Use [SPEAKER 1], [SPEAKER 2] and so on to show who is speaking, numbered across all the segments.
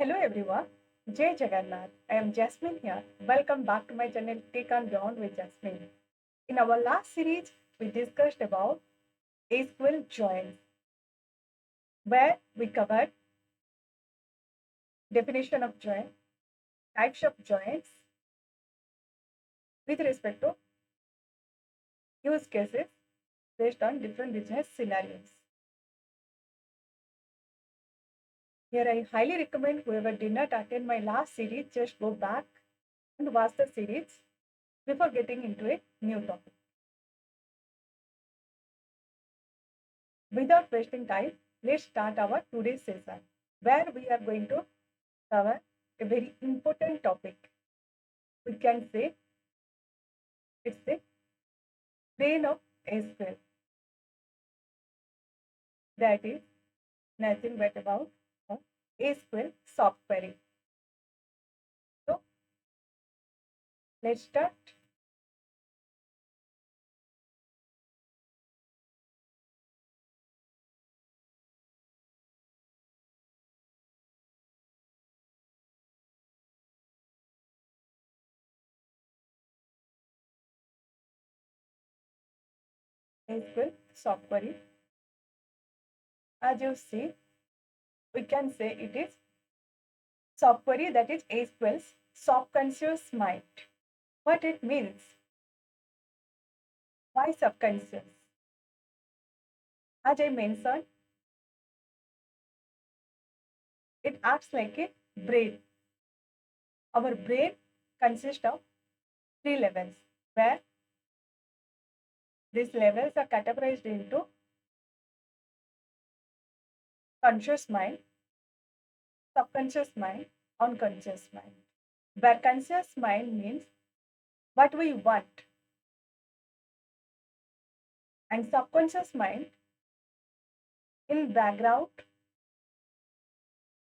[SPEAKER 1] Hello everyone, Jai Jagannath. I am Jasmine here. Welcome back to my channel Take on Beyond with Jasmine. In our last series, we discussed about SQL joins, where we covered definition of join, types of joins with respect to use cases based on different business scenarios. Here, I highly recommend whoever did not attend my last series, just go back and watch the series before getting into a new topic. Without wasting time, let's start our today's session, where we are going to cover a very important topic. We can say it's the brain of SQL. That is nothing but about SQL Subquery. So let's start. SQL Subquery. As you see, we can say it is subquery, that is SQL's subconscious mind. What it means? Why subconscious? As I mentioned, it acts like a brain. Our brain consists of three levels, where these levels are categorized into conscious mind, subconscious mind, unconscious mind. Where conscious mind means what we want, and subconscious mind in background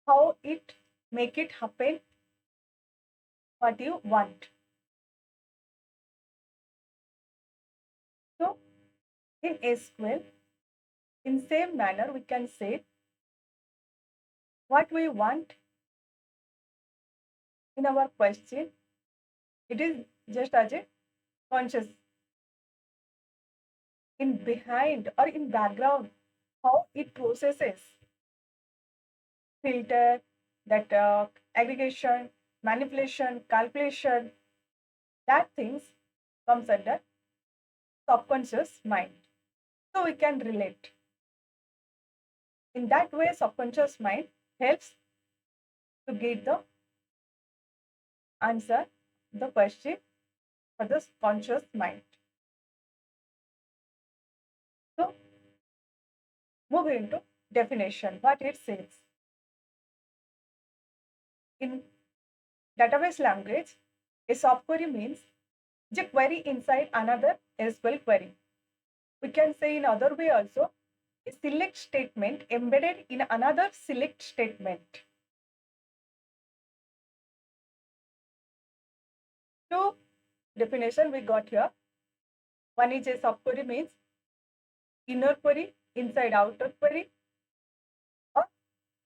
[SPEAKER 1] how it make it happen what you want. So in SQL, in same manner we can say what we want in our question. It is just as a conscious in behind or in background how it processes filter that aggregation, manipulation, calculation, that things comes under subconscious mind. So we can relate. In that way, subconscious mind helps to get the answer, the question for the conscious mind. So move into definition, what it says. In database language, a subquery means a query inside another SQL query. We can say in other way also, a select statement embedded in another select statement. Two definition we got here. One is a subquery means inner query inside outer query, or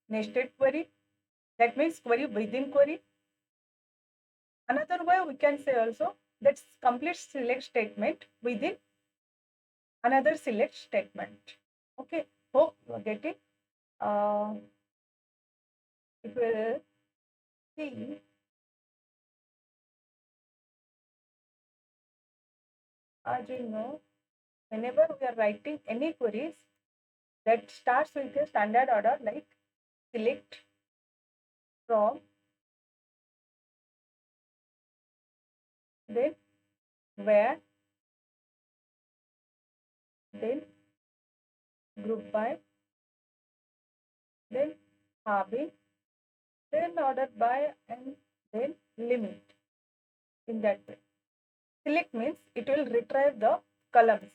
[SPEAKER 1] nested query, that means query within query. Another way we can say also that's complete select statement within another select statement. Okay, hope you are getting. If we see, as you know, whenever we are writing any queries that starts with a standard order like select from, then where, then group by, then having, then ordered by, and then limit. In that way, select means it will retrieve the columns,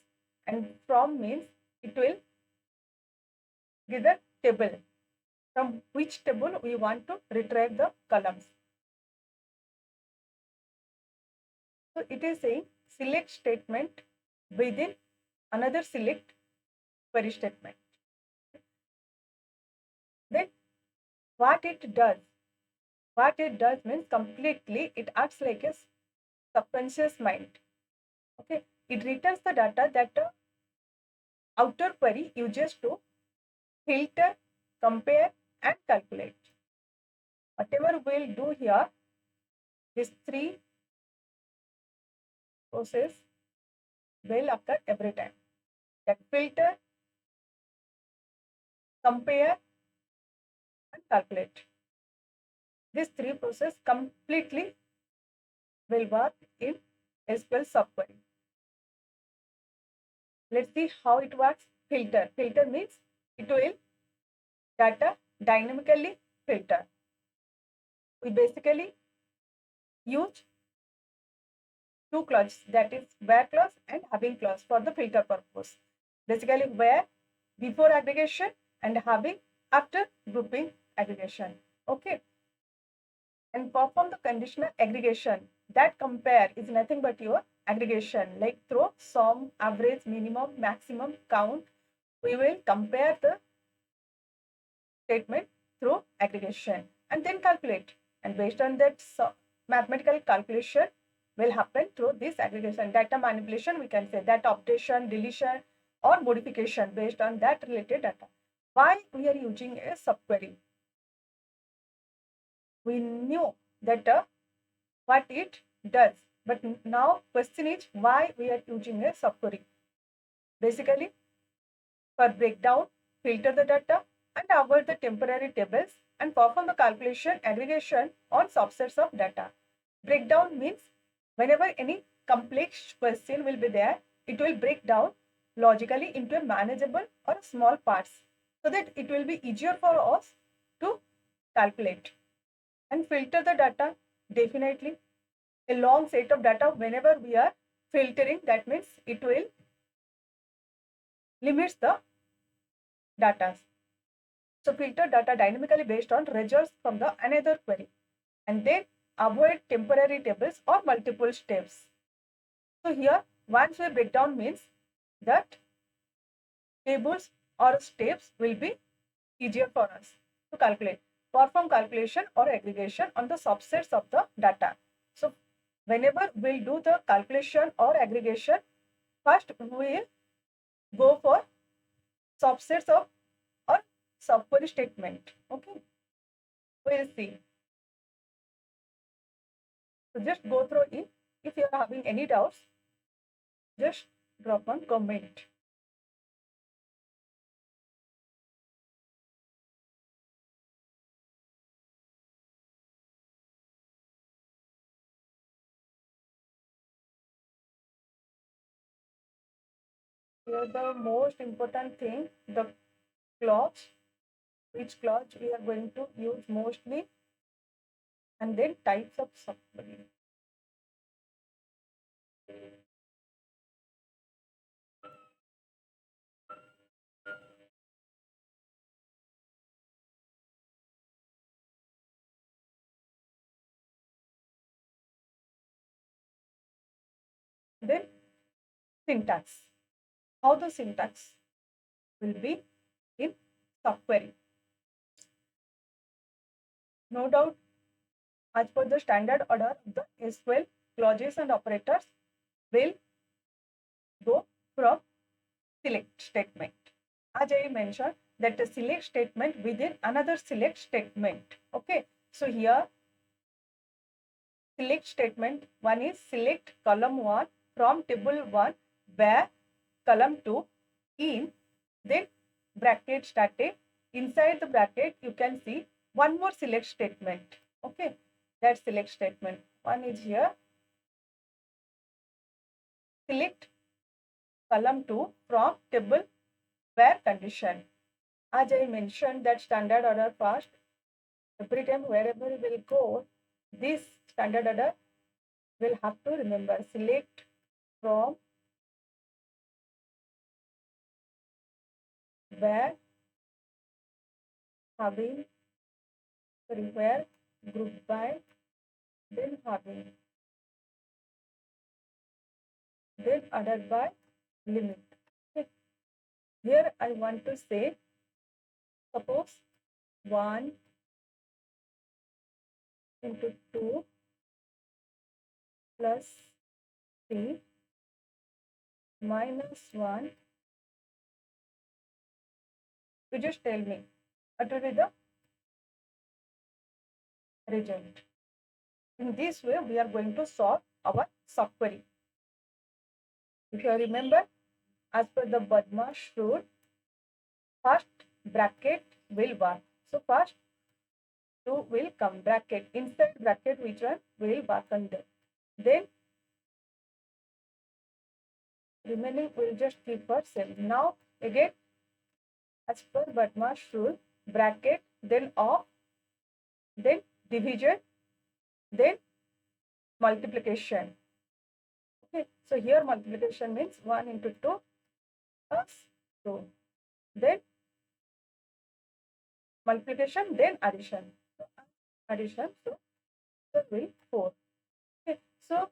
[SPEAKER 1] and from means it will give the table from which table we want to retrieve the columns. So it is saying select statement within another select query statement. Then what it does, What it does means completely it acts like a subconscious mind. Okay, it returns the data that the outer query uses to filter, compare, and calculate. Whatever we'll do here, these three processes will occur every time. That filter, compare, and calculate. These three processes completely will work in SQL Subquery. Let's see how it works. Filter. Filter means it will data dynamically filter. We basically use two clauses, that is where clause and having clause for the filter purpose. Basically where before aggregation and having after grouping aggregation. Okay. And perform the conditional aggregation. That compare is nothing but your aggregation, like through sum, average, minimum, maximum, count. We will compare the statement through aggregation and then calculate. And based on that, mathematical calculation will happen through this aggregation. Data manipulation, we can say that updation, deletion, or modification based on that related data. Why we are using a subquery? We knew that what it does, but now question is why we are using a subquery. Basically, for breakdown, filter the data and avoid the temporary tables and perform the calculation aggregation on subsets of data. Breakdown means whenever any complex question will be there, it will break down logically into a manageable or small parts so that it will be easier for us to calculate. And filter the data, definitely a long set of data whenever we are filtering, that means it will limits the data. So filter data dynamically based on results from the another query and then avoid temporary tables or multiple steps. So here once we break down means that tables or steps will be easier for us to calculate. Perform calculation or aggregation on the subsets of the data. So whenever we'll do the calculation or aggregation, first we will go for subsets of or subquery statement. Okay, we'll see. So just go through it. If you are having any doubts, just drop one comment. Here the most important thing, the clause, which clause we are going to use mostly, and then types of subquery. Then syntax. How the syntax will be in subquery. No doubt, as per the standard order, the SQL clauses and operators will go from select statement. As I mentioned, that the select statement within another select statement. Okay, so here select statement one is select column 1 from table 1 where column 2 in, then bracket started. Inside the bracket you can see one more select statement. Okay, that select statement one is here, select column 2 from table where condition. As I mentioned that standard order first, every time wherever we will go, this standard order will have to remember select from where having, sorry, where group by, then having, then ordered by limit. Okay. Here I want to say, suppose 1, into 2 plus 3 minus 1. You just tell me what will be the result. In this way, we are going to solve our subquery. If you remember, as per the Badmash rule, first bracket will work. So first 2 will come bracket. Inside bracket, which one will work under. Then remaining will just keep for same. Now again, as per Badmash rule, bracket, then off, then division, then multiplication. Okay, so here multiplication means 1 into 2 plus 2. Then multiplication, then addition. So addition, so it will 4. Okay, so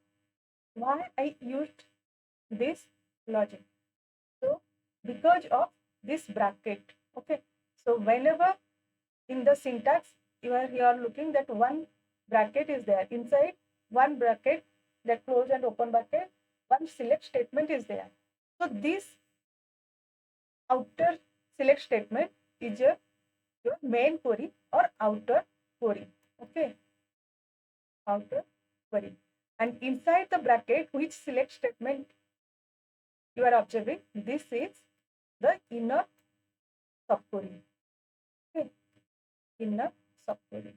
[SPEAKER 1] why I used this logic? So because of this bracket. Okay, so whenever in the syntax you are looking that one bracket is there, inside one bracket, that close and open bracket, one select statement is there. So this outer select statement is your main query or outer query. Okay, outer query. And inside the bracket, which select statement you are observing, this is the inner subquery. Okay, inner subquery.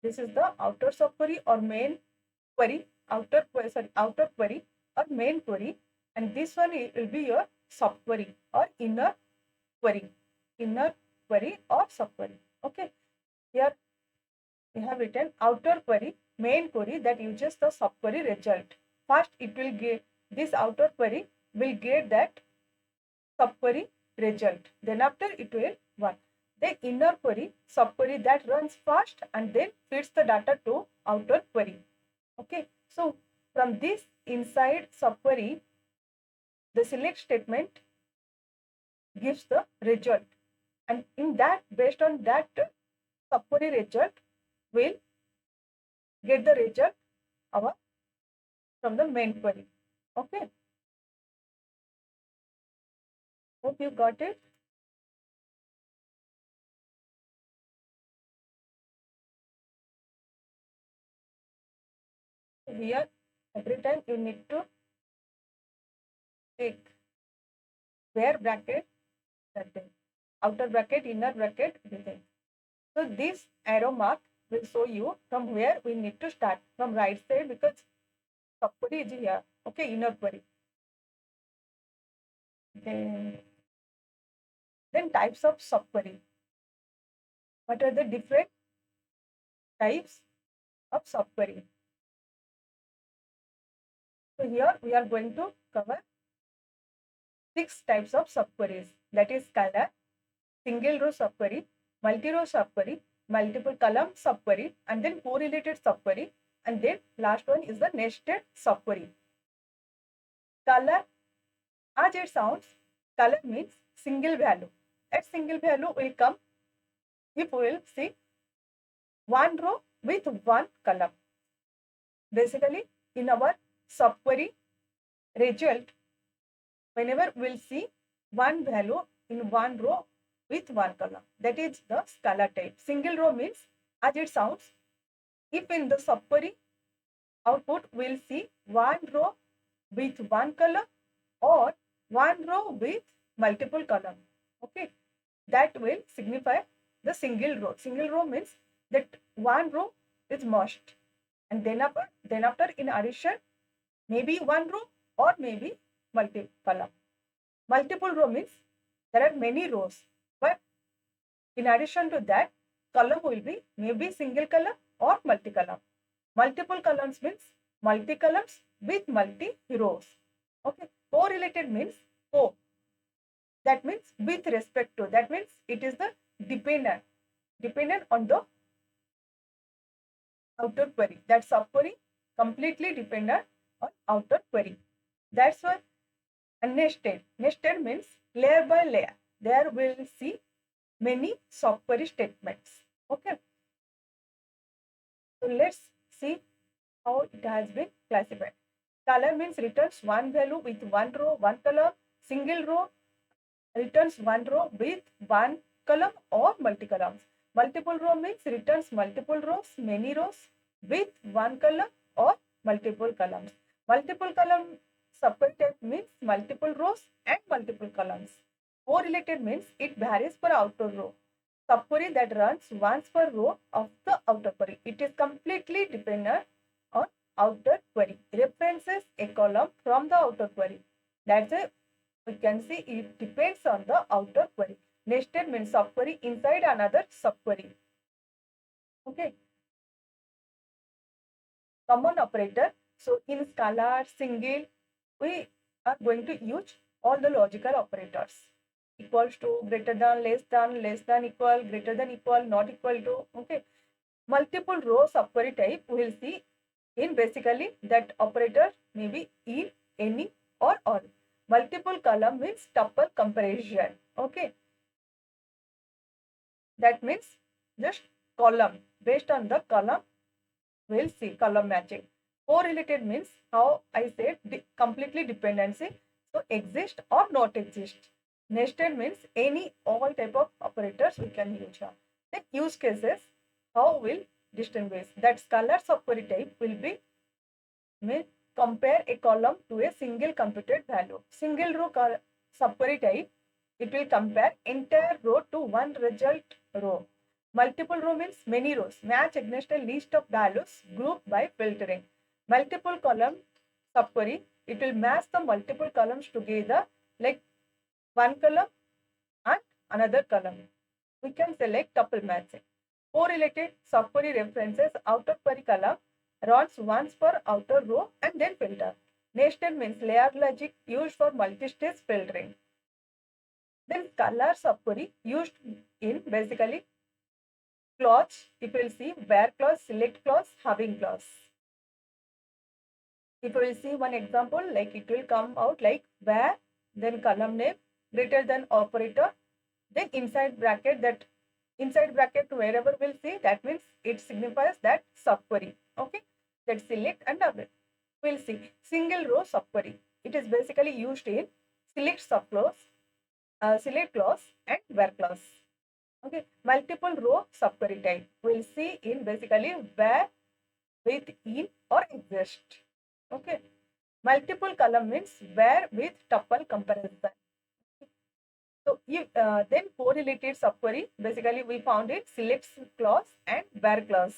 [SPEAKER 1] This is the outer subquery or main query, outer query or main query, and this one will be your subquery or inner query or subquery. Okay, here we have written outer query, main query that uses the subquery result. First, it will get this outer query will get that subquery result. Then after it will work. The inner query, subquery that runs first and then feeds the data to outer query. Okay, so from this inside subquery, the select statement gives the result, and in that, based on that subquery result, will get the result from the main query. Okay, hope you got it. Here, every time you need to take where bracket, bracket, outer bracket, inner bracket, within. So this arrow mark will show you from where we need to start, from right side, because subquery is here. Okay, inner query. Then types of subquery. What are the different types of subquery? So here we are going to cover 6 types of subqueries. That is Scalar, single row subquery, multi-row subquery, multiple column subquery, and then correlated subquery, and then last one is the nested subquery. Scalar, as it sounds, scalar means single value. That single value will come if we will see one row with one column. Basically, in our subquery result, whenever we'll see one value in one row with one column, that is the scalar type. Single row means, as it sounds, if in the subquery output we'll see one row with one column or one row with multiple column. Okay, that will signify the single row. Single row means that one row is merged, and then after in addition, maybe one row or maybe multiple column. Multiple row means there are many rows, but in addition to that, column will be maybe single column or multi-column. Multiple columns means multi-columns with multi-rows. Okay, correlated means co. That means with respect to. That means it is the dependent on the outer query. That subquery completely dependent on outer query. That's why. And nested. Nested means layer by layer. There we'll see many subquery statements. Okay. So let's see how it has been classified. Scalar means returns one value with one row, one column. Single row returns one row with one column or multi-columns. Multiple row means returns multiple rows, many rows with one column or multiple columns. Multiple column subquery type means multiple rows and multiple columns. Correlated means it varies per outer row. Subquery that runs once per row of the outer query. It is completely dependent on outer query. References a column from the outer query. That's a we can see it depends on the outer query. Nested means subquery inside another subquery. Okay. Common operator. So in Scalar, single, we are going to use all the logical operators. Equals to, greater than, less than, equal, greater than, equal, not equal to. Okay. Multiple row subquery type we will see in basically that operator may be in, any or all. Multiple column means tuple comparison. Okay. That means just column. Based on the column, we'll see column matching. Correlated means how I said completely dependency. So exist or not exist. Nested means any all type of operators we can use here. Then use cases, how will distinguish that Scalar subquery type will be mean compare a column to a single computed value. Single row subquery type, it will compare entire row to one result row. Multiple row means many rows. Match against a list of values grouped by filtering. Multiple column subquery, it will match the multiple columns together like one column and another column. We can select tuple matching. Correlated subquery references outer query column runs once per outer row and then filter. Nested means layer logic used for multi-stage filtering. Then Scalar subquery used in basically clause. If you will see where clause, select clause, having clause. If you will see one example, like it will come out like where, then column name, greater than operator, then inside bracket wherever we'll see, that means it signifies that subquery. Okay, that select and double. We'll see single row subquery. It is basically used in select subclause, select clause and where clause. Okay, multiple row subquery type. We'll see in basically where, with, in or exist. Okay, multiple column means where with tuple comparison. So if then correlated subquery, basically we found it select clause and where clause.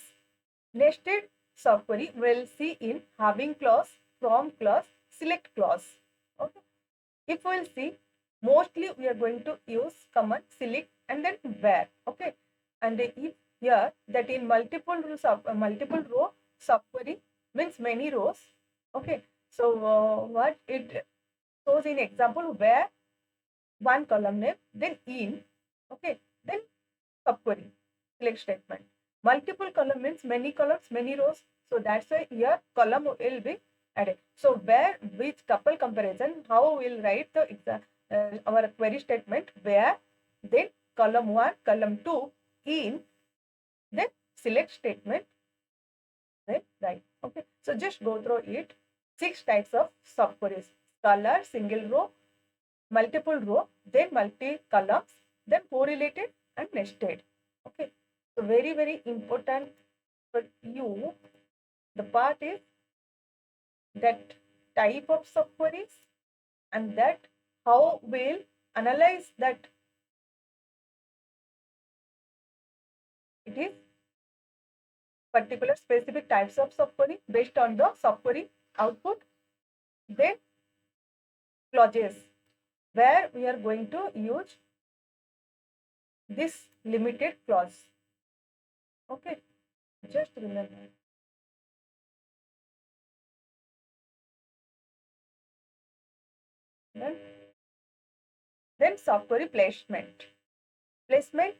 [SPEAKER 1] Nested subquery we'll see in having clause, from clause, select clause. Okay. If we'll see, mostly we are going to use command select and then where. Okay. And if here that in multiple row subquery means many rows. Okay. So what it shows in example where one column name, then in, okay, then subquery, select statement. Multiple column means many columns, many rows. So that's why here column will be added. So where with tuple comparison, how we'll write the our query statement where, then column 1, column 2, in, then select statement, then right. Okay. So just go through it. 6 types of subqueries: Scalar, single row, multiple row, then multi columns, then correlated and nested. Okay. So very, very important for you. The part is that type of subqueries and that how we'll analyze that it is particular specific types of subquery based on the subquery output. Then clauses where we are going to use this limited clause. Okay, just remember. Then subquery placement. Placement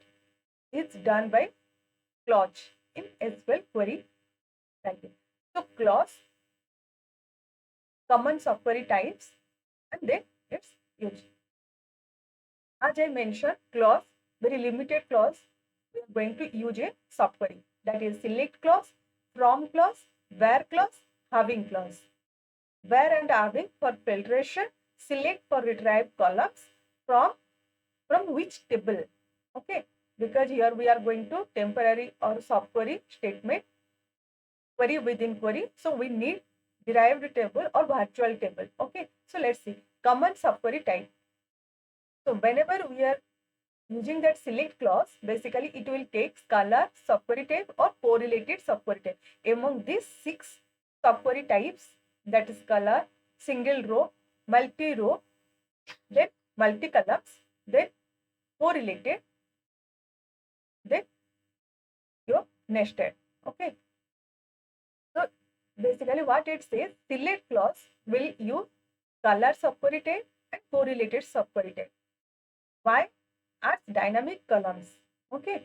[SPEAKER 1] is done by clause in SQL query writing. So clause, common subquery types, and then its use. As I mentioned, clause, very limited clause, we are going to use a subquery. That is select clause, from clause, where clause, having clause. Where and having for filtration, select for retrieve columns from which table. Okay, because here we are going to temporary or subquery statement, query within query. So we need derived table or virtual table. Okay, so let's see common subquery type. So whenever we are using that select clause, basically it will take Scalar subquery type or correlated subquery type. Among these 6 subquery types, that is Scalar, single row, multi-row, then multi-columns, then correlated, then your nested. Okay. So basically what it says, select clause will use Scalar subquery type and correlated subquery type. Why? As dynamic columns. Okay.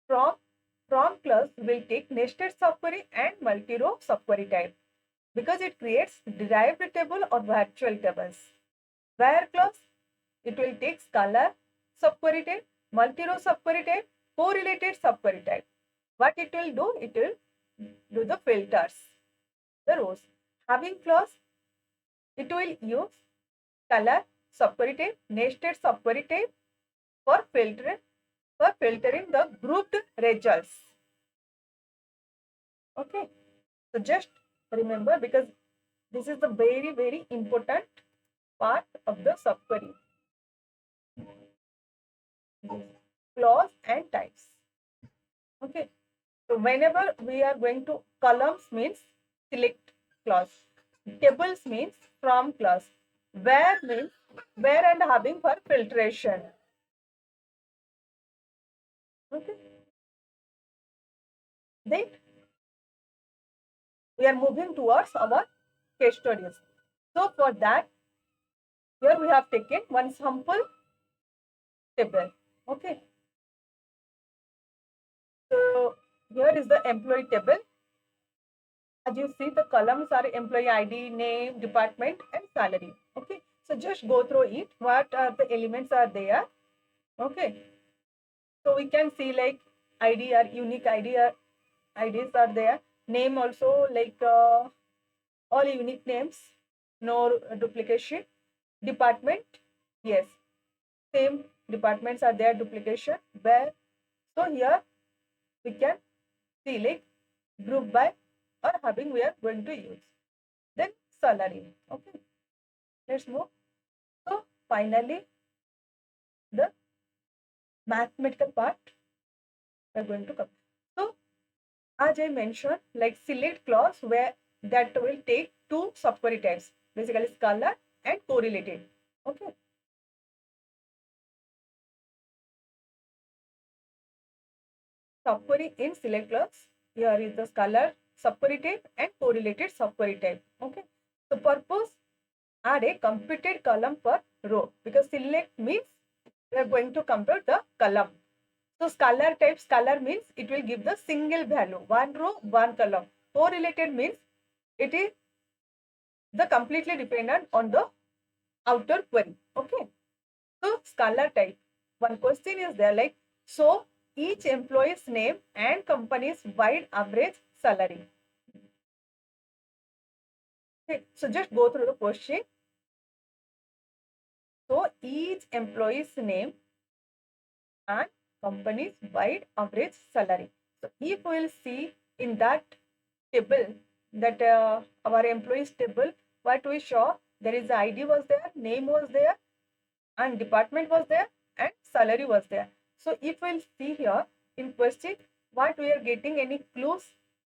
[SPEAKER 1] From clause will take nested subquery and multi-row subquery type because it creates derived table or virtual tables. Where clause, it will take Scalar subquery type, multi-row subquery type, correlated subquery type. What it will do? It will do the filters, the rows. Having clause, it will use Scalar subquery type, nested subquery type for filtering the grouped results. Okay, so just remember, because this is the very, very important part of the subquery. Clause and types. Okay, so whenever we are going to columns means select clause, tables means from clause, where means where and having for filtration. Okay, then we are moving towards our case studies. So for that, here we have taken one sample table. Okay, so here is the employee table. As you see, the columns are employee ID, name, department, and salary. Okay, so just go through it. What are the elements are there? Okay, so we can see like ID or unique IDs are there. Name also, like all unique names, no duplication. Department, yes, same departments are there, duplication. Where, so here we can see like group by or having we are going to use. Then salary. Okay, let's move. So finally, the mathematical part we are going to come. So as I mentioned, like select clause where that will take 2 subquery types, basically Scalar and correlated. Okay. Subquery in select clause. Here is the Scalar subquery type and correlated subquery type. Okay. So purpose, add a computed column per row, because select means we are going to compute the column. So Scalar type, Scalar means it will give the single value, one row, one column. Correlated means it is the completely dependent on the outer query. Okay. So Scalar type. One question is there like, so each employee's name and company's wide average salary. Okay. So just go through the question. So each employee's name and company's wide average salary. So if we will see in that table, that our employees table, what we saw, there is ID was there, name was there, and department was there, and salary was there. So if we'll see here in question, what we are getting, any clues?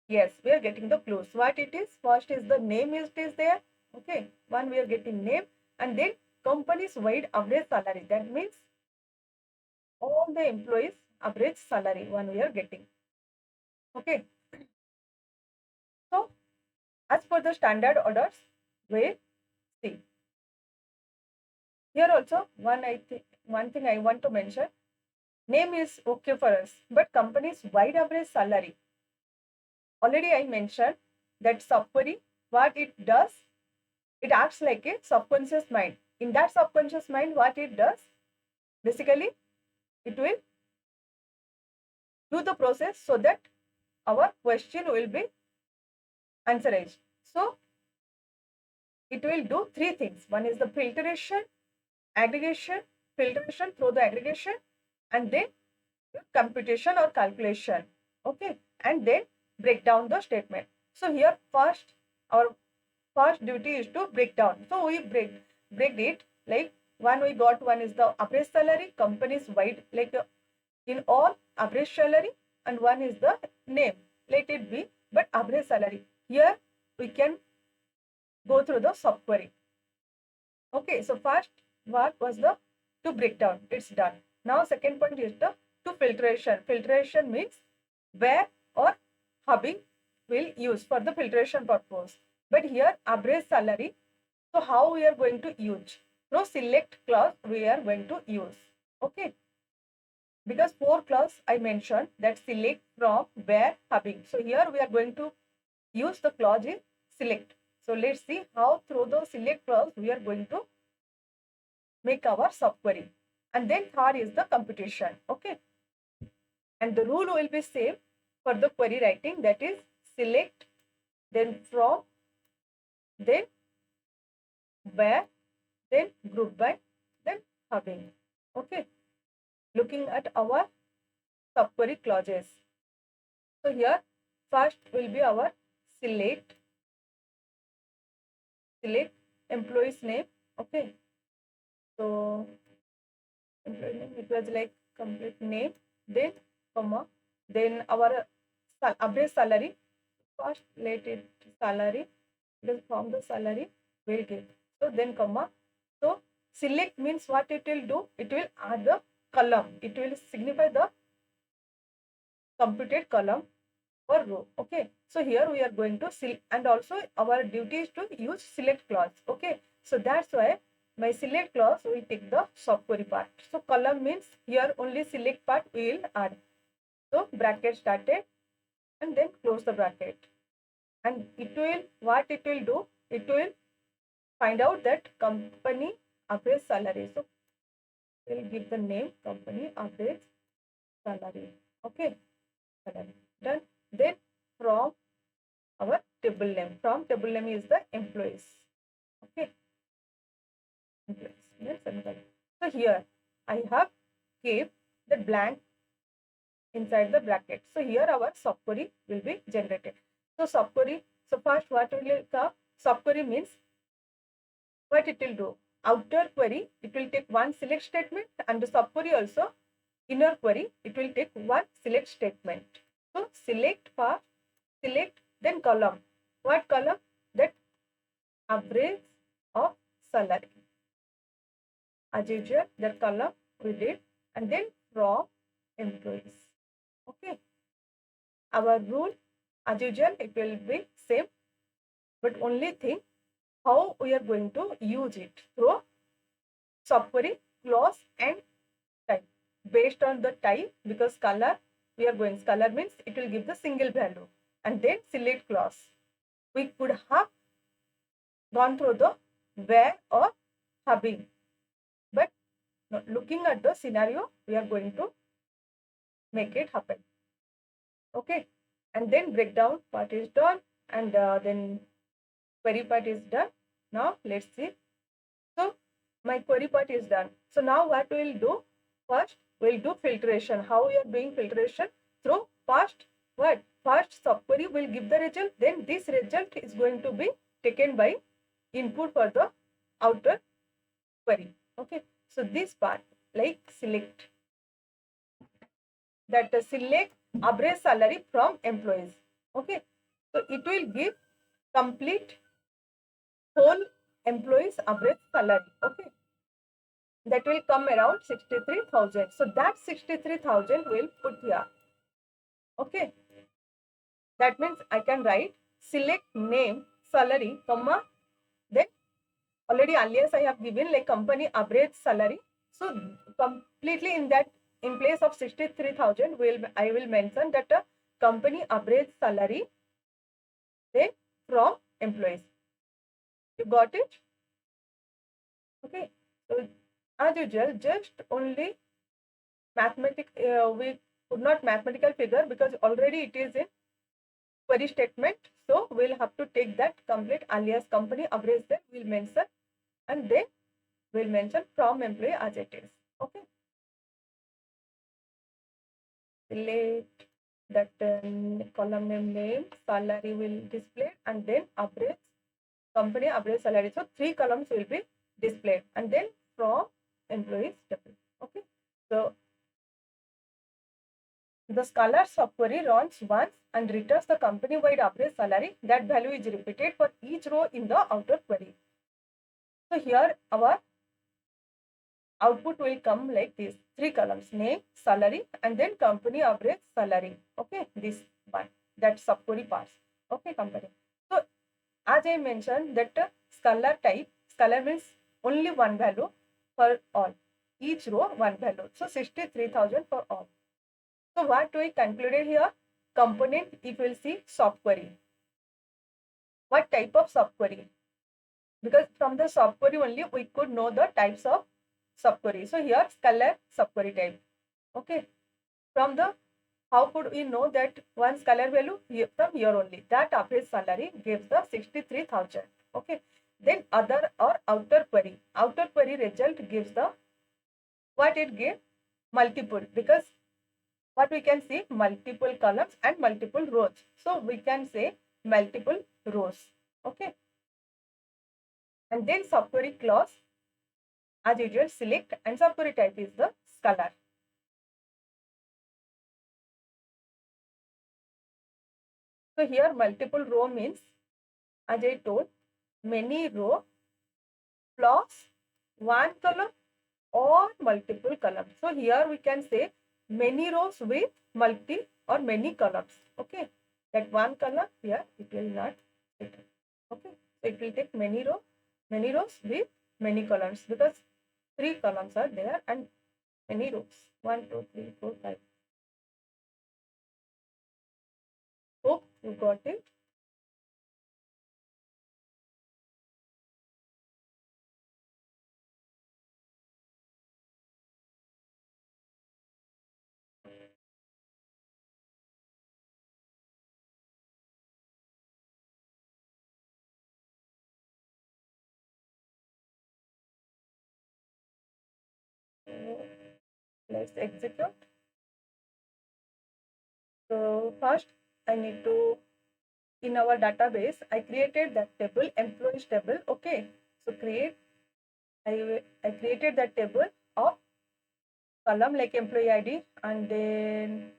[SPEAKER 1] Yes, we are getting the clues. What it is? First is the name is there. Okay, one we are getting name, and then company's wide average salary. That means all the employees average salary, one we are getting. Okay. So as per the standard orders, we see. Here also one thing I want to mention. Name is okay for us, but company's wide average salary. Already I mentioned that subquery, what it does, it acts like a subconscious mind. In that subconscious mind, what it does, basically, it will do the process so that our question will be answerized. So it will do three things. One is the filtration, aggregation, filtration through the aggregation, and then computation or calculation. Okay, and then break down the statement. So here first, our first duty is to break down. So we break it like one we got. One is the average salary, companies wide, like in all average salary, and one is the name, let it be but average salary. Here we can go through the subquery. Okay, so first work was the to break down, it's done. Now second point is the to filtration. Filtration means where or hubbing will use for the filtration purpose. But here average salary, so how we are going to use? Through select clause we are going to use. Okay, because four clause I mentioned that select, from, where, hubbing. So here we are going to use the clause in select. So let's see how through the select clause we are going to make our subquery. And then third is the computation. Okay, and the rule will be same for the query writing, that is select, then from, then where, then group by, then hubbing. Okay, looking at our subquery clauses. So here first will be our select employee's name. Okay, so employee name, it was like complete name, then comma, then our average salary. First let it salary, because from the salary we'll get. So then comma. So select means what it will do? It will add the column. It will signify the computed column or row. Okay, so here we are going to select, and also our duty is to use select clause. Okay, so that's why my select clause will take the subquery part. So column means here only select part we will add. So bracket started and then close the bracket, and it will, what it will do, it will find out that company average salary. So we'll give the name company average salary. Okay, salary done. Then from our table name, from table name is the employees. Okay, employees. So here I have kept the blank inside the bracket. So here our subquery will be generated. So subquery, so first what will the subquery means, what it will do? Outer query, it will take one select statement, and the subquery also inner query, it will take one select statement. So select first, select, then column. What column? That average of salary. As usual, that column we did, and then from employees. Okay. Our rule, as usual, it will be same, but only thing how we are going to use it through subquery, clause, and type. Based on the type, because Scalar, we are going, Scalar means it will give the single value, and then select clause. We could have gone through the where or hubbing, but looking at the scenario, we are going to make it happen. Okay, and then breakdown part is done, and then query part is done. Now let's see. So my query part is done. So now what we will do? First we'll do filtration. How we are doing filtration? Through first what? First subquery will give the result. Then this result is going to be taken by input for the outer query. Okay. So this part like select, that the select average salary from employees. Okay. So it will give complete whole employees average salary. Okay, that will come around 63,000. So that 63,000 will put here. Okay, that means I can write select name salary comma, then already alias I have given like company average salary. So completely in that, in place of 63,000 I will mention that a company average salary, then from employees. You got it? Okay, so as usual, just only we could not mathematical figure because already it is in query statement. So we'll have to take that complete alias company average, then we'll mention, and then we'll mention from employee as it is. Okay. Select that column name, salary will display, and then average company average salary. So 3 columns will be displayed, and then from employees table. Okay. So the Scalar subquery runs once and returns the company-wide average salary. That value is repeated for each row in the outer query. So here our output will come like this: 3 columns, name, salary, and then company average salary. Okay, this one, that subquery parts. Okay, company. So as I mentioned that Scalar type, Scalar means only one value for all. Each row one value. So 63,000 for all. So what we concluded here? Component, if you will see, subquery. What type of subquery? Because from the subquery only we could know the types of subquery. So here Scalar subquery type. Okay. From the, how could we know that one Scalar value? Here, from here only. That average salary gives the 63,000. Okay. Then other or outer query. Outer query result gives the, what it gives? Multiple. Because what we can see, multiple columns and multiple rows. So we can say multiple rows. Okay. And then subquery clause, as usual, select, and subquery type is the Scalar. So here multiple row means, as I told, many row plus one column or multiple columns. So here we can say many rows with multi or many columns. Okay. That one column here it will not fit. Okay. So it will take many rows with many columns, because 3 columns are there and many rows. 1, 2, 3, 4, 5. Hope you got it. So let's execute. So first I need to, in our database, I created that table, employees table. Okay. So I created that table of column like employee ID and then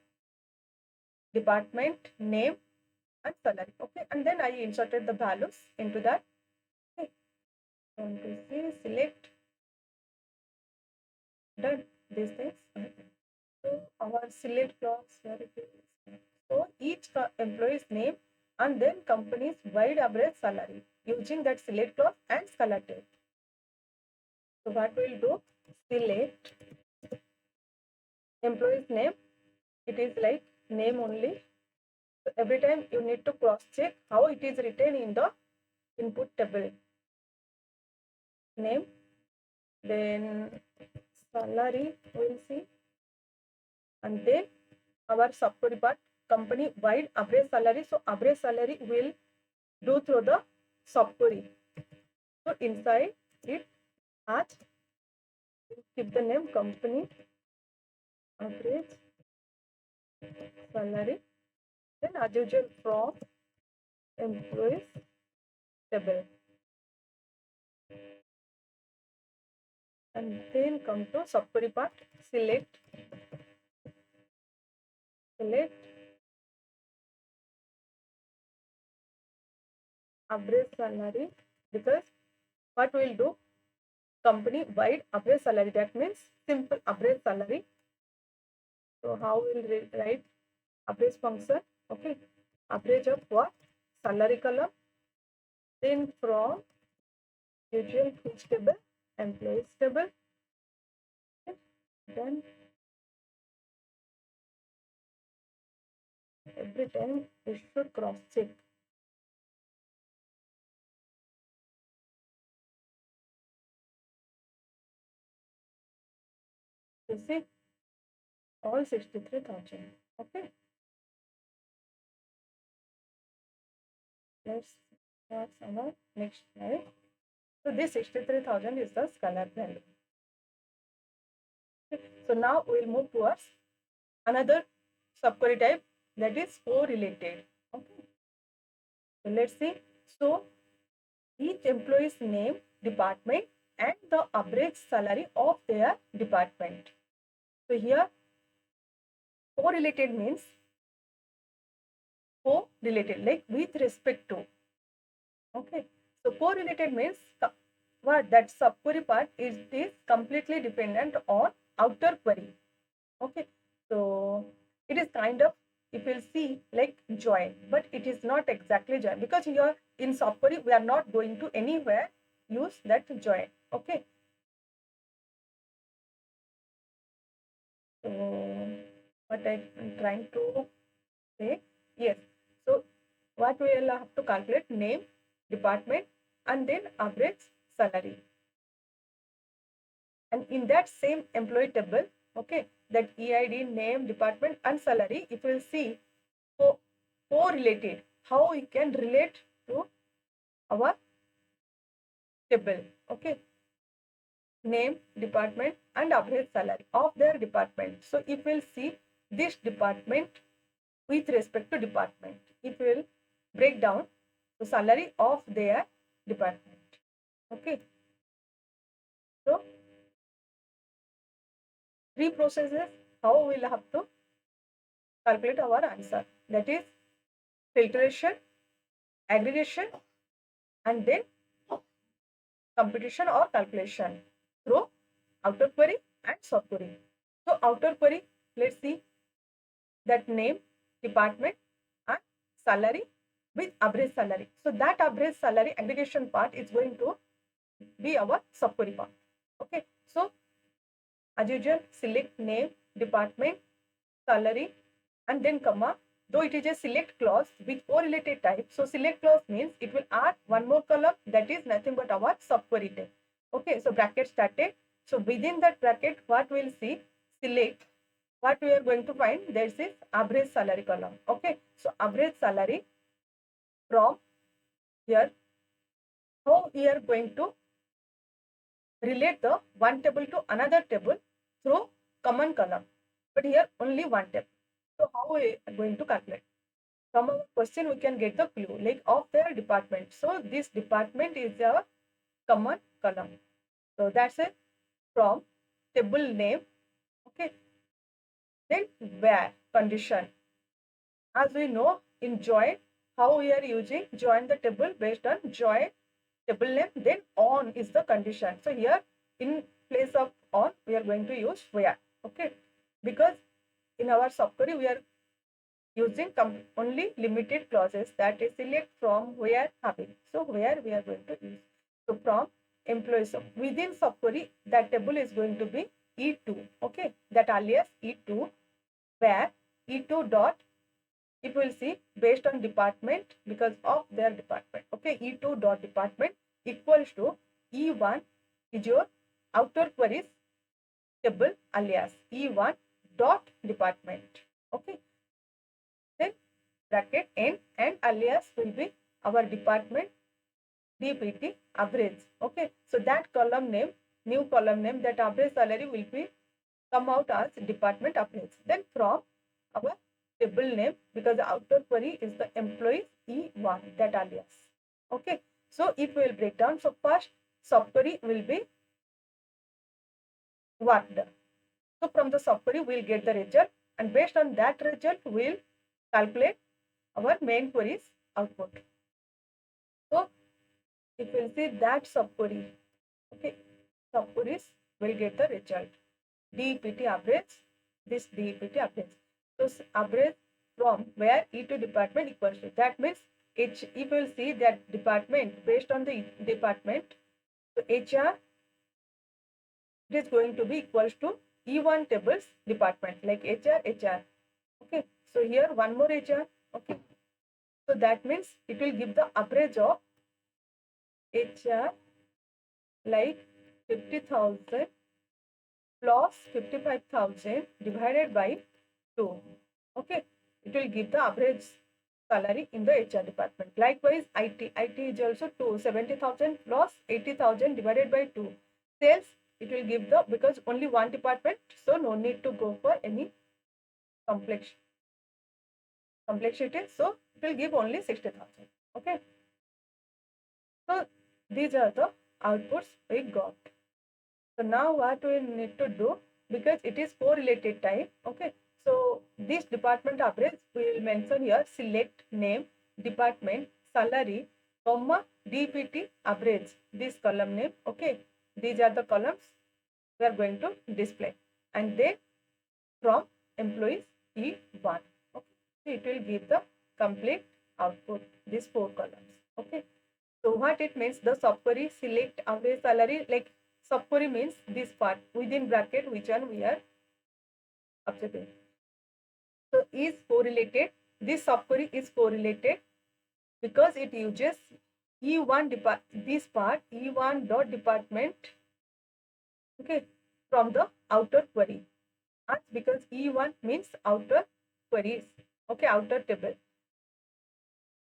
[SPEAKER 1] department name and salary. Okay. And then I inserted the values into that. Okay. Select, done these things. So our select clause, where it is. So each employee's name and then company's wide average salary using that select clause and Scalar type. So what we'll do, select employee's name. It is like name only. So every time you need to cross check how it is written in the input table. Name, then salary we'll see, and then our subquery part, company wide average salary. So average salary will do through the subquery. So inside it, add, keep the name company average salary. Then as usual from employees table. And then come to subquery part, select average salary, because what we'll do, company wide average salary, that means simple average salary. So how we'll write average function? Okay, average of what? Salary column. Then from usual which table? Employees table. Okay. Then every time we should cross check. You see, all 63,000. Okay. let's start our next slide. So this 63,000 is the scalar value. Okay. So now we'll move towards another subquery type, that is correlated. Okay. So let's see. So each employee's name, department, and the average salary of their department. So here correlated means correlated, like with respect to. Okay. So correlated means what that subquery part is completely dependent on outer query. Okay. So it is kind of, if you'll see, like join, but it is not exactly join, because here in subquery we are not going to anywhere use that join. Okay. So what I'm trying to say, yes. So what we will have to calculate name, department, and then average salary. And in that same employee table, okay, that EID, name, department, and salary, if you will see correlated, how we can relate to our table. Okay, name, department, and average salary of their department. So if we'll see this department with respect to department, it will break down the salary of their department. Okay, so three processes how we'll have to calculate our answer, that is filtration, aggregation, and then computation or calculation through outer query and subquery. So outer query, let's see that name, department, and salary with average salary. So that average salary aggregation part is going to be our subquery part. Okay. So as usual, select name, department, salary, and then comma. Though it is a select clause with correlated type, so select clause means it will add one more column, that is nothing but our subquery type. Okay, so bracket started. So within that bracket, what we'll see, select, what we are going to find, this is average salary column. Okay, so average salary from here, how we are going to relate the one table to another table through common column. But here only one table. So how we are going to calculate? From our question we can get the clue, like of their department. So this department is a common column. So that's it, from table name. Okay, then where condition. As we know in join, how we are using join the table based on join table name, then on is the condition. So here in place of on we are going to use where. Okay, because in our subquery we are using only limited clauses, that is select from where having. So where we are going to use. So from employees. So within subquery that table is going to be E2. Okay, that alias E2, where E2 dot, it will see based on department because of their department. Okay, E2 dot department equals to E1 is your outer queries table alias E1 dot department. Okay, then bracket n and alias will be our department DPT average. Okay, so that column name, new column name, that average salary will be come out as department average. Then from our table name, because the outer query is the employee E1, that alias. Okay, so if we will break down, so first subquery will be worked. So from the subquery we will get the result, and based on that result we will calculate our main query's output. So if we will see that subquery, okay, subqueries will get the result. DPT average, this DPT average. So average from where E2 department equals to. That means H, if you will see that department, based on the department, so HR, it is going to be equals to E1 tables department, like HR. Okay, so here one more HR. Okay, so that means it will give the average of HR, like 50,000 plus 55,000 divided by 2. Okay, it will give the average salary in the HR department. Likewise, IT is also 70,000 plus 80,000 divided by 2. Sales, it will give the, because only one department, so no need to go for any complexity. So it will give only 60,000. Okay. So these are the outputs we got. So now what we need to do, because it is correlated type, okay. So this department average we will mention here, select name, department, salary, comma, DPT average, this column name, okay. These are the columns we are going to display, and then from employees E1, okay. So it will give the complete output, these 4 columns, okay. So what it means, the subquery select average salary, like subquery means this part within bracket which one we are observing. So is correlated, this subquery is correlated because it uses E1 this part E1 dot department, okay, from the outer query. That's because E1 means outer queries, okay, outer table.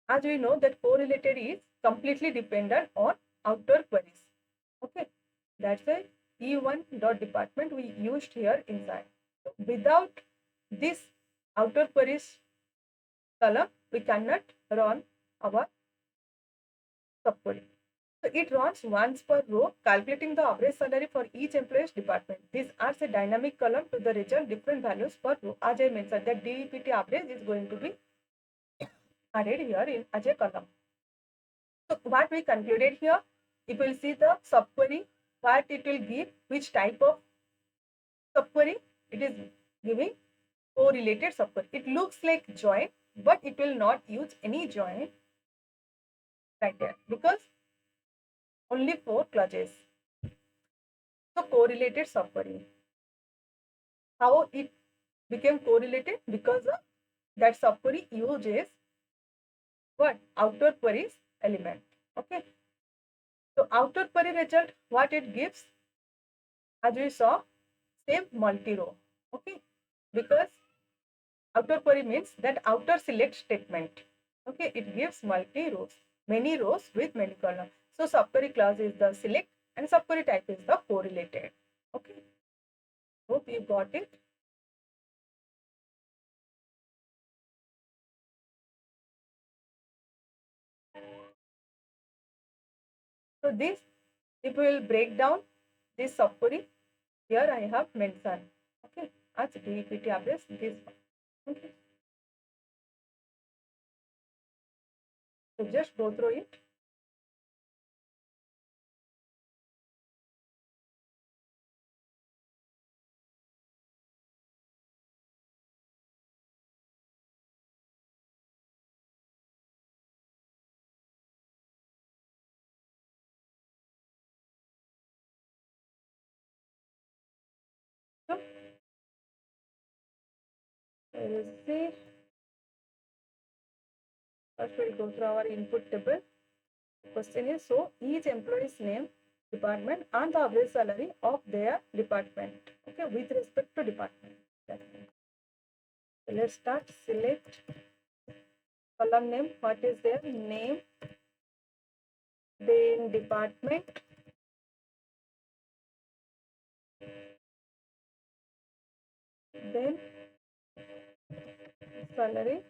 [SPEAKER 1] As we know that correlated is completely dependent on outer queries, okay. That's why E1 dot department we used here inside. So without this outer queries column, we cannot run our subquery. So it runs once per row, calculating the average salary for each employee's department. This adds a dynamic column to the result, different values per row. As I mentioned, that DPT average is going to be added here in as a column. So what we concluded here, if we will see the subquery, what it will give, which type of subquery, it is giving correlated subquery. It looks like join, but it will not use any join right there because only 4 clauses. So correlated subquery. How it became correlated? Because of that subquery uses what? Outer queries element. Okay. So outer query result, what it gives? As we saw, same multi-row. Okay. Because outer query means that outer select statement. Okay. It gives multi-rows, many rows with many columns. So subquery clause is the select and subquery type is the correlated. Okay. Hope you got it. So this, if we will break down this subquery, here I have mentioned, okay, as DPT average, this one. Okay. So just go through it. So we will see. First we'll go through our input table. Question is, so each employee's name, department and the average salary of their department. Okay, with respect to department. So let's start. Select column name. What is their name? Then department. Then salary.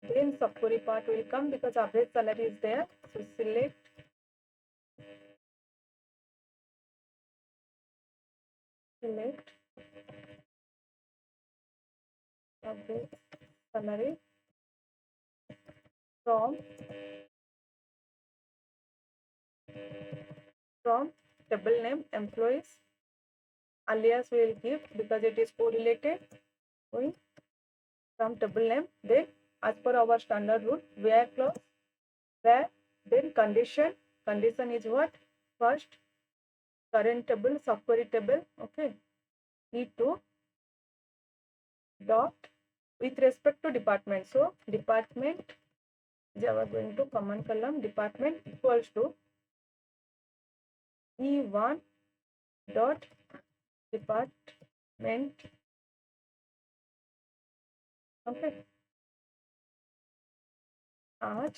[SPEAKER 1] Then subquery part will come because average salary is there. So select average salary from table name employees. Alias we will give because it is correlated. Going from table name, then as per our standard rule, where clause, where, then condition. Condition is what? First current table, subquery table, okay, E2 dot with respect to department. So department, we are going to command column, department equals to E1 dot department, okay. as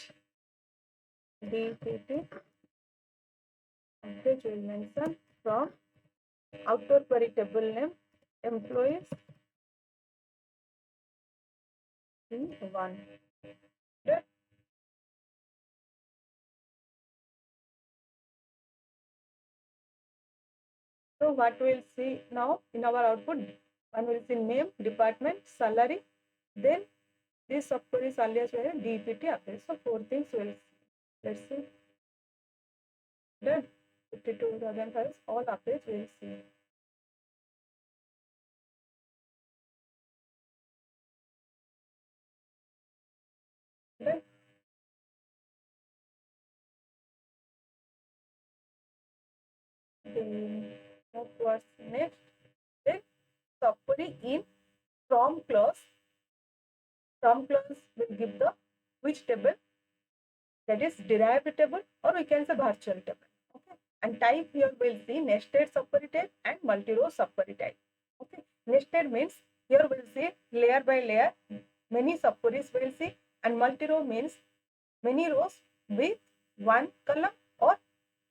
[SPEAKER 1] DPT average will mention from outer query table name employees C1. Right? So what we will see now in our output, one will see name, department, salary, then this subqueries alias where DPT appears. So four things will see. Let's see. Done. 52,000 files, all appears, we will see. Done. Then what's next? Then subquery in from clause. From clause will give the which table, that is derived table, or we can say virtual table. Okay. And type here we'll see nested subquery type and multi-row subquery type. Okay. Nested means here we'll see layer by layer, many subqueries we'll see, and multi-row means many rows with one column or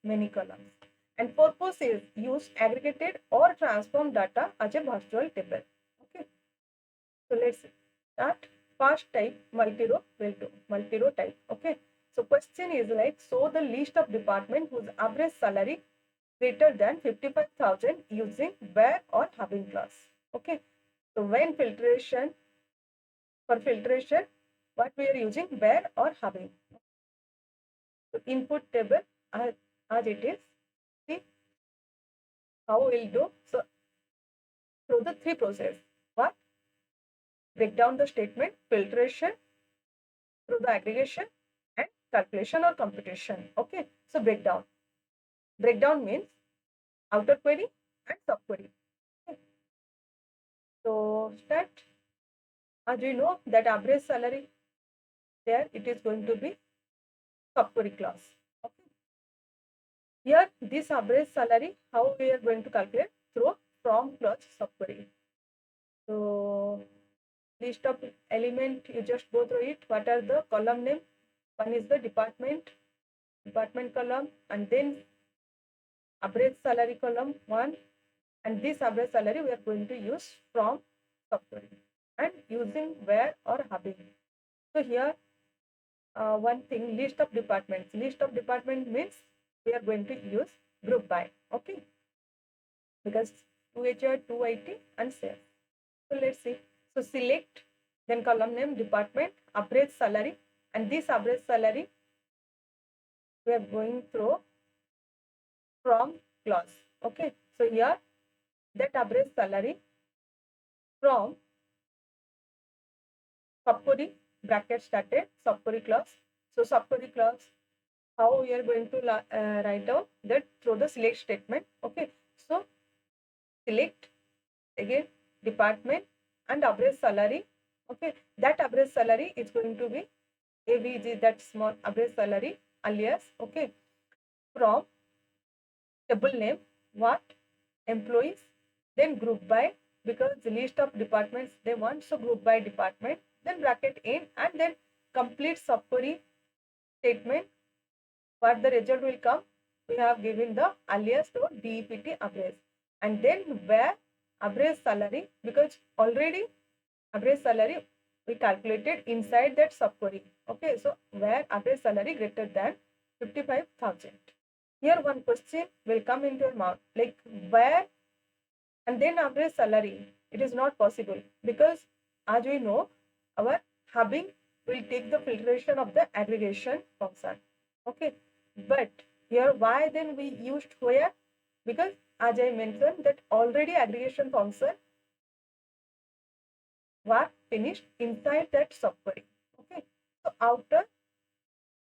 [SPEAKER 1] many columns. And purpose is use aggregated or transform data as a virtual table. Okay. So let's start. First type multi-row will do multi-row type. Okay. So question is like, show the list of department whose average salary greater than 55,000 using where or having clause. Okay. So when filtration, for filtration, what we are using, where or having. So input table as it is. See how we'll do. So through the three process. What? Break down the statement, filtration, through the aggregation, and calculation or computation. Okay. So breakdown. Breakdown means outer query and subquery. Okay. So start. As we know that average salary, there it is going to be subquery clause. Okay. Here this average salary, how we are going to calculate? Through from clause subquery. So list of element, you just go through it. What are the column name? One is the department column, and then average salary column 1, and this average salary we are going to use from subquery and using where or having. So here one thing, list of departments. List of department means we are going to use group by. Okay, because 2HR, 2IT and sales. So let's see. So select, then column name, department, average salary, and this average salary we are going through from clause. Okay. So here that average salary from subquery bracket started subquery clause. So subquery clause, how we are going to write down that through the select statement. Okay. So select again department and average salary. Okay. That average salary is going to be AVG, that small average salary alias. Okay. From table name, what? Employees, then group by, because the list of departments they want, so group by department, then bracket in, and then complete subquery statement. What the result will come? We have given the alias to DPT average, and then where average salary, because already average salary we calculated inside that subquery. Okay, so where average salary greater than 55,000. Here one question will come into your mouth, like where and then average salary. It is not possible because as we know, our hubbing will take the filtration of the aggregation function. Okay, but here why then we used where? Because as I mentioned that already aggregation function was finished inside that subquery. Okay, so outer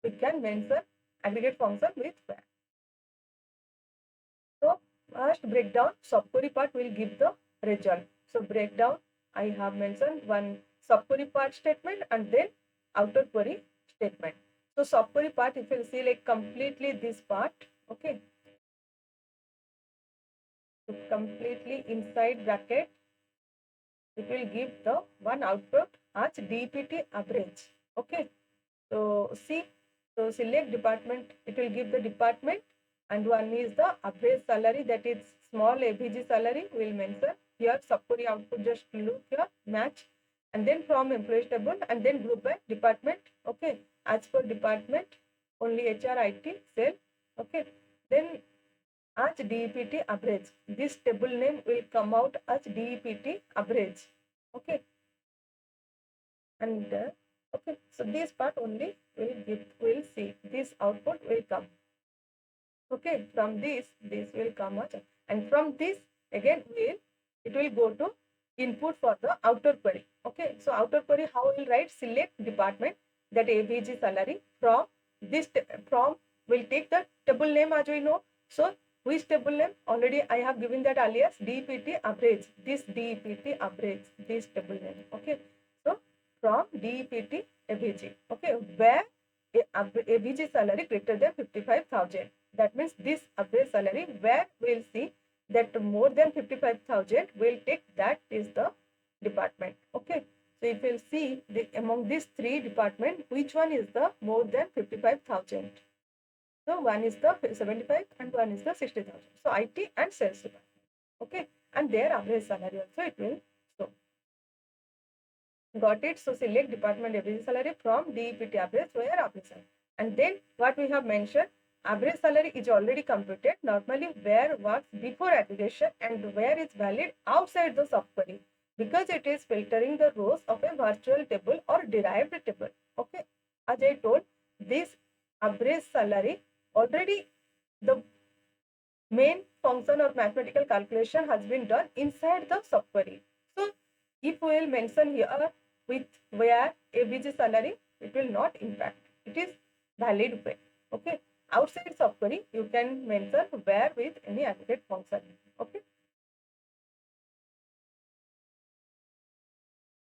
[SPEAKER 1] we can mention aggregate function with where. So first breakdown subquery part will give the result. So breakdown, I have mentioned one subquery part statement and then outer query statement. So subquery part, if you see like completely this part, okay. So completely inside bracket, it will give the one output as DPT average. Okay. So see, so select department, it will give the department, and one is the average salary, that is small ABG salary will mention here. Subquery output, just look here, match, and then from employees table, and then group by department. Okay, as per department, only HR IT cell. Okay, then as DEPT average, this table name will come out as DEPT average. Okay, and okay, so this part only will see, this output will come. Okay, from this will come out, and from this again it will go to input for the outer query. Okay, so outer query, how will write? Select department, that ABG salary, from this from will take the table name as we know. So which table name? Already I have given that alias DEPT average, this DEPT average, this table name. Okay, so from DEPT ABG, okay, where ABG salary greater than 55,000. That means this average salary, where we'll see that more than 55,000, we'll take that is the department. Okay, so if you'll see among these three departments, which one is the more than 55,000? So one is the 75 and one is the 60,000. So IT and sales department. Okay, and their average salary also it will show. Got it? So select department average salary from DEPT average, where average salary. And then what we have mentioned, average salary is already computed normally where works before aggregation and where is valid outside the subquery, because it is filtering the rows of a virtual table or derived table. Okay, as I told, this average salary already, the main function of mathematical calculation has been done inside the subquery. So if we will mention here with where ABG salary, it will not impact. It is valid way. Okay. Outside subquery, you can mention where with any aggregate function. Okay.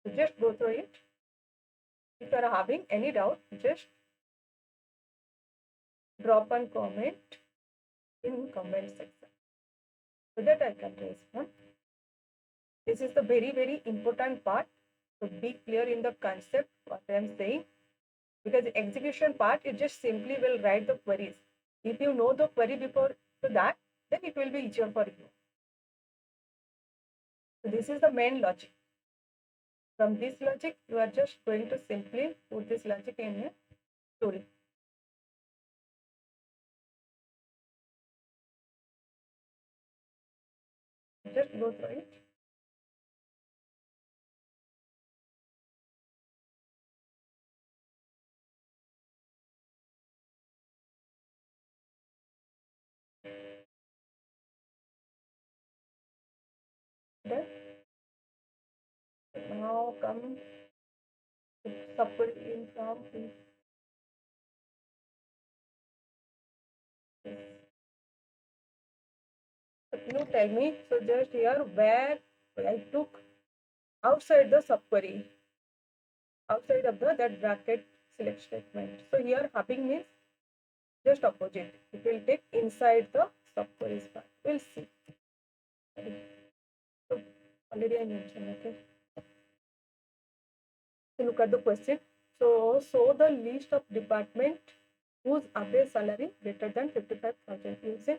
[SPEAKER 1] So just go through it. If you are having any doubt, just drop a comment in comment section so that I can respond. This is the very important part. So be clear in the concept what I am saying, because the execution part, it just simply will write the queries. If you know the query before to that, then it will be easier for you. So this is the main logic. From this logic, you are just going to simply put this logic in a story. Just go through it. Then now come to support in from this. So you tell me, so just here where I took outside the subquery, outside of the that bracket select statement. So here hopping means just opposite. It will take inside the subqueries part. We'll see. So already I mentioned, okay. So look at the question. So show the list of department whose average salary greater than 55,000. You see.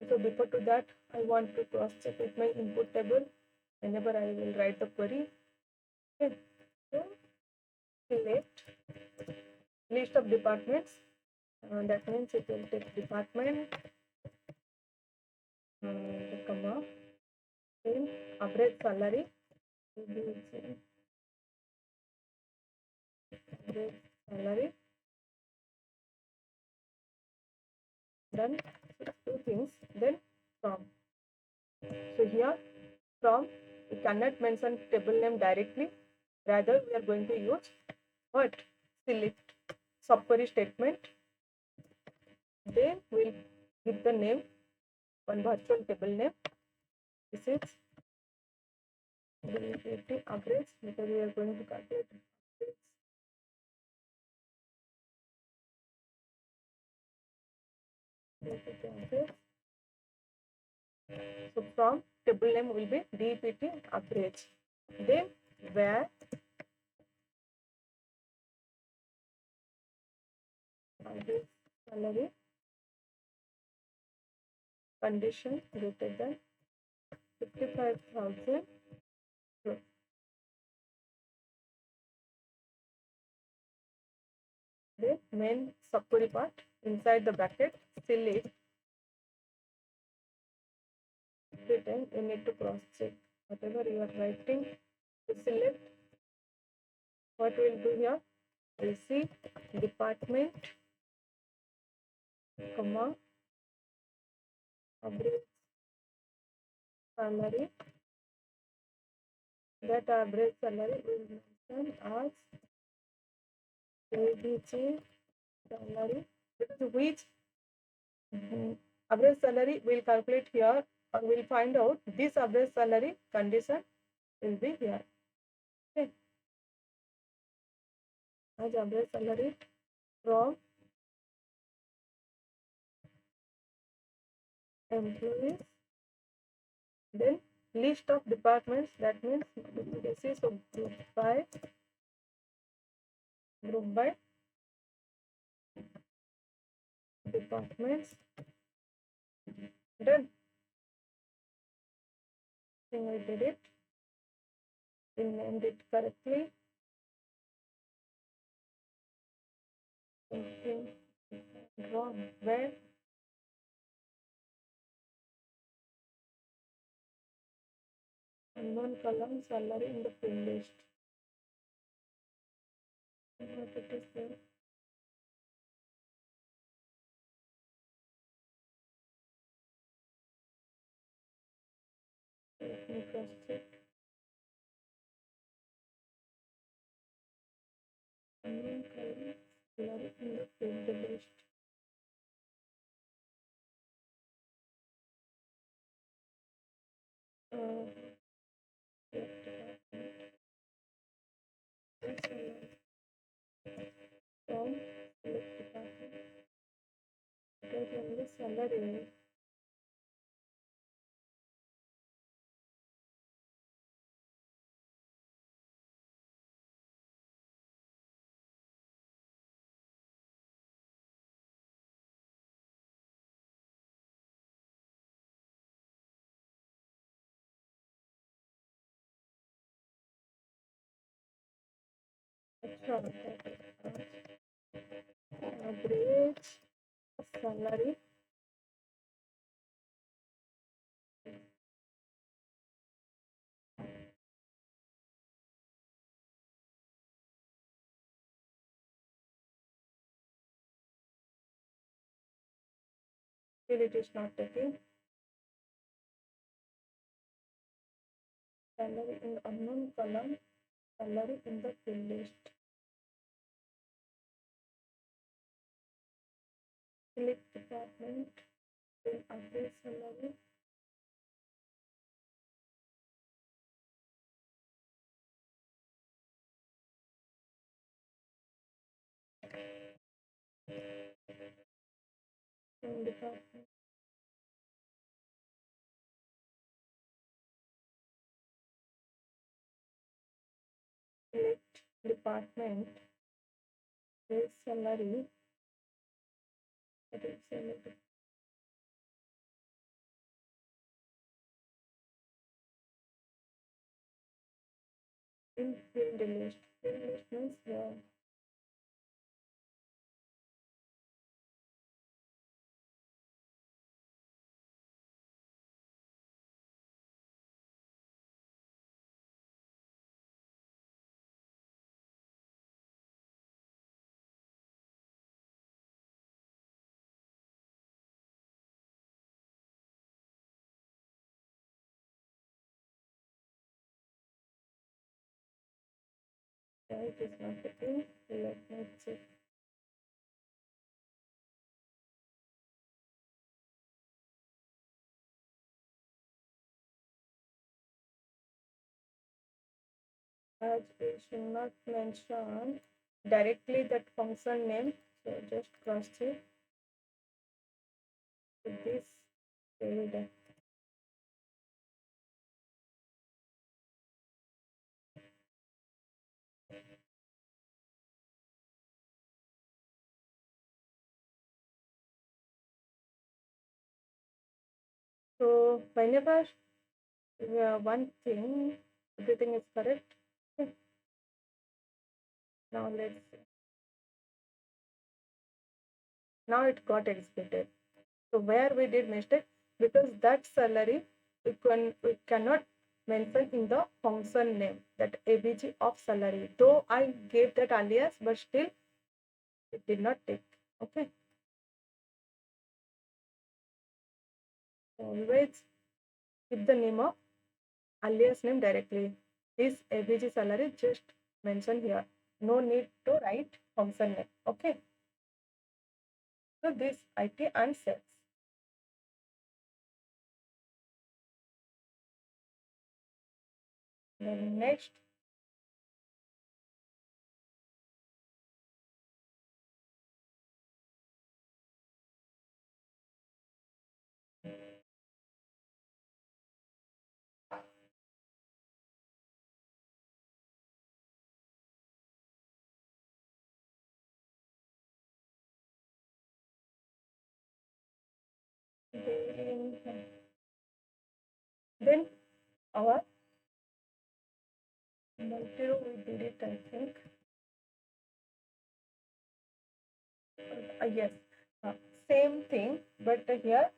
[SPEAKER 1] So before to that, I want to cross check with my input table whenever I will write the query. Okay. So select list of departments. That means it will take department, comma, then average salary. Average salary. Then two things. Then from. So here from, we cannot mention table name directly. Rather, we are going to use what? Select subquery statement. Then we'll give the name, one virtual table name. This is the average, because we are going to calculate average. So from table name will be DPT average. Then where salary condition greater than 55,000. The main subquery part inside the bracket still is written. You need to cross check whatever you are writing. To select what we'll do here. We'll see department, comma, average salary. That average salary is mentioned as ABG salary, which average salary will calculate here, or we'll find out this average salary condition will be here. Okay. As average salary from employees, then list of departments, that means basis of group by departments. Done. I think we did it. We named it correctly. Something wrong. Where? Unknown column salary in the field list. What it is there? Let me cross check. Unknown column salary in the field list. From select department. It was only salary. Average salary till it is not taking. Salary in the unknown column, salary in the field list. Select department, then average salary. Then department. Select department, base salary. That is select. In field list. Field list means here. It is not taking. Let me check. As we should not mention directly that function name, so just cross check with this field. So whenever one thing, everything is correct. Okay. Now let's see. Now it got executed. So where we did mistake, because that salary we cannot mention in the function name, that abg of salary. Though I gave that alias, but still it did not take. Okay. Always keep the name of alias name directly. This abg salary just mention here. No need to write function name. Okay. So this IT and sales. Then next, then our multi-row we did it, I think. Yes, uh, same thing, but here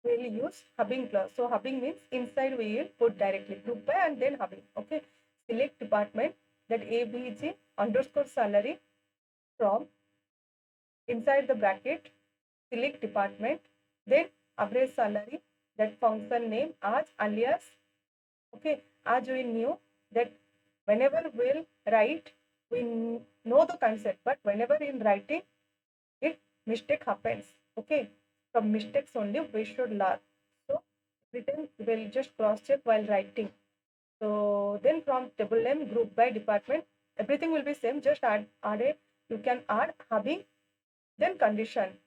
[SPEAKER 1] we'll use hubbing clause. So hubbing means inside we will put directly group by and then hubbing. Okay, select department, that abg underscore salary from inside the bracket, select department, then average salary, that function name as alias. Okay, as we knew that whenever we'll write, we know the concept, but whenever in writing, it mistake happens. Okay, from mistakes only we should learn. So written we'll just cross check while writing. So then from table name, group by department, everything will be same. Just add it. You can add hubbing, then condition.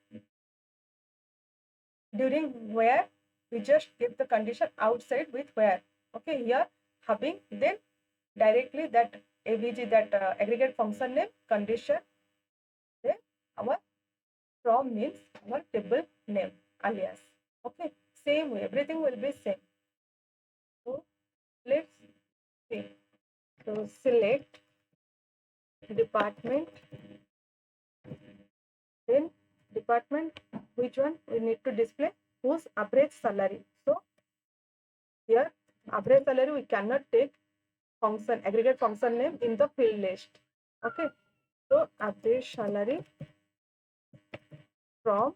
[SPEAKER 1] During where we just give the condition outside with where. Okay, here hubbing, then directly that avg, that aggregate function name, condition, then our from means our table name, alias. Okay, same way, everything will be same. So let's see. So select department, then department, which one we need to display, whose average salary. So here average salary we cannot take function aggregate function name in the field list. Okay, so average salary from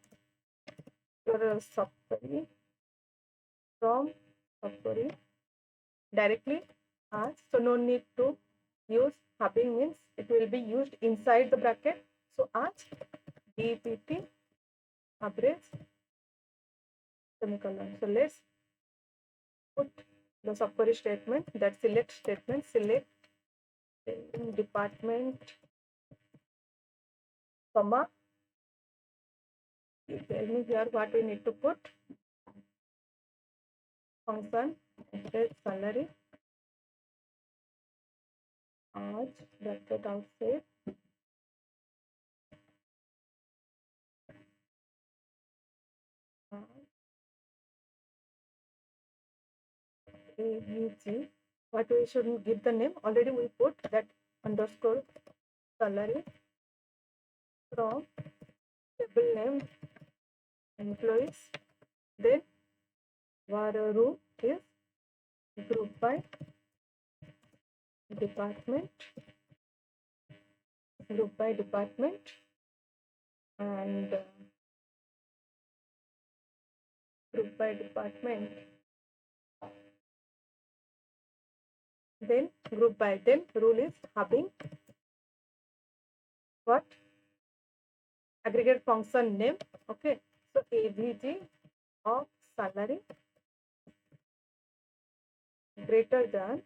[SPEAKER 1] your subquery, from subquery directly as. So no need to use hubbing, means it will be used inside the bracket. So as dpt average semicolon. So let's put the subquery statement, that select statement, select department, comma, you tell me here what we need to put, function average salary as bracket outside AUG. What we should give the name, already we put that underscore salary from table name employees, then var row is group by department, group by department, and group by department, then group by, then rule is hubbing what aggregate function name. Okay, so avg of salary greater than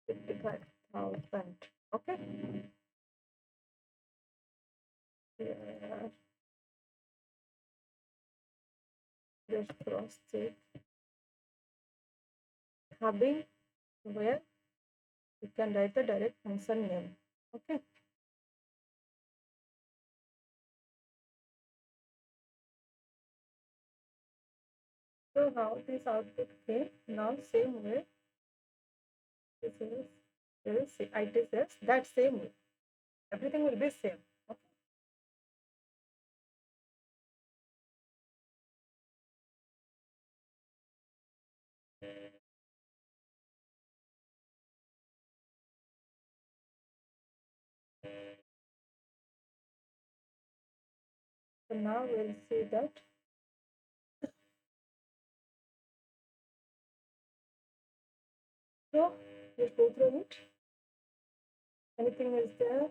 [SPEAKER 1] 55,000. Okay, yeah. Just cross check hubbing where you can write the direct function name. Okay, So how this output came? Now same way. This is IT says that same way. Everything will be same. Okay. So now we'll see that. So let's go through it. Anything is there?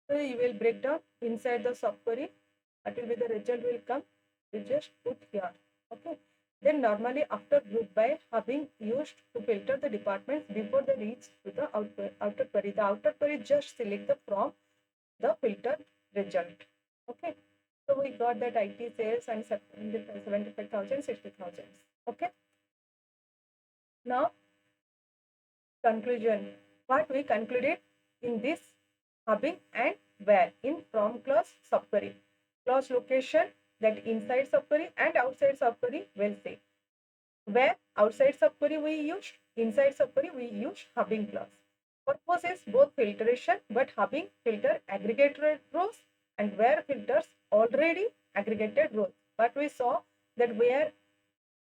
[SPEAKER 1] So you will break down inside the subquery. What will be the result will come? You just put here. Okay. Then normally after group by having used to filter the departments before they reach to the outer query. The outer query just select the from the filter result. Okay. So we got that IT sales and 75,000, 60,000. Okay. Now conclusion. What we concluded in this hubbing and where in from clause subquery. Clause location that inside subquery and outside subquery will say. Where outside subquery we use, inside subquery we use hubbing clause. Purpose is both filtration, but hubbing filter aggregated rows and where filters already aggregated rows. But we saw that where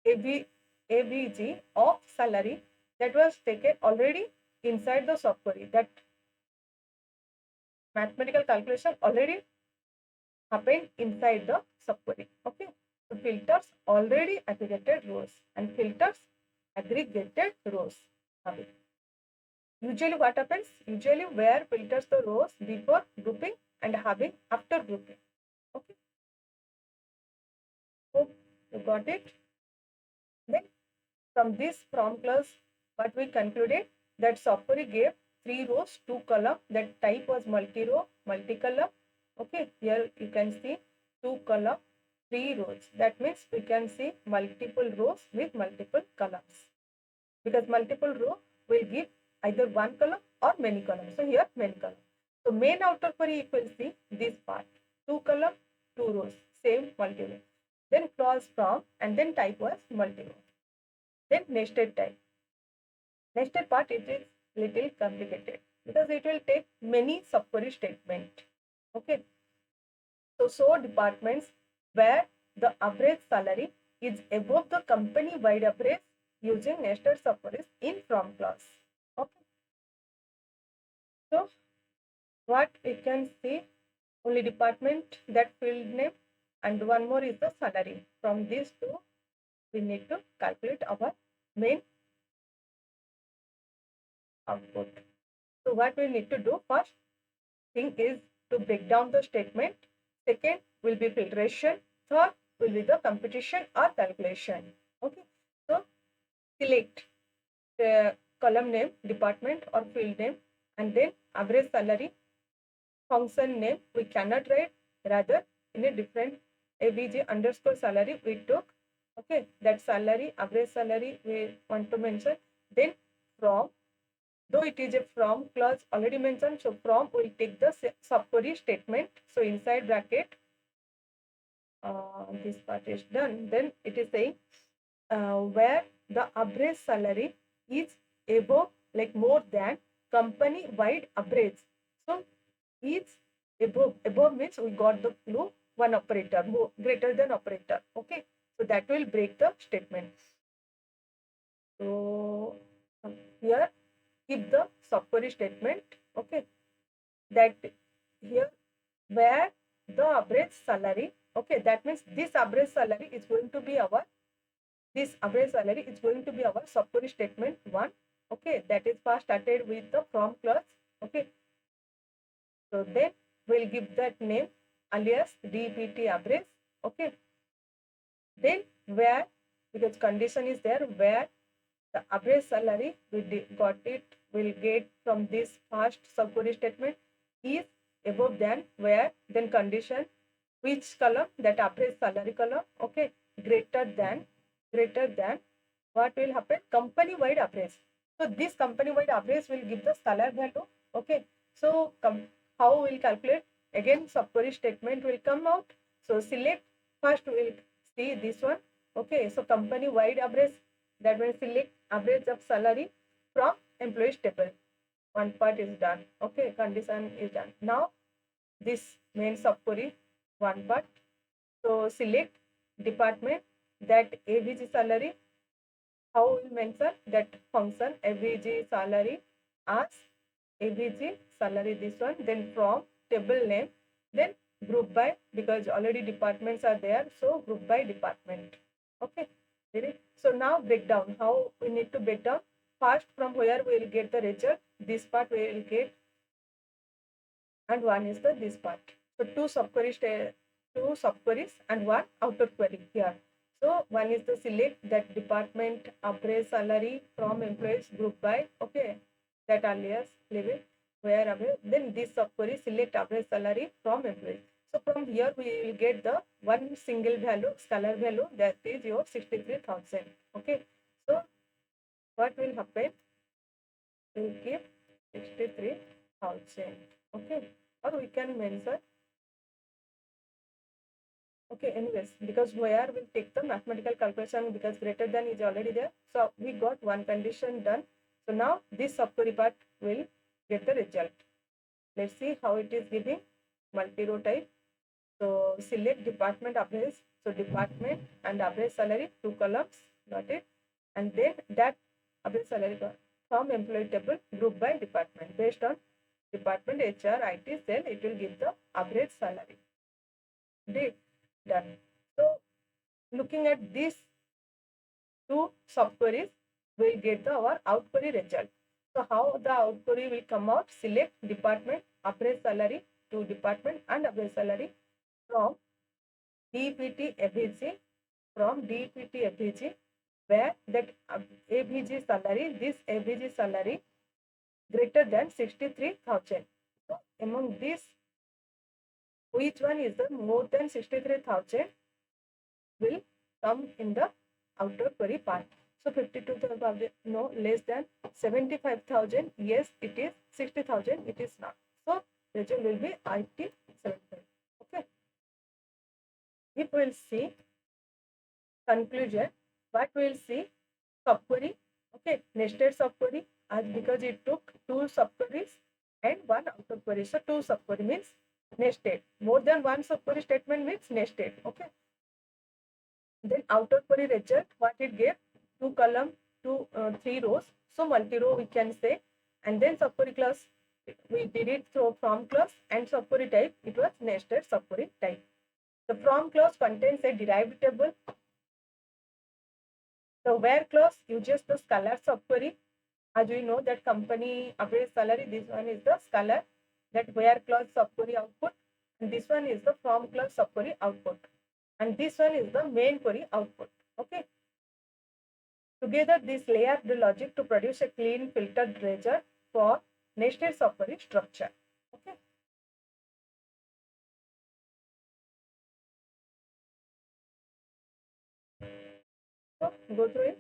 [SPEAKER 1] ABG of salary that was taken already inside the subquery, that mathematical calculation already happened inside the subquery. Okay. So filters already aggregated rows and filters aggregated rows. Usually what happens? Usually where filters the rows before grouping and having after grouping. Okay. Hope you got it. Then from this from clause, what we concluded that subquery gave 3 rows, 2 column. That type was multi-row, multi-column. Okay, here you can see 2 column, 3 rows. That means we can see multiple rows with multiple columns. Because multiple row will give either one column or many columns. So here many columns. So main outer query you will see this part. 2 column, 2 rows, same multi-row. Then clause from and then type was multi-row. Then nested type. Nested part it is little complicated because it will take many subquery statement. Okay. So departments where the average salary is above the company wide average using nested subqueries in from clause. Okay. So what we can see, only department, that field name, and one more is the salary. From these two we need to calculate our main output. So what we need to do first thing is to break down the statement. Second will be filtration. Third will be the competition or calculation. Okay. So select the column name, department or field name, and then average salary. Function name we cannot write, rather in a different ABG underscore salary we took. Okay, that salary, average salary we want to mention. Then from, though it is a from clause already mentioned, so from will take the subquery statement. So inside bracket, this part is done. Then it is saying where the average salary is above, like more than company wide average. So is above means we got the clue, one operator, more greater than operator. Okay, so that will break the statement. So here keep the subquery statement. Okay, that here where the average salary, okay, that means this average salary is going to be our, this average salary is going to be our subquery statement 1. Okay, that is first started with the from clause. Okay, so then we'll give that name alias DPT average. Okay, then where, because condition is there, where the average salary we got it, will get from this first subquery statement is above than, where, then condition which column, that average salary column. Okay, greater than what will happen, company wide average. So this company wide average will give the Scalar value. Okay, so how will calculate, again subquery statement will come out. So select, first we will see this one. Okay, so company wide average, that will select average of salary from employees table. One part is done. Okay, condition is done. Now this main subquery, one part. So select department, that AVG salary. How we mention that function AVG salary as AVG salary, this one. Then from table name, then group by, because already departments are there, so group by department. Okay, so now breakdown, how we need to break down. First, from where we will get the result, this part we will get, and one is the this part. So two subqueries and one outer query here. So one is the select that department average salary from employees group by, okay, that alias leave it where average. Then this subquery select average salary from employees. So from here we will get the one single value, scalar value, that is your 63,000. Okay. So what will happen? We will give 63,000. Okay. Or we can mention, okay, anyways, because where we'll take the mathematical calculation, because greater than is already there. So we got one condition done. So now this subquery part will get the result. Let's see how it is giving. Multi-row type. So select department average. So department and average salary, two columns, got it. And then that average salary from employee table, group by department. Based on department, HR, IT, cell, it will give the average salary. Done. So looking at these two subqueries, we'll get our outquery result. So how the outquery will come out? Select department, average salary to department and average salary from DPT AVG, from DPT AVG, where that AVG salary, this AVG salary greater than 63,000. So among these, which one is the more than 63,000 will come in the outer query part. So 52,000, no, less than 75,000, yes, it is. 60,000, it is not. So result will be IT 75. Okay. If we will see conclusion, what we will see? Subquery, okay, nested subquery, because it took two subqueries and one outer query. So two subquery means nested. More than one subquery statement means nested. Okay. Then outer query result, what it gave? Two column, three rows. So multi-row we can say. And then subquery class, we did it through from class, and subquery type, it was nested subquery type. The from clause contains a derived table. The where clause uses the Scalar subquery. As we know that company average salary, this one is the Scalar, that where clause subquery output, and this one is the from clause subquery output, and this one is the main query output. Okay. Together, this layer the logic to produce a clean filtered result for nested subquery structure. Okay. So go through it.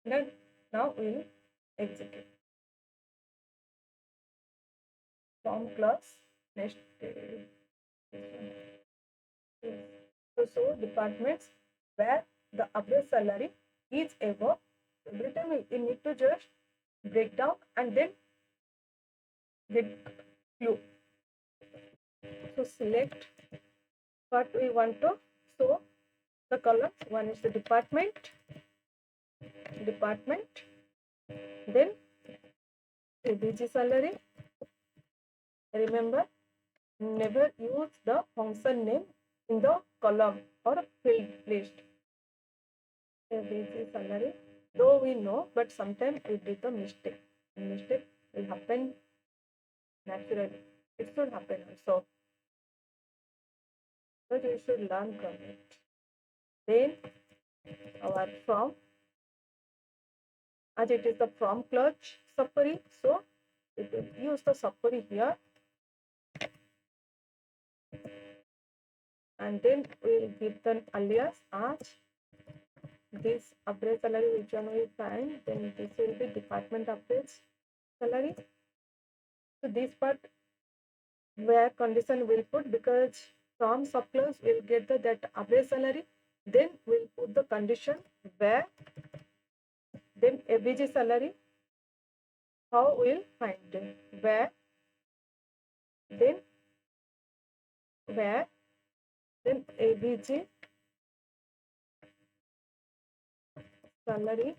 [SPEAKER 1] Then now we will execute. From class nested. So departments where the average salary is above, every time you need to just break down and then get clue. So select what we want to. So the columns, one is the department, then ABG salary. Remember, never use the function name in the column or field list. ABG salary, though we know, but sometimes we did the mistake. Mistake will happen naturally. It should happen also, but you should learn from it. Then our from, as it is the from clause subquery, so it will use the subquery here. and then we'll give the alias as this average salary which one we find, then this will be department average salary. So this part where condition will put, because from subclause we'll get that average salary, then we'll put the condition where, then ABG salary, how we'll find it, where, then where, then ABG salary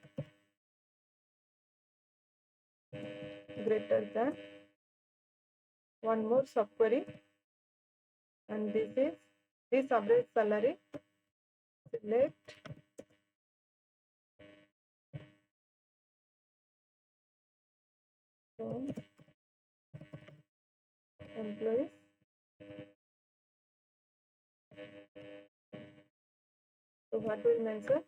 [SPEAKER 1] greater than one more subquery, and this is this average salary, select from employees. So what will mention?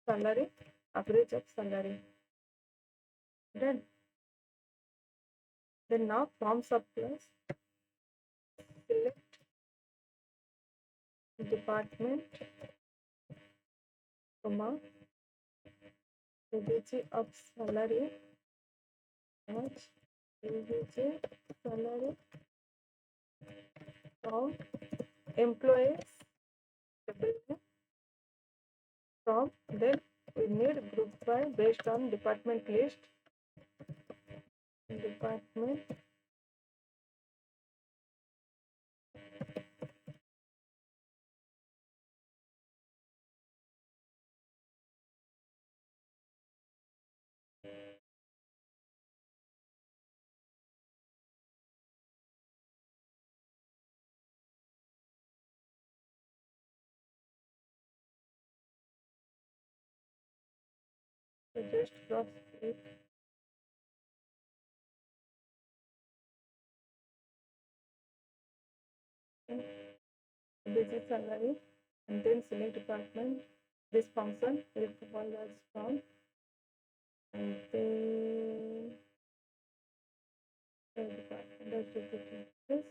[SPEAKER 1] Salary, average of salary. Then now from subclass, select department, comma, ABG of salary as ABG salary from employees, from, then we need group by based on department list, department so just cross it. This is salary, and then select department. This function will call as from, and then the department does this.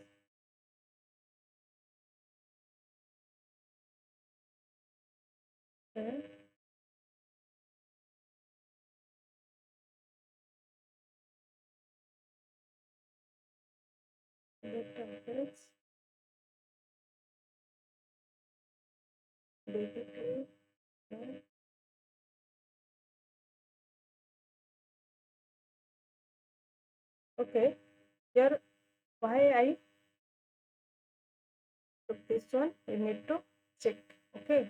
[SPEAKER 1] And the templates basically. Okay, here why I took this one, we need to check. Okay,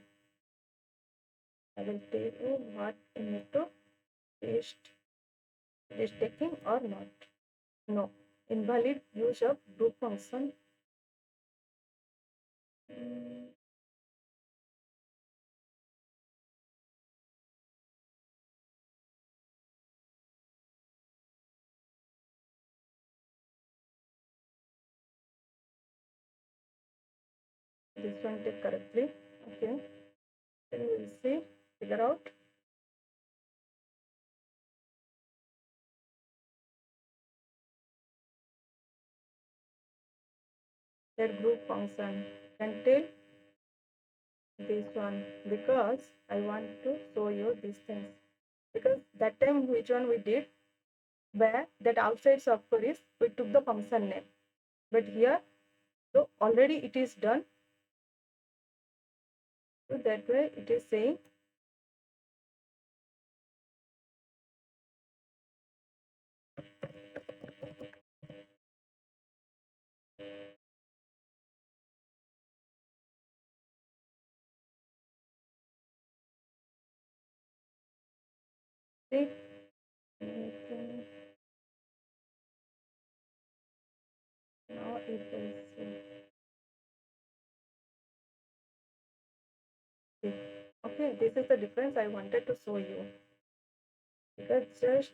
[SPEAKER 1] I will tell you what you need to paste. It is taking or not. No, invalid use of do function. This one take correctly. Okay, then we will see, figure out. That group function can tell this one, because I want to show you these things, because that time which one we did, where that outside subqueries we took the function name, but here so already it is done, so that way it is saying see, now it will see. Okay, this is the difference I wanted to show you, because just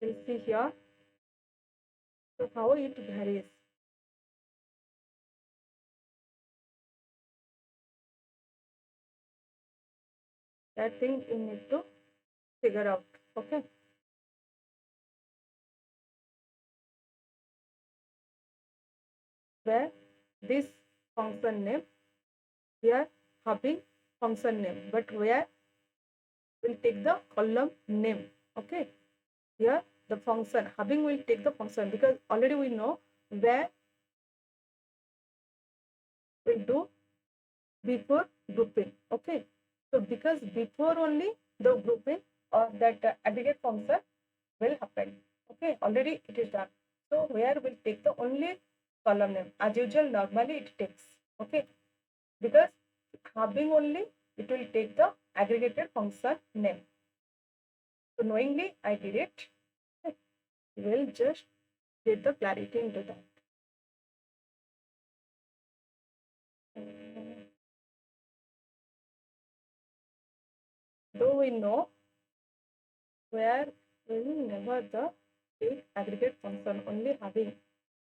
[SPEAKER 1] we'll see here, so how it varies. That thing you need to figure out. Okay, where this function name, here having function name, but where will take the column name. Okay, here the function having will take the function, because already we know where will do before grouping. Okay, so because before only the grouping or that aggregate function will happen. Okay, already it is done. So where will take the only column name, as usual normally it takes. Okay, because having only it will take the aggregated function name. So knowingly I did it. Okay. We'll just get the clarity into that. Though we know where will never the take aggregate function, only having,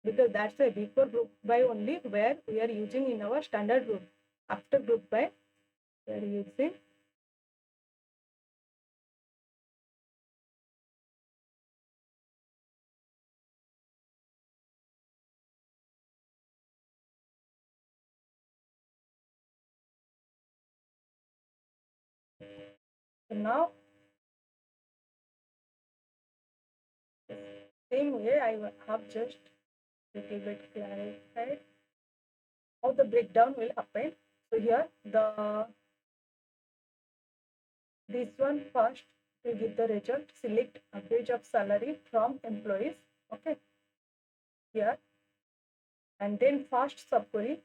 [SPEAKER 1] because that's a before group by only where we are using in our standard group. After group by we are using so now same way I have just little bit clarified how the breakdown will happen. So here the this one first will give the result, select average of salary from employees. Okay, here, and then first subquery,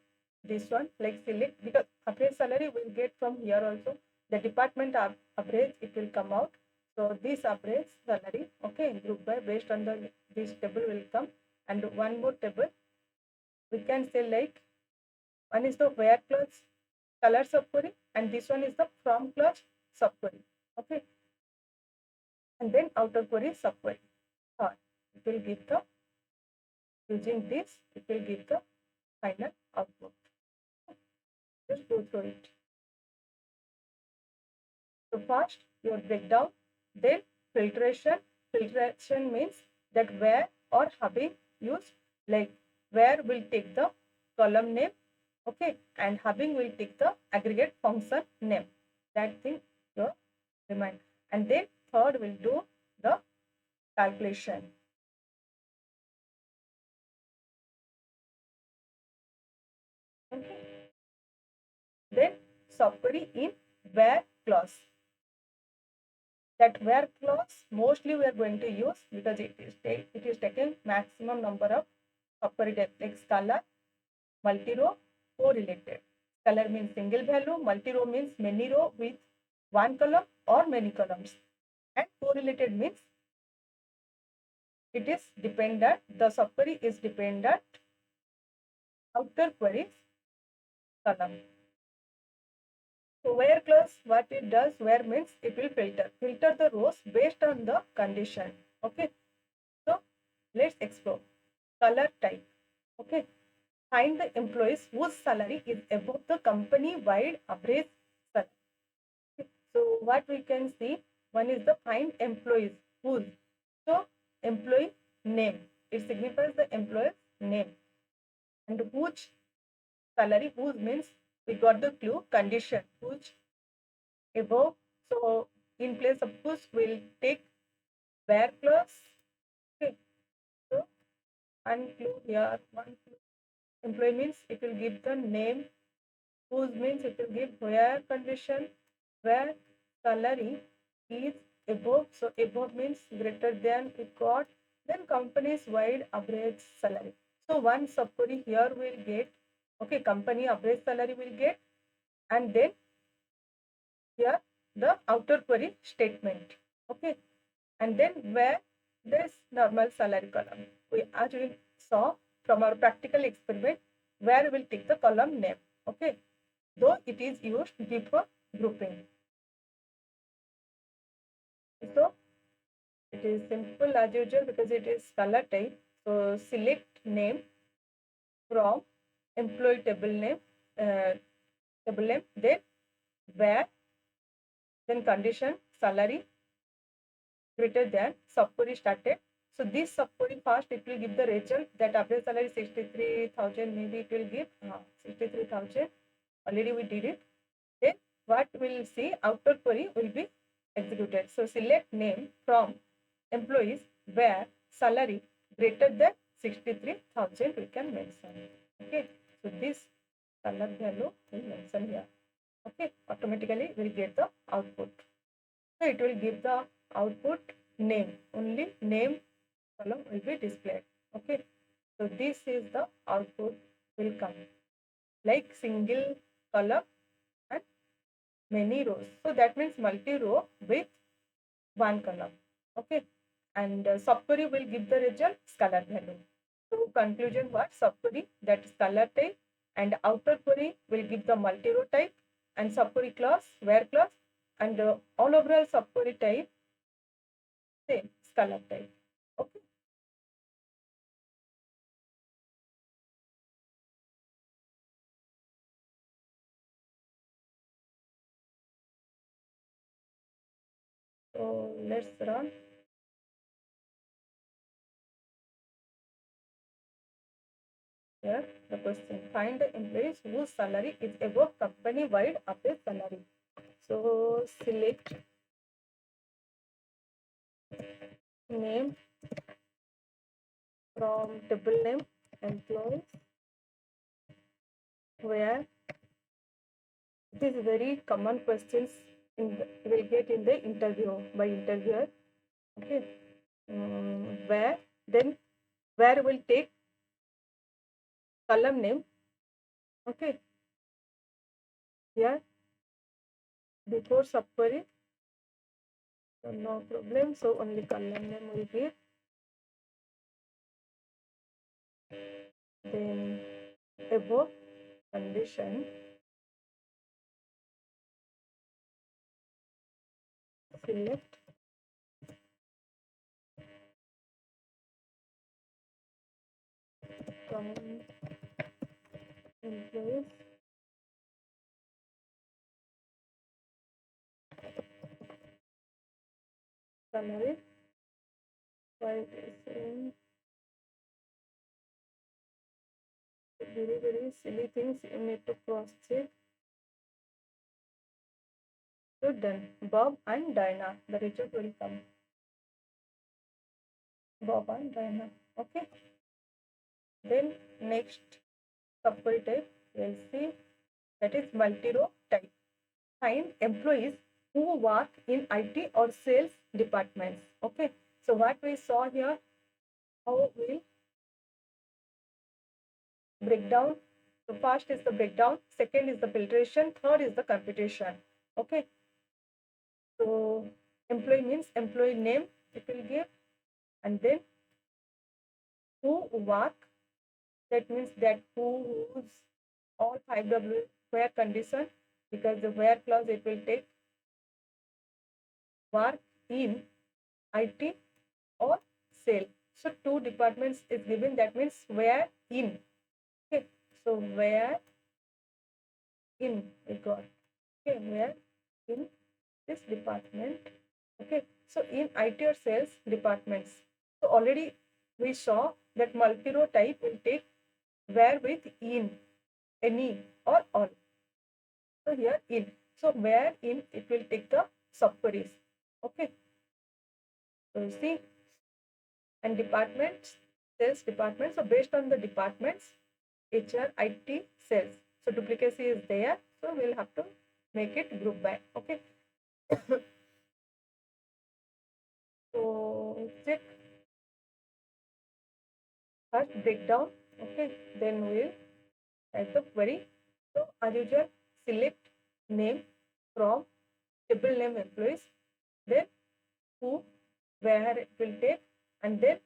[SPEAKER 1] this one like select, because average salary will get from here also, the department average it will come out. So this average salary, okay, group by based on the this table will come, and one more table we can say like one is the where clause color subquery, and this one is the from clause subquery. Okay, and then outer query subquery. It will give the, using this it will give the final output. Just go through it. So first your breakdown, then filtration. Filtration means that where or having used, like where will take the column name, okay, and having will take the aggregate function name. That thing you remind. And then third will do the calculation. Okay. Then subquery in where clause. That where clause mostly we are going to use, because it is taking maximum number of subquery types like scalar, multi-row, correlated. Scalar means single value, multi-row means many row with one column or many columns, and correlated means it is dependent, the subquery is dependent outer queries column. So where clause, what it does, where means it will filter the rows based on the condition. Okay, so let's explore color type. Okay, find the employees whose salary is above the company wide average salary. Okay. So what we can see, one is the find employees whose. So employee name, it signifies the employee's name, and whose salary, whose means we got the clue, condition, whose above. So in place of whose we'll take where clause. Okay, so one clue here, one clue. Employee means it will give the name, whose means it will give where condition, where salary is above. So above means greater than we got, then company's wide average salary. So one subquery here will get, okay, company average salary will get, and then here the outer query statement. Okay, and then where this normal salary column, we as we saw from our practical experiment, where will take the column name. Okay, though it is used before grouping. So it is simple as usual because it is color type. So select name from employee table name, then where, then condition salary greater than subquery started So this subquery first it will give the result that average salary 63,000, maybe it will give 63,000. Already we did it. Then what we'll see, outer query will be executed. So select name from employees where salary greater than 63,000 we can mention. Okay, so this color value will mention here. Okay, automatically we'll get the output. So it will give the output name, only name column will be displayed. Okay, so this is the output will come like single column and many rows. So that means multi-row with one column. Okay, and subquery will give the result scalar value. So conclusion what, subquery that is scalar type, and outer query will give the multi-row type, and subquery class where class, and all overall subquery type same scalar type. Okay. So let's run. Here the question, find the employees whose salary is above company-wide average salary. So select name from table name employees where it is very common questions will get in the interview by interviewer. Okay, where then where will take column name. Okay, here before subquery, so no problem. So only column name will be, then above condition select from employees salary. Why saying very silly things you need to cross check. So done. Bob and Dinah. The result will come. Bob and Dinah. Okay. Then next subquery type we'll see, that is multi-row type. Find employees who work in IT or sales departments. Okay. So what we saw here, how we'll break down. So first is the breakdown, second is the filtration, third is the computation. Okay. So employee means employee name it will give, and then who work, that means that whose, all 5W where condition, because the where clause it will take work in IT or sale. So two departments is given, that means where in. Okay, so where in we got. Okay, where in this department. Okay, so in IT or sales departments. So already we saw that multi-row type will take where with in, any or all. So here in. So where in it will take the subqueries. Okay. So see, and departments, sales department. So based on the departments, HR, IT, sales. So duplicacy is there. So we'll have to make it group by. Okay. So check first breakdown. Okay. Then we'll type the query. So as usual, select name from table name employees. Then who, where it will take, and then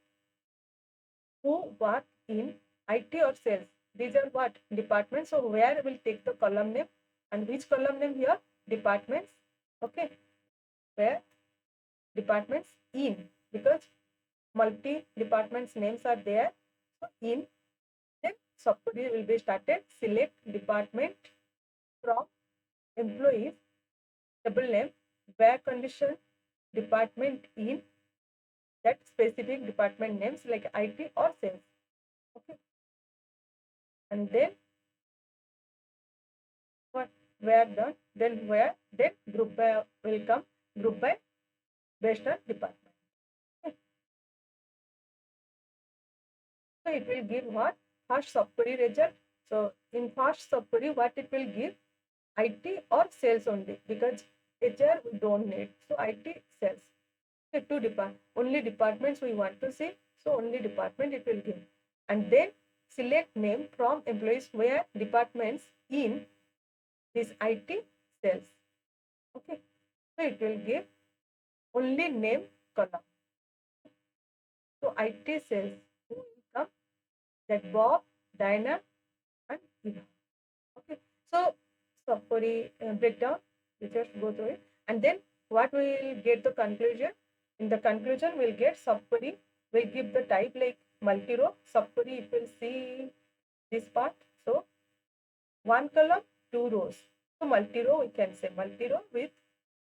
[SPEAKER 1] who work in IT or sales. These are what? Departments. So where will take the column name, and which column name here? Departments. Okay. Where? Departments in, because multi departments names are there. So in, then subquery will be started. Select department from employees, table name, where condition, department in, that specific department names like IT or sales. Okay. And then what where done, then where, then group by will come, group by based on department. Okay. So it will give what? First subquery result. So in first subquery, what it will give? IT or sales only, because HR we don't need. So IT, sales. So two only departments we want to see. So only department it will give. And then select name from employees where departments in this IT sales. Okay. So it will give only name column. So IT sales who will come, that Bob, Diana, and Eva. Okay. So subquery breakdown, we just go through it. And then what we will get the conclusion? In the conclusion, we'll get subquery. We'll give the type like multi-row. Subquery, if we'll see this part. So one column, two rows. So multi-row, we can say multi-row with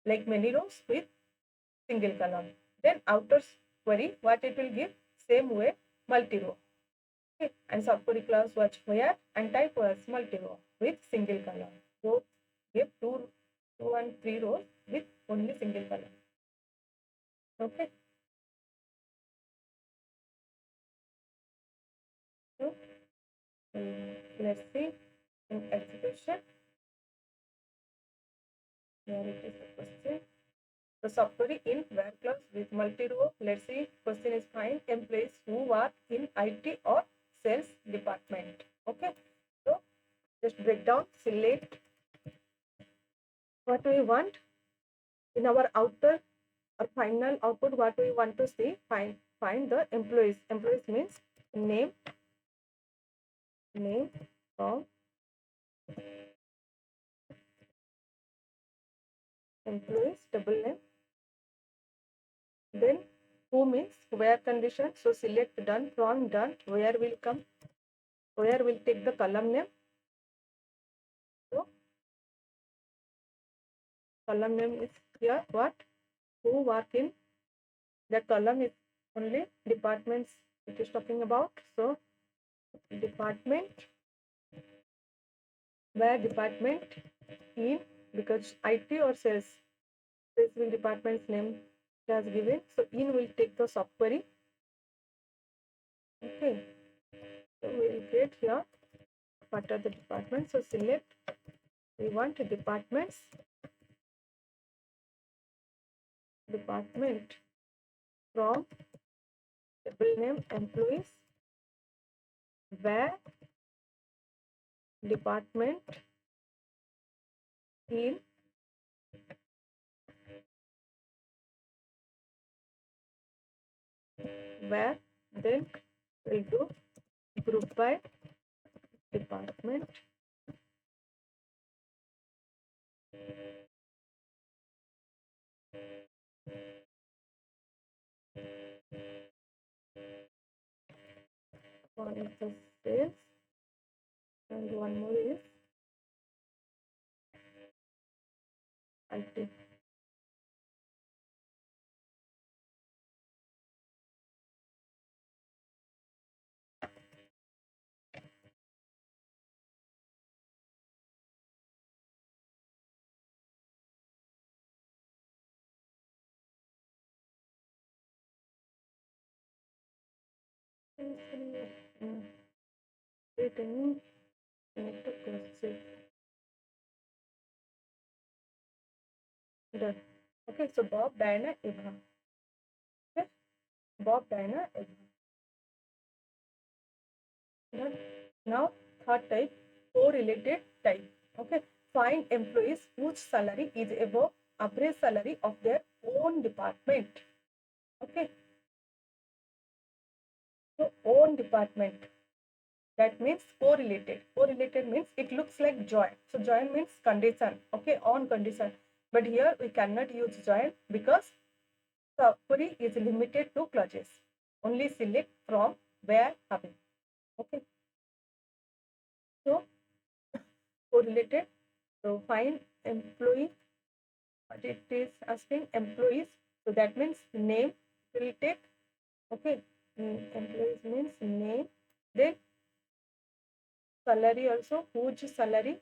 [SPEAKER 1] like many rows with single column. Then outer query, what it will give? Same way, multi-row. Okay. And subquery class was where and type was multi-row with single column. So give two and three rows with only single column. Okay. So let's see in execution. Here it is the question. The subquery in where clause with multi-row. Let's see. Question is find employees who work in IT or sales department. Okay. So just break down, select what we want in our outer or final output. What we want to see, find the employees. Employees means name from employees, double name. Then who means where condition. So select done, from done, where will come, where will take the column name. So column name is here what, who work in, the column is only departments it is talking about. So department, where department in, because IT or sales, this will department's name it has given. So in will take the subquery. Okay. So we will get here what are the departments. So select, we want department from table name employees, where department in, where, then we'll do group by department. One is the sales and one more is IT. Written done. Okay, so Bob, Diana, Eva. Okay, Bob, Diana, Eva. Done. Now, third type, correlated type. Okay, find employees whose salary is above average salary of their own department. Okay, so own department. That means correlated. Correlated means it looks like join. So join means condition. Okay, on condition. But here we cannot use join because the query is limited to clauses. Only select from where having. Okay. So correlated. So find employee. What it is asking employees. So that means name will take Okay, employees means name. Then salary also, whose salary,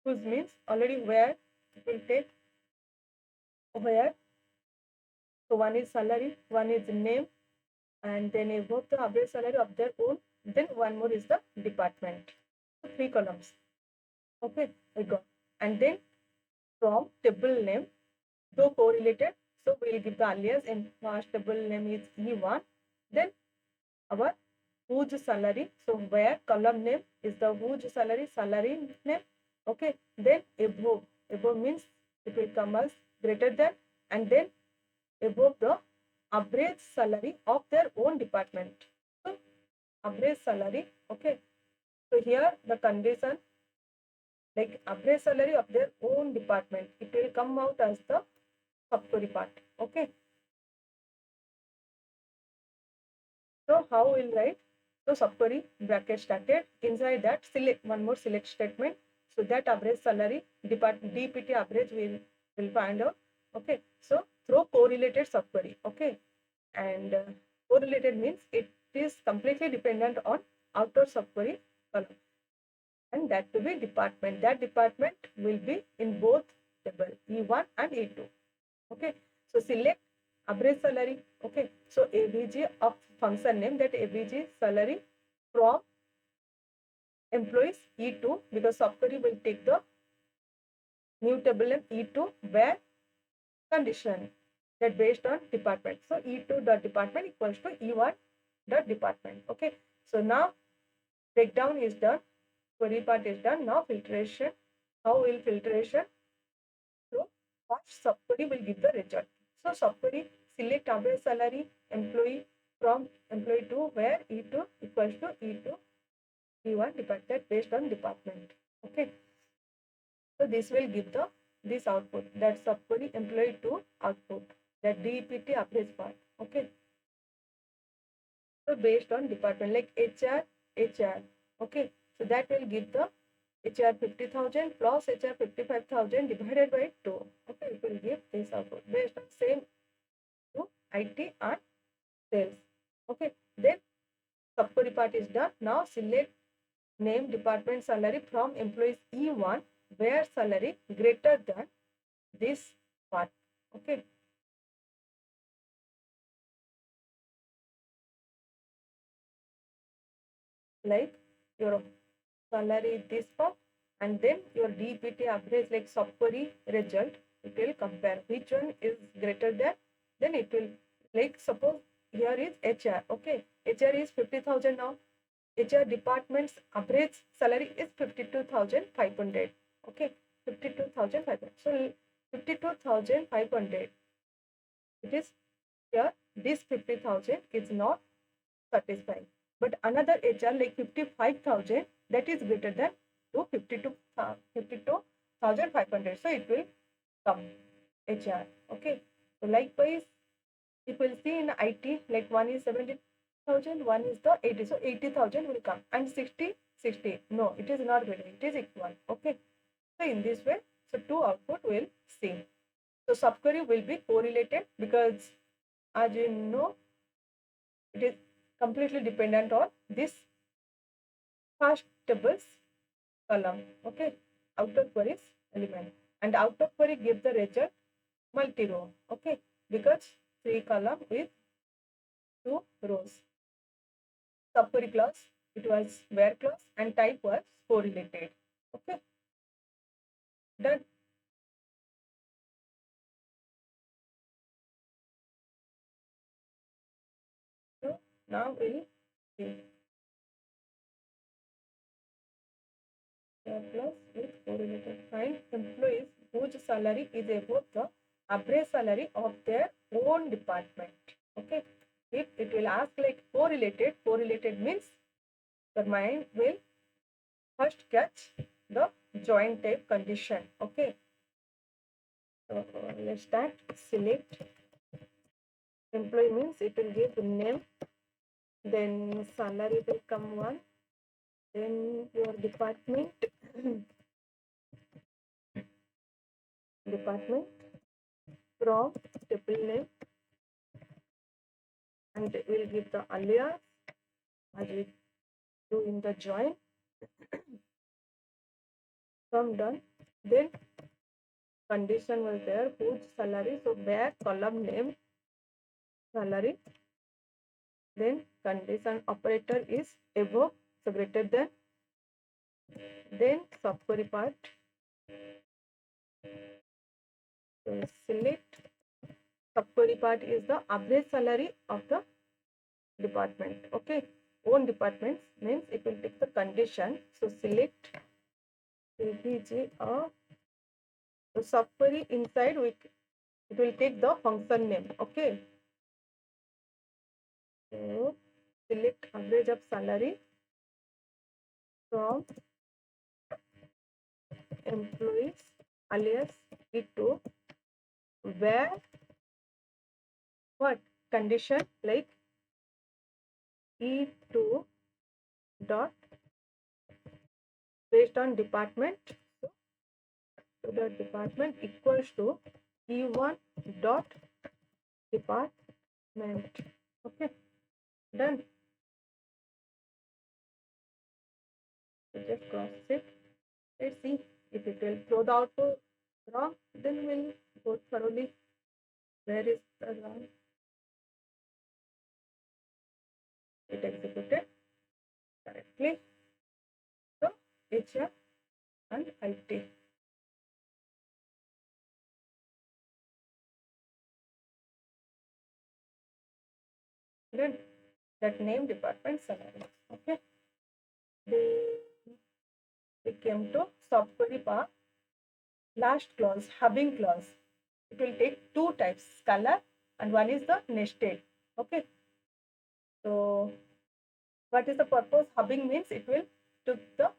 [SPEAKER 1] whose means already where, it will take where. So one is salary, one is name, and then above the average salary of their own. Then one more is the department. So 3 columns. Okay, we got. And then from table name, though correlated, so we will give the alias in first table name is E1. Then our whose salary, so where column name is the whose salary name. Okay, then above means it will come as greater than, and then above the average salary of their own department. So average salary. Okay, so here the condition, like average salary of their own department, it will come out as the subquery part. Okay, so how we'll write? So subquery bracket started, inside that select one more select statement, so that average salary DPT average will find out. Okay, so throw correlated subquery. Okay, and correlated means it is completely dependent on outer subquery column, and that to be department. That department will be in both table E1 and E2. Okay, so select average salary. Okay, so ABG of function name, that ABG salary from employees E2, because subquery will take the new table name E2 where condition that based on department. So E2 dot department equals to E1 dot department. Okay, so now breakdown is done, query part is done. Now filtration. How will filtration? So first subquery will give the result. So subquery select average salary employee from employee 2 where E2 equals to E2 E1 department based on department. Okay. So this will give the this output, that subquery employee 2 output, that DPT average part. Okay. So based on department, like HR. Okay. So that will give the HR 50,000 plus HR 55,000 divided by 2. Okay, it will give this output based on same to IT and sales. Okay, then subquery part is done. Now select name department salary from employees E1 where salary greater than this part. Okay, like your salary this part, and then your DPT average, like subquery result, it will compare which one is greater than. Then it will, like suppose here is HR. Okay, HR is 50,000 now. HR department's average salary is 52,500. Okay, 52,500. So 52,500. It is here. This 50,000 is not satisfying. But another HR like 55,000, that is greater than to 52,500. So it will come HR. Okay. So likewise, if we'll see in IT, like one is 70,000, one is the 80. So 80,000 will come, and 60. No, it is not greater. It is equal. Okay. So in this way, so two output will see. So subquery will be correlated because, as you know, it is completely dependent on this first tables column. Okay, outer queries element, and outer query give the result multi-row. Okay, because 3 column with 2 rows. Subquery class, it was where class, and type was correlated. Okay, done. So now we'll see class with correlated. Find employees whose salary is above the average salary of their own department. Okay, if it will ask like correlated means the mind will first catch the joint type condition. Okay, so let's start. Select employee means it will give the name, then salary will come one, then your department department from table name, and we'll give the alias as we do in the join. Sum done. Then condition was there, whose salary, so where column name salary, then condition operator is above, so greater than, then subquery part, so select subquery part is the average salary of the department. Okay, own departments means it will take the condition, so select ABG or so subquery inside it will take the function name. Okay, so select average of salary from employees alias E2 where what condition like E2 dot based on department, so the department equals to E1 dot department. Okay, done. So just cross check. Let's see if it will throw the output wrong, then we'll go thoroughly. Where is the wrong? It executed correctly. So HR and IT. Then that name department salary. Okay. We came to subquery part. Last clause, hubbing clause. It will take two types, Scalar and one is the nested. Okay. So what is the purpose? Hubbing means it will took the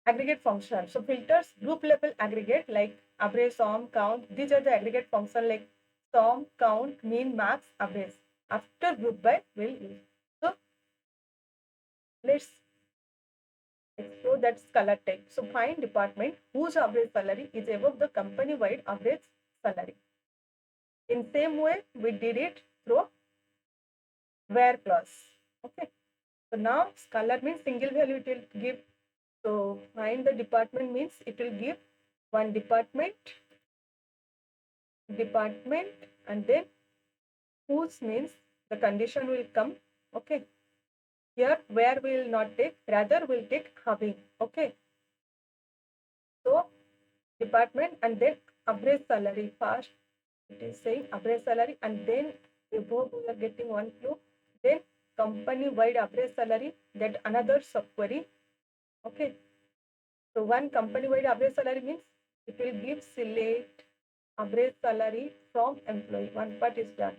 [SPEAKER 1] aggregate function. So filters group level aggregate like average, sum, count. These are the aggregate function like sum, count, mean, max, average. After group by will use. So let's explore that Scalar type. So find department whose average salary is above the company wide average salary. In same way we did it through where clause. Okay. So now Scalar means single value it will give. So find the department means it will give one department and then whose means the condition will come. Okay. Here where we will not take, rather we'll take hubbing. Okay. So department and then average salary first. It is saying average salary and then above we are getting one clue. Then company wide average salary, that another subquery. Okay. So one company wide average salary means it will give select average salary from employee. One part is done.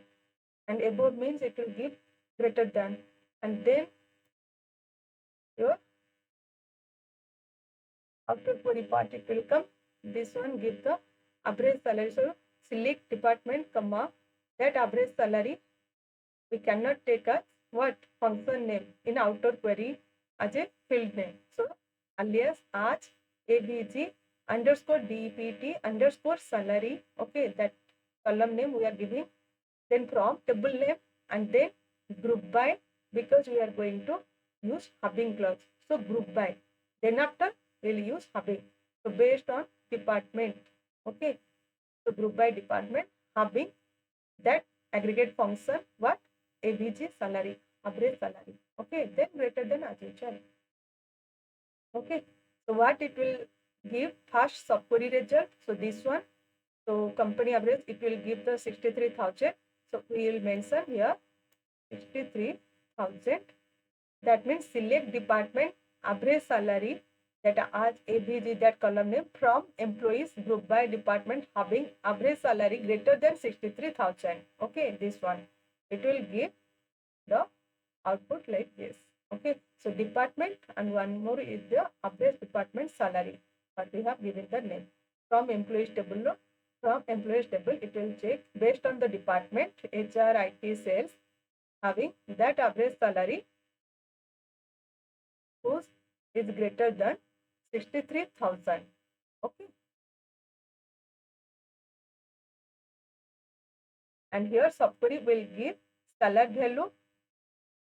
[SPEAKER 1] And above means it will give greater than. And then your after query part it will come. This one give the average salary. So select department, comma, that average salary we cannot take as what function name in outer query as a field name. So alias as abg underscore dpt underscore salary. Okay, that column name we are giving. Then from table name and then group by, because we are going to use hubbing clause. So group by. Then after we'll use hubbing. So based on department. Okay. So group by department, hubbing, that aggregate function, what? ABG salary, average salary. Okay. Then greater than as usual. Okay. So what it will give? First subquery result. So this one. So company average, it will give the 63,000. So we will mention here 63,000. That means select department average salary, that as ABG, that column name, from employees group by department having average salary greater than 63,000. Okay, this one. It will give the output like this. Okay, so department and one more is the average department salary. But we have given the name. From employees table, no? From employees table, it will check based on the department, HR, IT, sales, having that average salary whose is greater than 63,000. Okay. And here subquery will give Scalar value,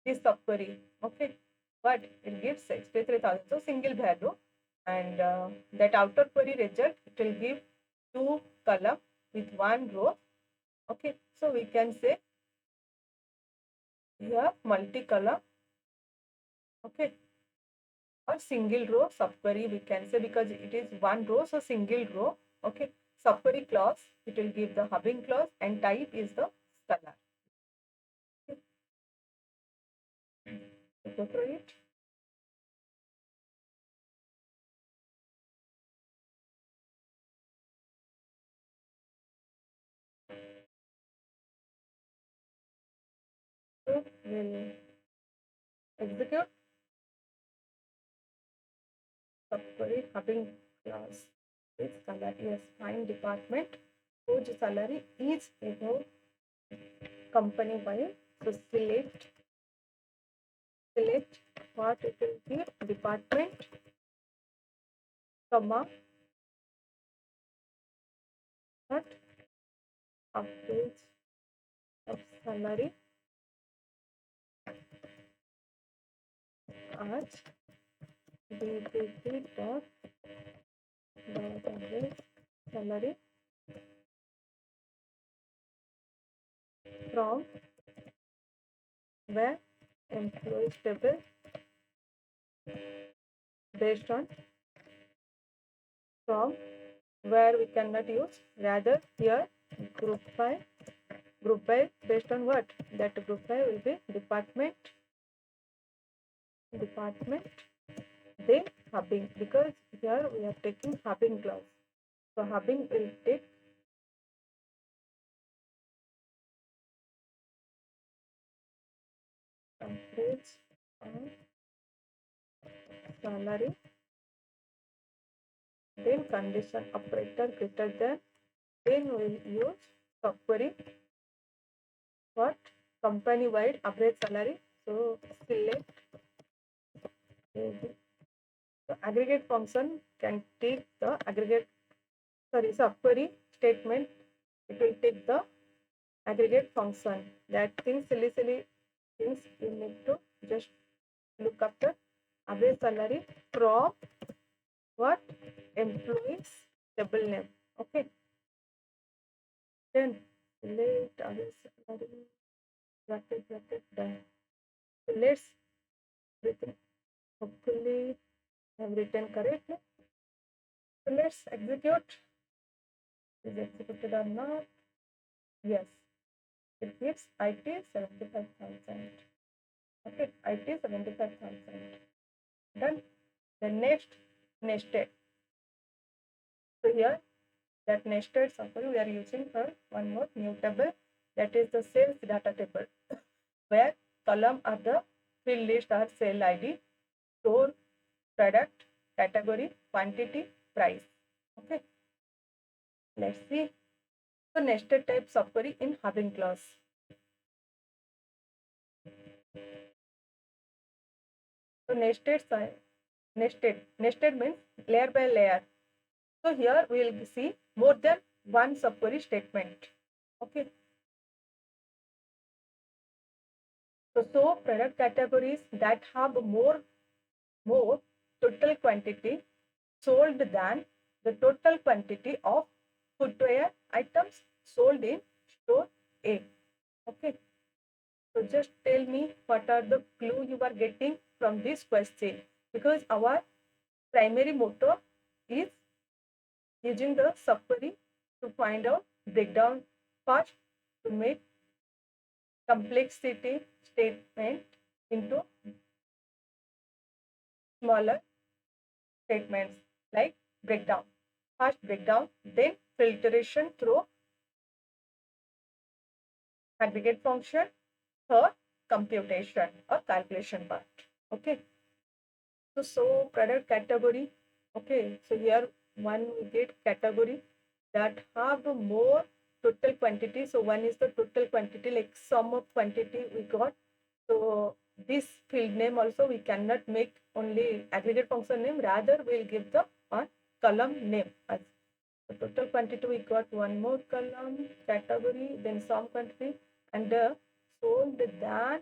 [SPEAKER 1] this subquery, okay, but it gives 63,000, so single value, and that outer query result, it will give 2 column with 1 row, okay. So we can say here multi-column, okay, or single row subquery we can say, because it is 1 row, so single row, okay. Subquery clause, it will give the hubbing clause, and type is the scalar. Go through it. So we'll execute subquery hubbing clause with salary. Yes, find department whose salary is above company wide. So select what it will be, department, comma, what updates of salary as dbt dot average salary from where employee table based on from where we cannot use, rather here group by based on what, that group by will be department, then hubbing, because here we are taking hubbing clause, so hubbing will take average of salary, then condition operator greater than, then we will use subquery what, company wide average salary. So select the aggregate function can take the aggregate, subquery statement, it will take the aggregate function. That things, silly things you need to just look after. Average salary from what, employees table name, okay. Then select average salary, bracket done. So let's written, hopefully I have written correctly. So let's execute. Is executed or not? Yes, it gives IT 75,000. Okay, IT 75,000. Done. The next nested. So here that nested subquery we are using for one more new table, that is the sales data table, where column are the field list are sale ID, store, product, category, quantity, price. Okay, let's see. So nested type subquery in hubbing clause. So nested means layer by layer. So here we will see more than one subquery statement. Okay. So product categories that have more total quantity sold than the total quantity of footwear items sold in store A. Okay. So just tell me what are the clue you are getting from this question, because our primary motto is using the subquery to find out breakdown first, to make complexity statement into smaller statements, like breakdown. First breakdown, then filtration through aggregate function, third computation or calculation part. Okay. So product category. Okay. So here one we get category that have more total quantity. So one is the total quantity, like sum of quantity we got. So this field name also we cannot make only aggregate function name, rather we'll give the column name as the total quantity. We got one more column category, then sum quantity, and the sold and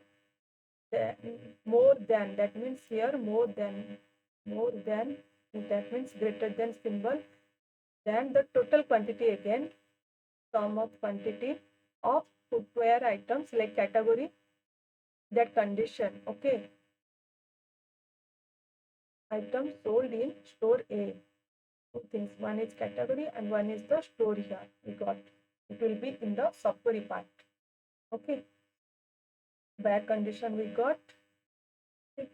[SPEAKER 1] than, more than, that means here more than, that means greater than symbol, then the total quantity again, sum of quantity of footwear items like category, that condition. Okay, items sold in store A. Two things, one is category and one is the store. Here we got, it will be in the subquery part. Okay, where condition we got. Okay.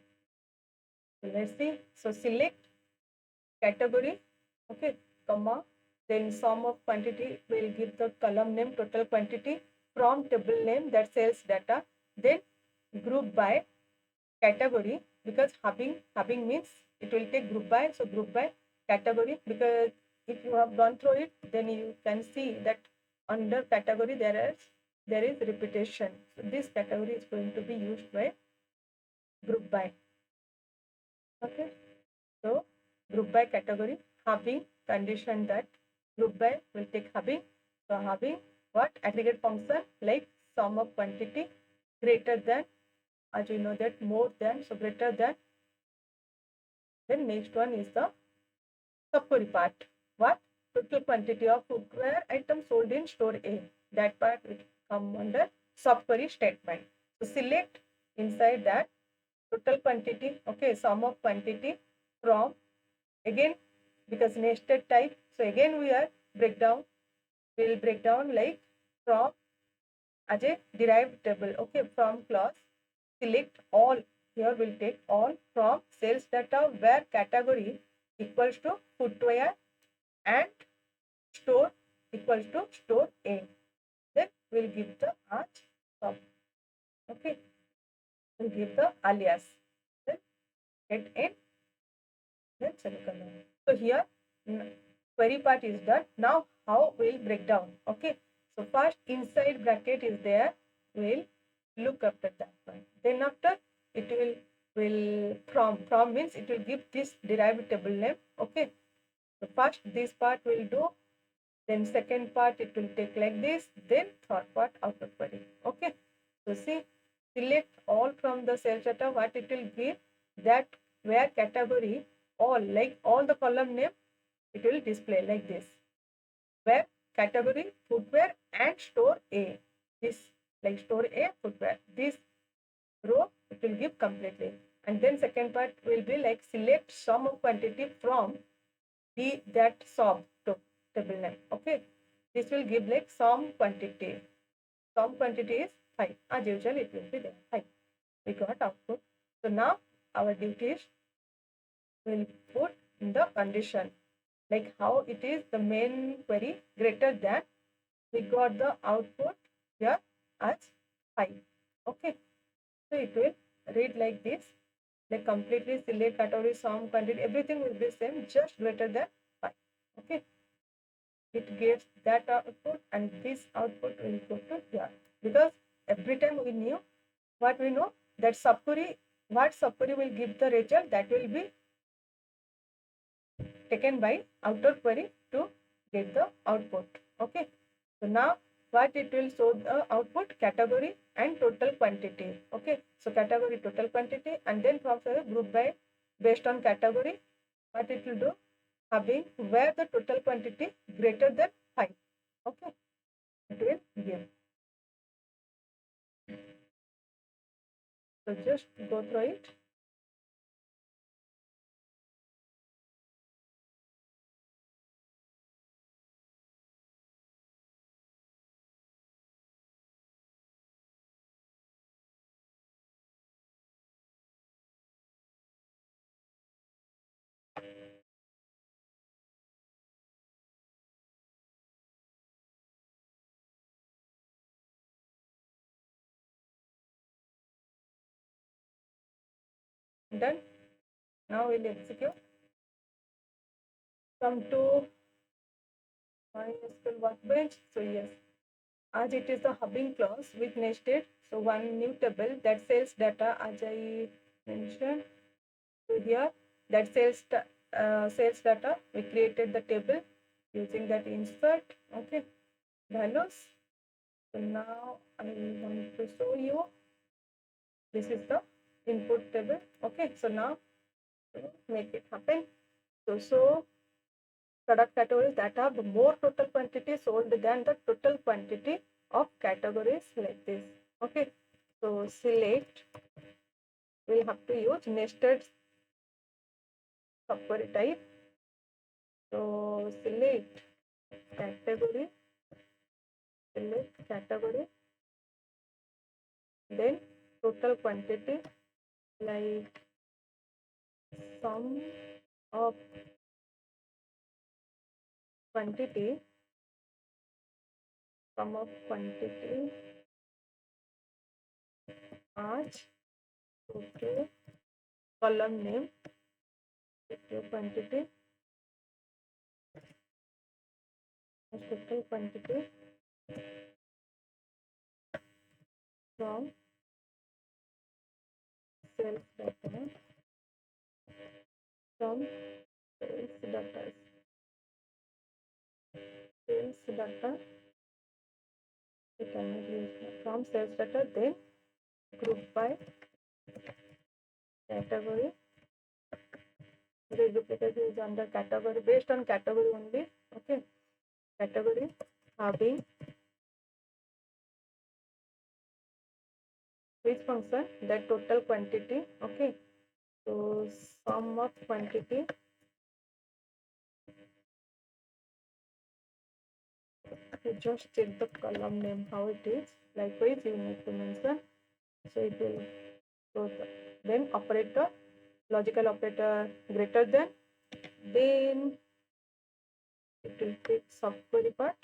[SPEAKER 1] Let's see. So select category, okay, comma, then sum of quantity will give the column name total quantity from table name, that sales data, then group by category, because hubbing means it will take group by, so group by category, because if you have gone through it, then you can see that under category there is repetition. So this category is going to be used by group by. Okay, so group by category, hubbing, condition that group by will take hubbing. So hubbing, what, aggregate function like sum of quantity greater than, as you know that more than, so greater than. Then next one is the subquery part. What, total quantity of footwear items sold in store A. That part will come under subquery statement. So select inside that total quantity, okay, sum of quantity from, again, because nested type, so again we are breakdown, we will break down like from as a derived table. Okay, from class select all, here we'll take all from sales data where category equals to footwear and store equals to store A. Then we'll give the arch sum. Okay, we'll give the alias, then get in, then semicolon. So here query part is done. Now how we'll break down. Okay, so first inside bracket is there, we'll look after that one. Then after it will from means it will give this derived table name. Okay, so first this part will do, then second part it will take like this, then third part outer query. Okay, so see, select all from the sales data, what it will give, that where category all, like all the column name, it will display like this, where category footwear and store A, this like store A footwear, this row it will give completely. And then second part will be like select sum of quantity from the that sub to table name. Okay, this will give like sum quantity is 5, as usual it will be there 5. We got output. So now our duty is will put in the condition like how it is the main query greater than, we got the output here as 5. Okay, so it will read like this, like completely select category sum quantity, everything will be same, just greater than 5. Okay, it gives that output and this output will go to here, because every time we knew what we know that subquery, what subquery will give the result, that will be taken by outer query to get the output. Okay, so now what it will show the output, category and total quantity. Okay, so category total quantity, and then from the group by based on category, what it will do, having where the total quantity greater than 5. Okay, it will give. So just go through it. Done. Now we'll execute. Come to my SQL workbench. So yes, as it is a hubbing clause with nested, so one new table, that sales data, as I mentioned. So here that sales data, we created the table using that insert. Okay, values. So now I want to show you This is the input table. Okay, so now make it happen. So product categories that have more total quantity sold than the total quantity of categories like this. Okay, so select, we'll have to use nested subquery type. So select category, then total quantity, like sum of quantity, आज, okay, column name, total quantity from sales data, from sales data, we cannot use from sales data, then group by category. The duplicate is under category, based on category only. Okay, category having which function, that total quantity. Okay, so sum of quantity, you just check the column name how it is. Likewise, you need to mention, so it will go. Then operator, logical operator greater than, then it will take subquery part.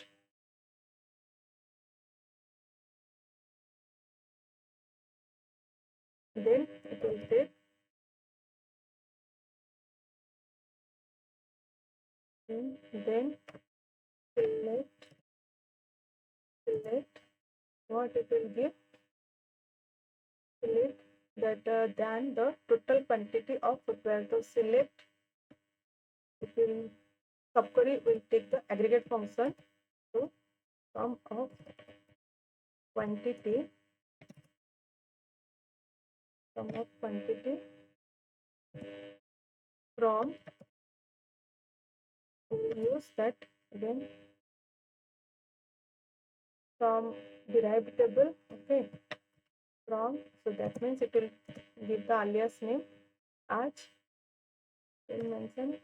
[SPEAKER 1] Then it will take then select what it will give, select better than the total quantity of footwear. So select, it will, subquery will take the aggregate function. So sum of quantity, from, use that again from derived table. Okay, from, so that means it will give the alias name as, will mention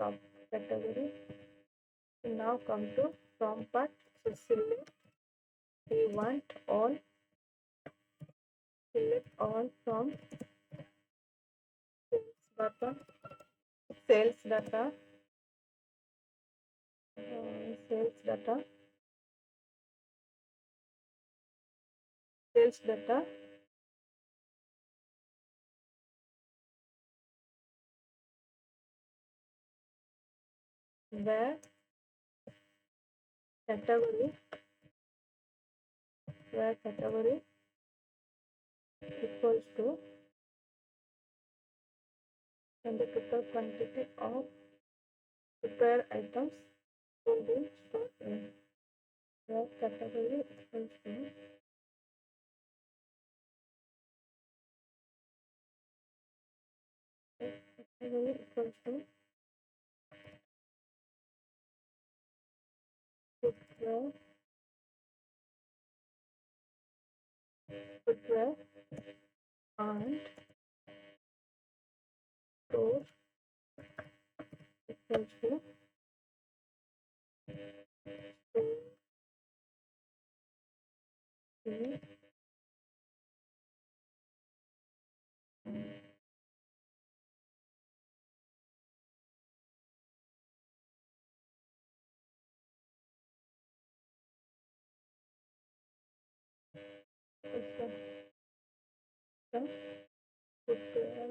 [SPEAKER 1] subcategory. So now come to from part. So select, we want all, select all from sales data, where category, equals to, and the total quantity of footwear items sold in store in, where category equals to, footwear, and store equals to, okay, footwear,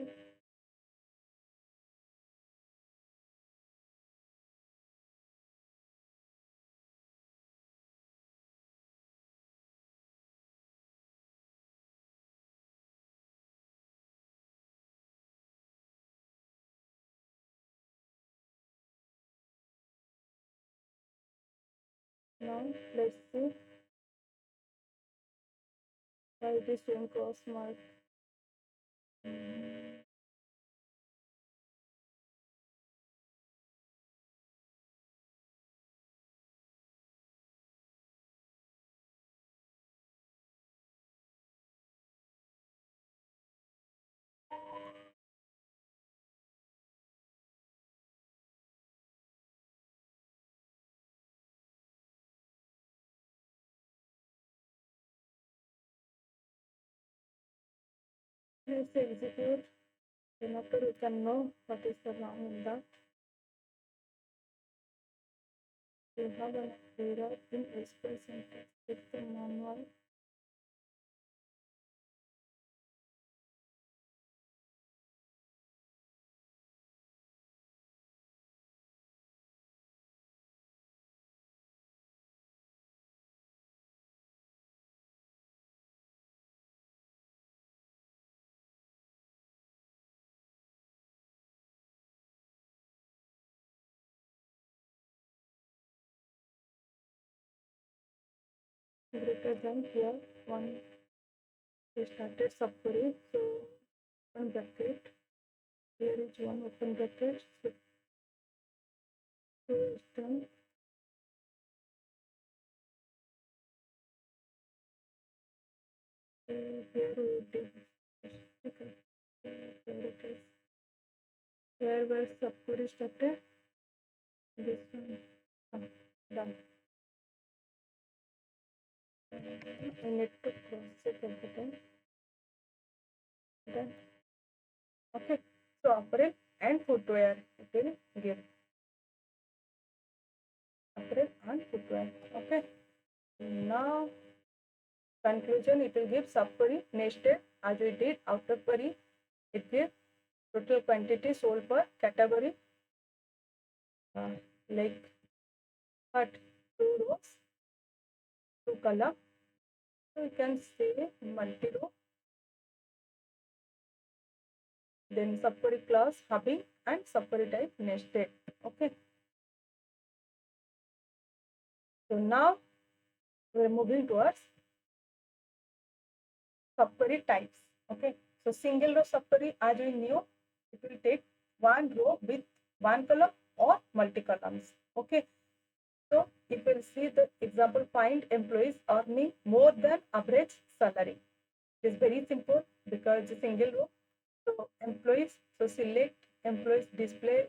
[SPEAKER 1] now let's see Why it is showing cross mark? Let's execute. Then after we can know what is the wrong in that. We have an error in SQL syntax. It's the manual. Greater than here one we started subquery, so open bracket, here is one open bracket, so two is done. So here we did, okay, here it is, where was subquery started, this one, done. I need to cross check everything, done. Okay, so apparel and footwear it will give apparel and footwear. Okay, now conclusion it will give subquery nested as we did outer query. It gives total quantity sold per category, like but two rows, two column. So you can say multi row. Then subquery class hubbing and subquery type nested. Okay. So now we are moving towards subquery types. Okay. So single row subquery, as we knew, it will take one row with one column or multi columns. Okay. So you will see the example, find employees earning more than average salary. It is very simple because single row. So employees, so select employees display,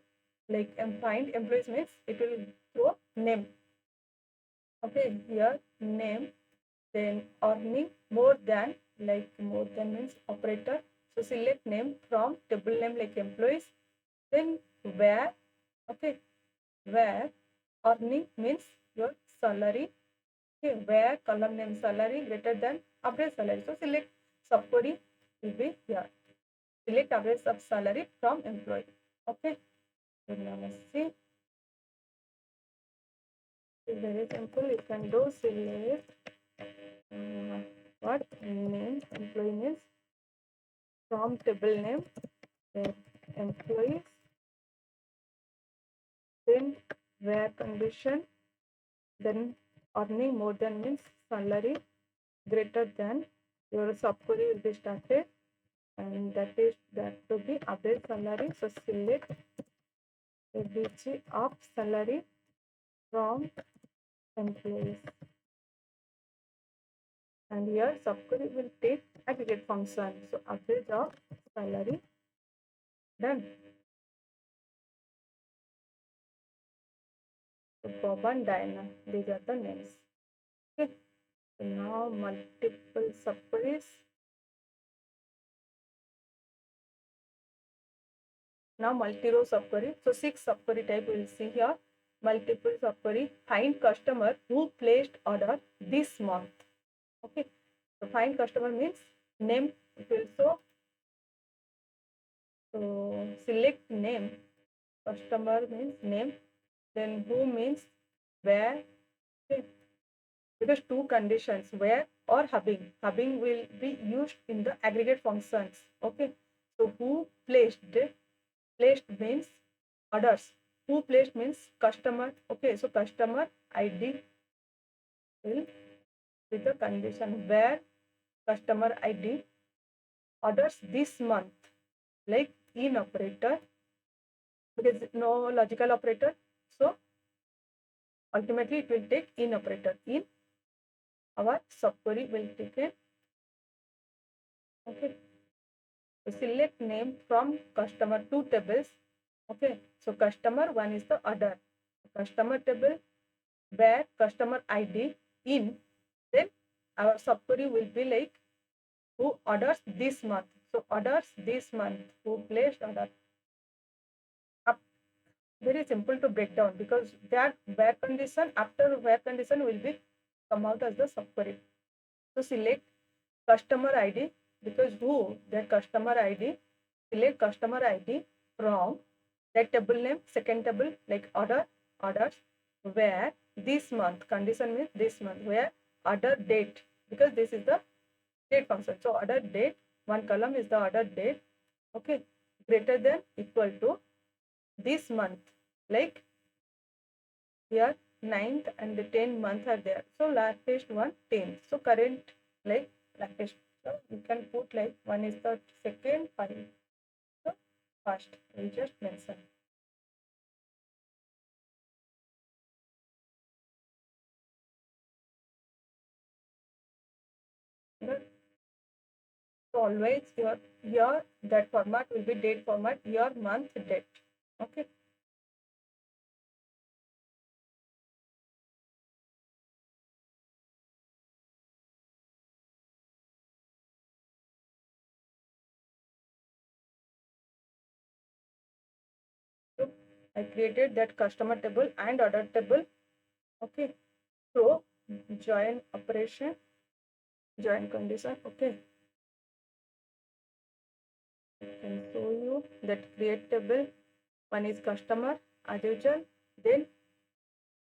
[SPEAKER 1] like find employees means it will throw name. Okay, here name, then earning more than, like more than means operator. So select name from table name like employees, then where, okay, where earning means your salary, okay, where column name salary greater than average salary. So select subquery will be here. Select average of salary from employee. Okay. So now let's see. It's very simple. You can do select what name employee means from table name, then employees, then where condition, then earning more than means salary greater than, your subquery will be started, and that will be average salary. So select ABC of salary from employees, and here subquery will take aggregate function. So average of salary, done. So Bob and Diana, these are the names. Okay. So now multiple subqueries. Now multi-row subquery. So 6 subquery type we will see here. Multiple subquery. Find customer who placed order this month. Okay. So find customer means name it will show. So select name. Customer means name. Then who means where. Okay. Because two conditions, where or hubbing. Hubbing will be used in the aggregate functions. Okay. So who placed means orders. Who placed means customer. Okay. So customer ID will be the condition, where customer ID, orders this month, like in operator, because no logical operator, so ultimately it will take in operator. In our subquery will take it. Okay. So select name from customer, two tables. Okay. So customer, one is the order. Customer table where customer ID in, then our subquery will be like who orders this month. So orders this month, who placed order. Up, very simple to break down because that where condition, after where condition will be come out as the subquery. So select customer ID, because who, that customer ID, select customer ID from that table name, second table like order, orders, where this month, condition means this month, where order date, because this is the date function. So order date, one column is the order date, okay, greater than equal to this month, like here 9th and the 10th month are there. So latest one 10th. So current like latest. So you can put like one is the second, five. So first we just mention. But so always your that format will be date format, your month date. Okay. So I created that customer table and order table. Okay. So join operation, join condition. Okay. I can show you that create table. One is customer as usual. Then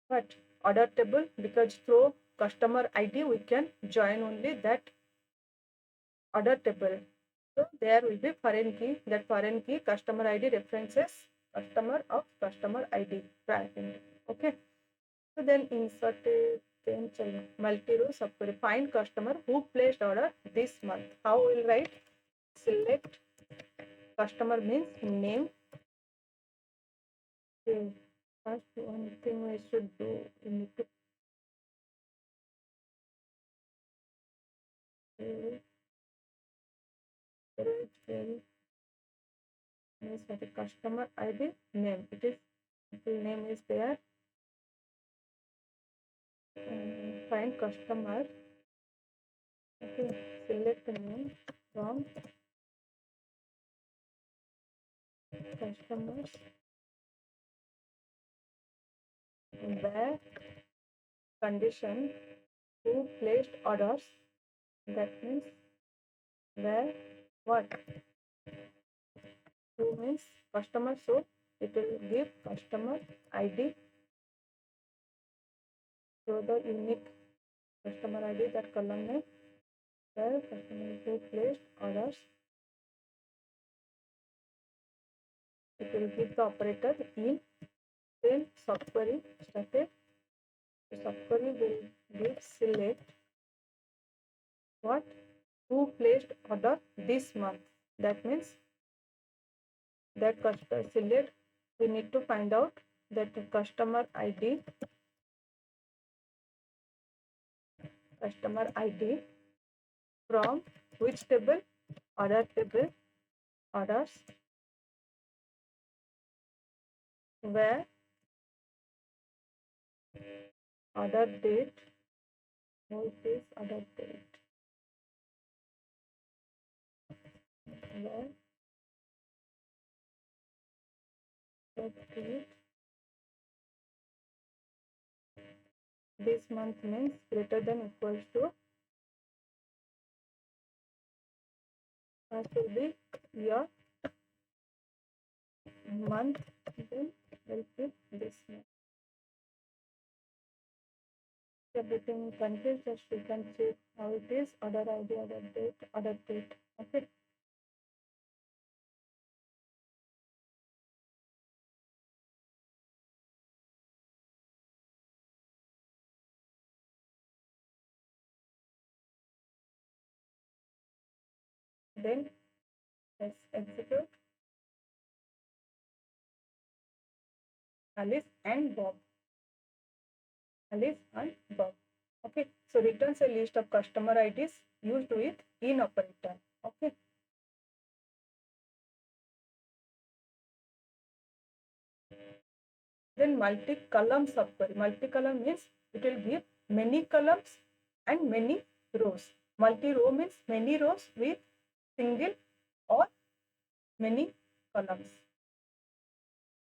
[SPEAKER 1] what? Order table, because through customer ID we can join only that order table. So there will be foreign key. That foreign key customer ID references customer of customer ID. Okay. So then inserted, then multi-row subquery. Find customer who placed order this month. How will write? Select customer means name. Okay. First one thing we should do, we need to means for the customer ID name. It is full name is there. Find customer. Okay, select name from customers where condition who placed orders. That means where what? Who means customer, so it will give customer ID. So the unique customer ID, that column name where customer who placed orders. It will give the operator in. Then subquery started. The subquery will give select what? Who placed order this month. That means that customer select, we need to find out that customer ID from which table? Order table, orders, where order date, who is order date, where date this month means greater than equals to, first will be your month, then will be this month. Everything confused, just you can check how it is. Order ID, order date. Okay. Then let's execute. Alice and Bob. Alice and Bob. Okay, so returns a list of customer IDs used with in operator. Okay. Then multi-column subquery. Multi-column means it will give many columns and many rows. Multi-row means many rows with single or many columns.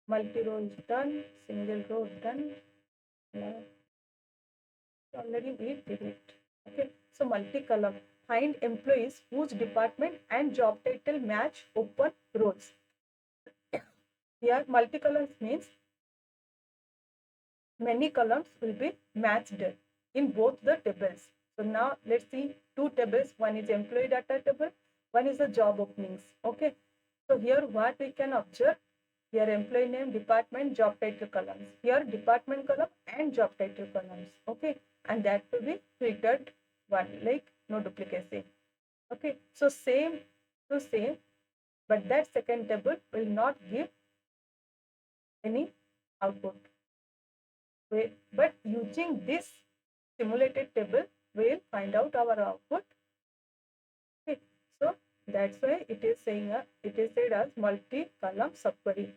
[SPEAKER 1] Multi-row is done, single row done. Already we did it. Okay, so multi-column. Find employees whose department and job title match open roles. Here, multi-columns means many columns will be matched in both the tables. So now let's see two tables. One is employee data table, one is the job openings. Okay, so here what we can observe, here employee name, department, job title columns. Here department column and job title columns. Okay, and that will be filtered one, like no duplicacy. Okay, so same to same, but that second table will not give any output. But using this simulated table, we'll find out our output. Okay, so that's why it is saying it is said as multi-column subquery.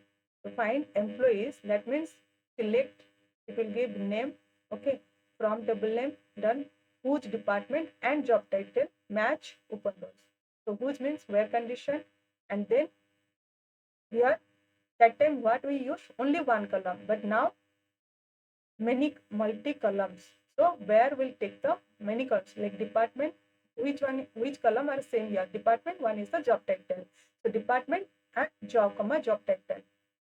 [SPEAKER 1] To find employees, that means select, it will give name, okay, from table name done, whose department and job title match open roles. So whose means where condition, and then here that time what we use only one column, but now many multi columns. So where will take the many columns, like department, which column are same here? Department, one is the job title. So department and job comma job title.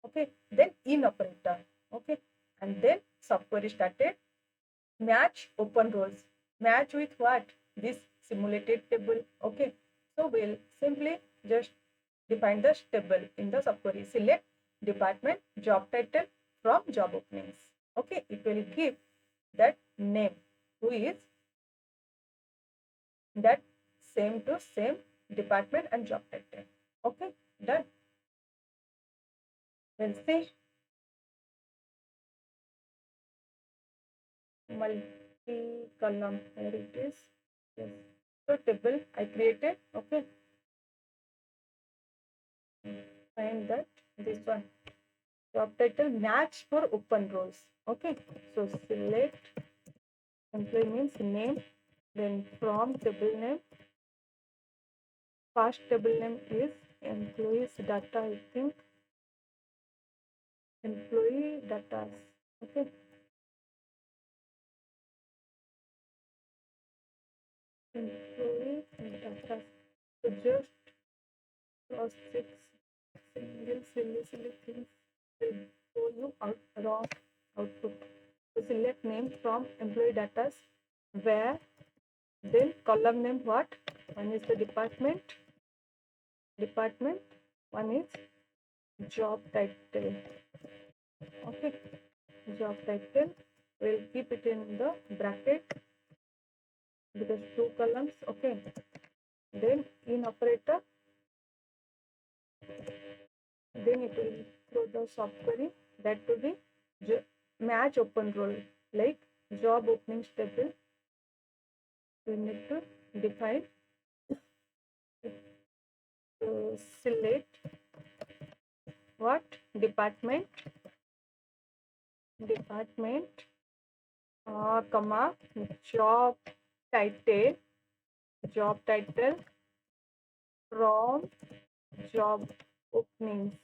[SPEAKER 1] Okay, then in operator. Okay, and then subquery started. Match open rows. Match with what? This simulated table. Okay, so we'll simply just define the table in the subquery. Select department, job title from job openings. Okay, it will give that name, who is that same to same department and job title. Okay, done. We'll see multi-column. Here it is. Yes. So table I created. Okay. Find that this one. Job title match for open roles. Okay. So select employee means name. Then from table name. First table name is employees data. I think employee data. Okay. Employee data. So just cross six silly things will show you wrong output. So select name from employee data, where then column name what? One is the department, one is job title. Okay, job title, we'll keep it in the bracket because two columns. Okay, then in operator, then it will throw the subquery that will be match open role, like job openings table. We need to define, select what? Department, comma job title, from job openings.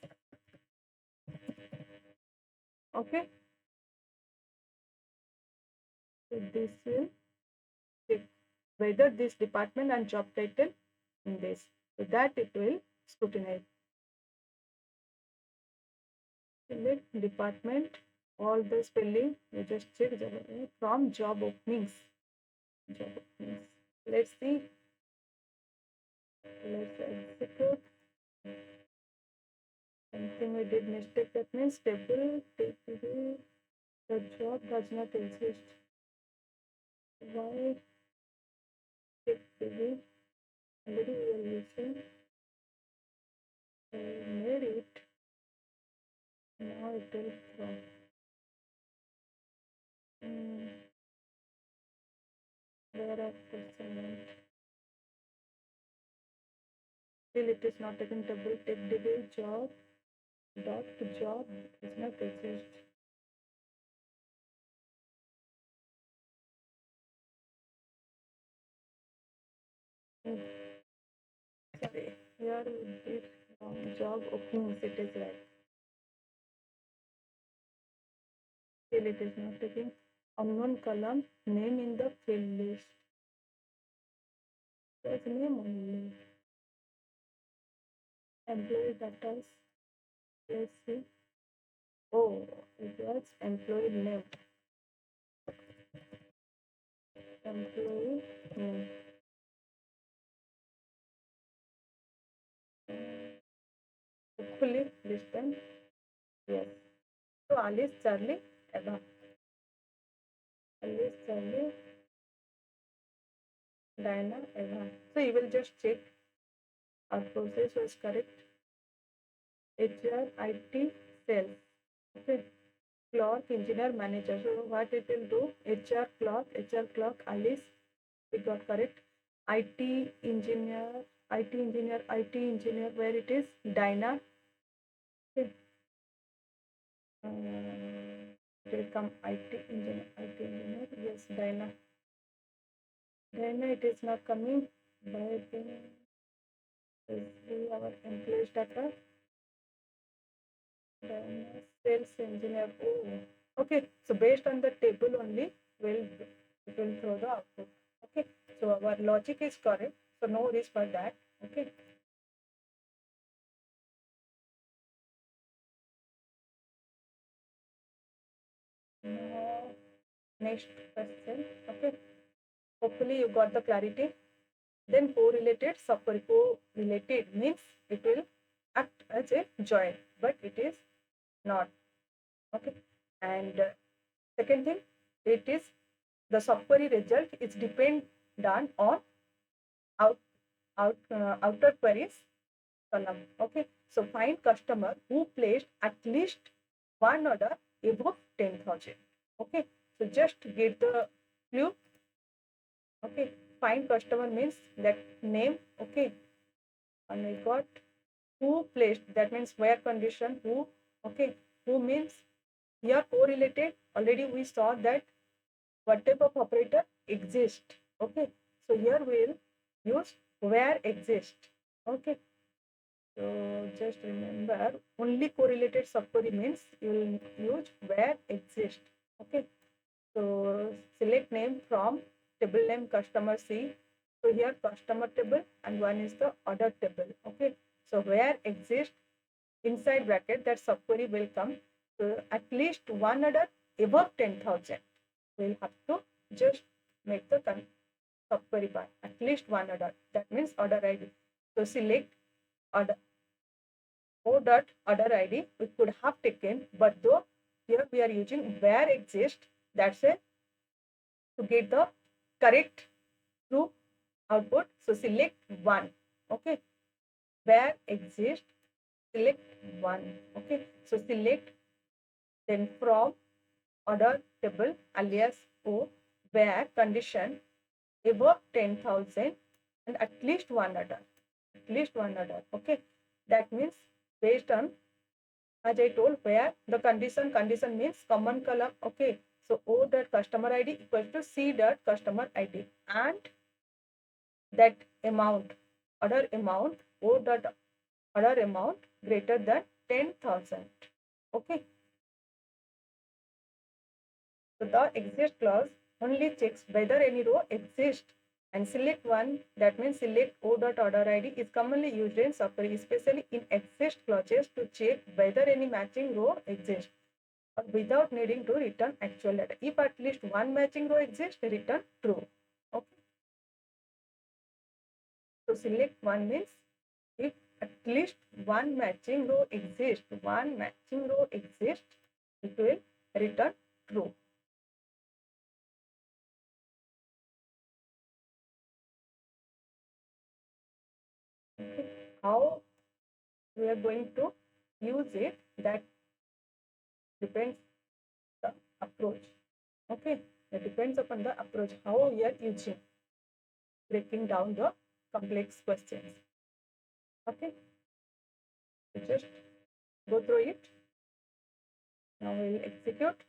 [SPEAKER 1] Okay, so this will check whether this department and job title in this, so that it will scrutinize. Select department, all the spelling we just check from job openings. Let's see. Let's execute. Something we did mistake, that means table TPD, the job does not exist. Why TPD? Already we are using Still it is not taken table. Tech DBA job dot job does not exist. Sorry, here we did job openings. It is right. Still it is not taking unknown column name in the field list. There's name only. Employee data. Let's see. Oh, it was employee name. Employee name. Hopefully this time, yes. So Alice, Charlie, Eva. Alice, Charlie, Diana, Eva. So you will just check our process was correct. HR, IT, sales. Okay. Clerk, engineer, manager. So what it will do? HR clerk, Alice. We got correct. IT engineer, IT engineer. Where it is? Diana. Okay. It will come IT engineer. Yes, Diana. Diana, it is not coming. But is our employees data. Diana, sales engineer. Oh, okay. So based on the table only, it will throw the output. Okay. So our logic is correct. So no worries for that. Okay. Now, next question. Okay. Hopefully you got the clarity. Then correlated subquery. Correlated means it will act as a join, but it is not. Okay. And second thing, it is the subquery result is dependent on outer queries column. Okay. So find customer who placed at least one order above 10,000. Okay. So just get the clue. Okay. Find customer means that name. Okay. And we got who placed, that means where condition, who. Okay. Who means here correlated. Already we saw that what type of operator exist. Okay. So here we'll use where exist. Okay. So just remember only correlated subquery means you will use where exist. Okay. So select name from table name customer C. So here customer table and one is the order table. Okay. So where exist inside bracket that subquery will come. So at least one order above 10,000. We'll have to just make the subquery by at least one order. That means order ID. So select order O dot order ID we could have taken, but though here we are using where exist. That's it to get the correct true output. So select one. Okay. Where exist, select one. Okay. So select then from order table alias O where condition above 10,000 and at least one order. At least one order. Okay. That means based on as I told where the condition means common column. Okay. So O dot customer ID equals to C dot customer ID and that amount order amount O dot order amount greater than 10,000. Okay. So the exist clause only checks whether any row exists and select one. That means select O dot order ID is commonly used in Subquery, especially in exist clauses to check whether any matching row exists without needing to return actual data. If at least one matching row exists, return true. Okay. So select one means if at least one matching row exists, it will return true. Okay. How we are going to use it, that depends the approach. Okay, that depends upon the approach how we are using, breaking down the complex questions. Okay, so just go through it. Now we'll execute.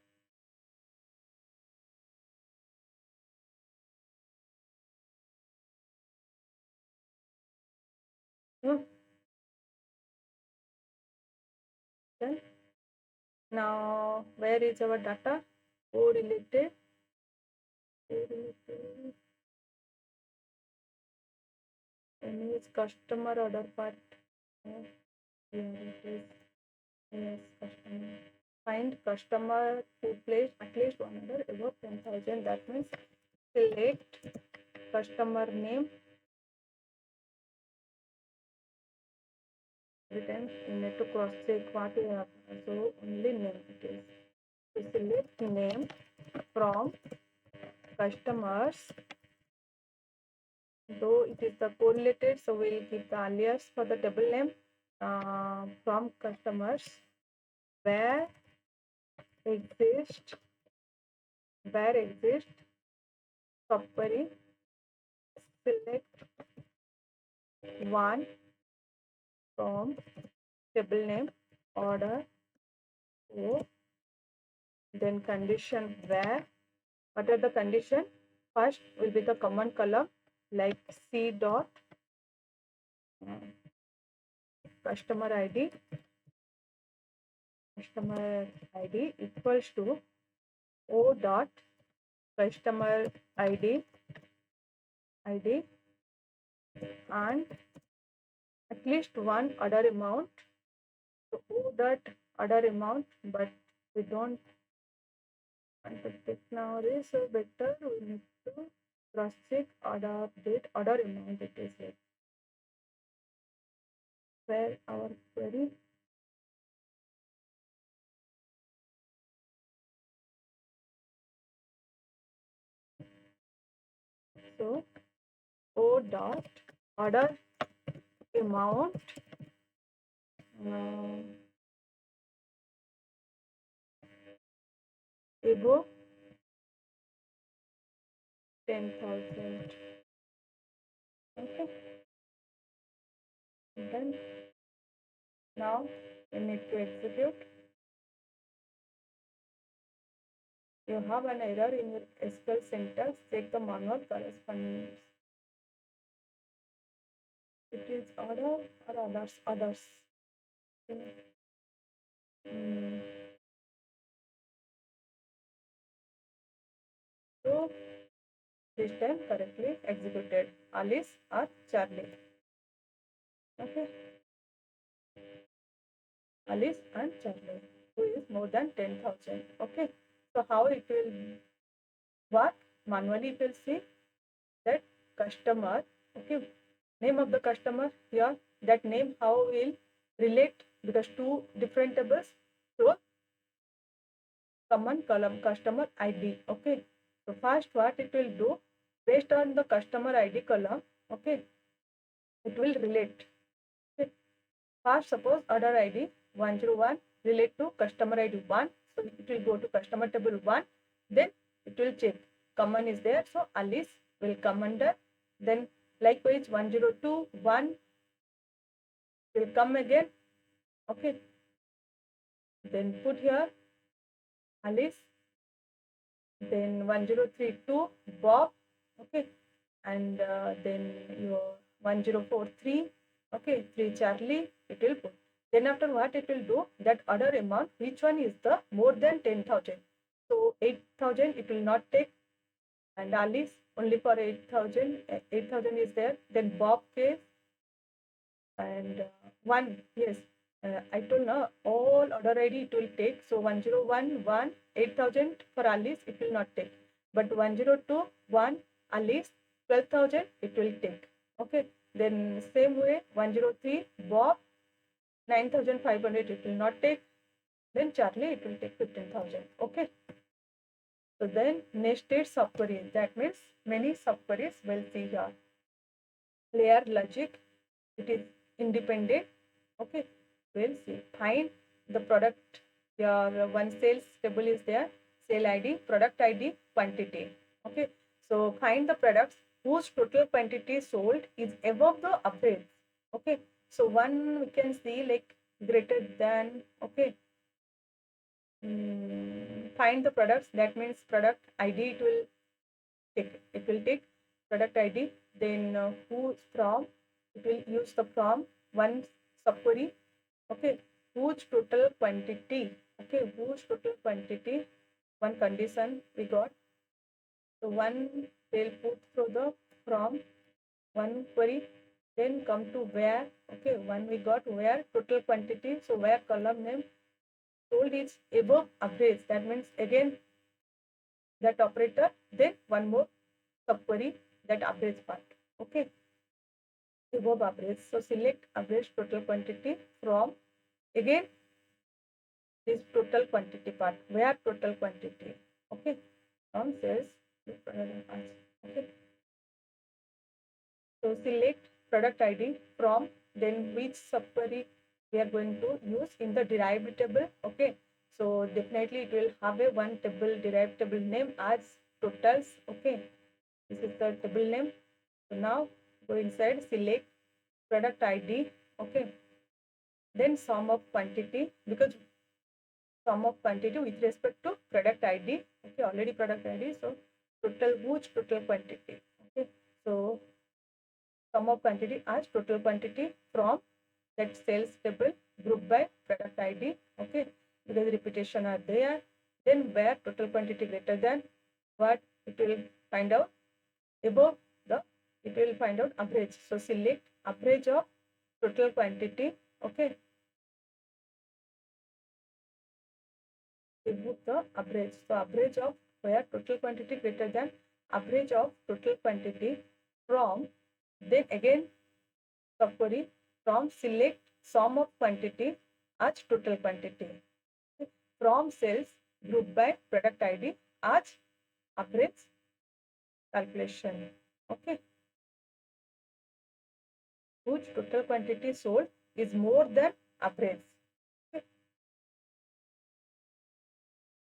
[SPEAKER 1] Then now where is our data? Correlated. And is customer order part. Here it is. Yes, customer. Find customer who placed at least one order above 10,000. That means select customer name. Every time you need to cross check what you have. So only name it is. So select name from customers. Though it is the correlated, so we'll give the alias for the table name from customers where exist subquery. Select one from table name order O. Then condition where. What are the condition? First will be the command column like C dot customer ID equals to O dot customer ID and at least one order amount. So O dot order amount, but we don't want to take nowadays, so better we need to cross check order date order amount. It is like where our query. So O dot order amount above 10,000. Okay. Then now we need to execute. You have an error in your SQL syntax. Check the manual correspondence. It is order or others. So this time correctly executed. Alice or Charlie. Okay. Alice and Charlie, who is more than 10,000. Okay. So how it will work? Manually it will see that customer. Okay. Name of the customer here. That name how will relate because two different tables. So common column customer ID. Okay. So first what it will do based on the customer ID column. Okay. It will relate. Okay. First suppose order ID 101 relate to customer ID 1. So it will go to customer table 1. Then it will check common is there. So Alice will come under. Then likewise 102 1 will come again. Okay. Then put here Alice. Then 1032 Bob. Okay. And then your 1043. Okay. 3 Charlie. It will put. Then after what it will do that order amount which one is the more than 10,000. So 8,000 it will not take. And Alice only for 8,000. 8,000 is there. Then Bob case. And one, yes, I told now all order ID it will take. So 101 1 8,000 for Alice it will not take, but 102 1 Alice 12,000 it will take. Okay. Then same way 103 Bob 9,500 it will not take. Then Charlie it will take 15,000. Okay. So then nested subqueries, that means many subqueries will see here. Layer logic, it is independent. Okay. We'll see. Find the product. Your one sales table is there. Sale ID, product ID, quantity. Okay. So find the products whose total quantity sold is above the average. Okay. So one we can see like greater than, okay. Find the products, that means product ID it will take product ID, then who from, it will use the from one subquery, okay, whose total quantity, okay, whose total quantity, one condition we got. So one will put through the from one query, then come to where, okay, one we got where total quantity, so where column name told is above average, that means again that operator, then one more subquery, that average part, okay, above average. So select average total quantity from, again this total quantity part, where total quantity, okay, from sales, okay. So select product ID from, then which subquery we are going to use in the derived table, okay. So definitely it will have a one table derived table name as totals, okay. This is the table name. So now go inside, select product ID, okay. Then sum of quantity, because sum of quantity with respect to product ID, okay, already product ID. So total whose total quantity, okay. So sum of quantity as total quantity from that sales table group by product ID, okay, because repetition are there. Then where total quantity greater than what, it will find out above the, it will find out average. So select average of total quantity, okay, remove the average. So average of where total quantity greater than average of total quantity from, then again subquery from select sum of quantity as total quantity, from sales group by product ID as average calculation, okay, whose total quantity sold is more than average, okay.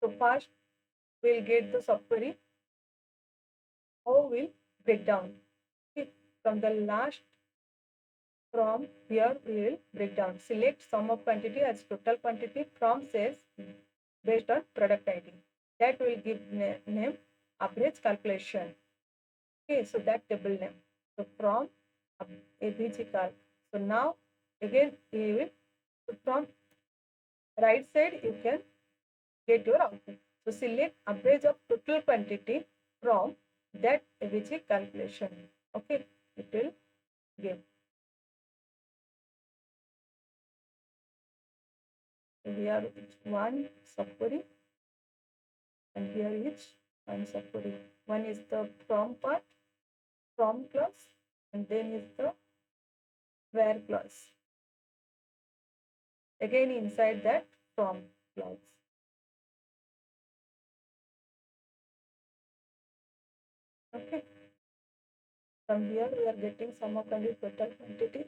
[SPEAKER 1] So first we'll get the subquery, how will break down, okay. From the last, from here we will break down, select sum of quantity as total quantity from sales based on product ID, that will give name average calculation, okay. So that table name, so from abg calc. So now again we will, so from right side you can get your output. So select average of total quantity from that abg calculation, okay, it will give. So here is one subquery and here is one subquery. One is the from part, from clause, and then is the where clause. Again inside that from clause. Okay. From here we are getting sum of quantity total quantity.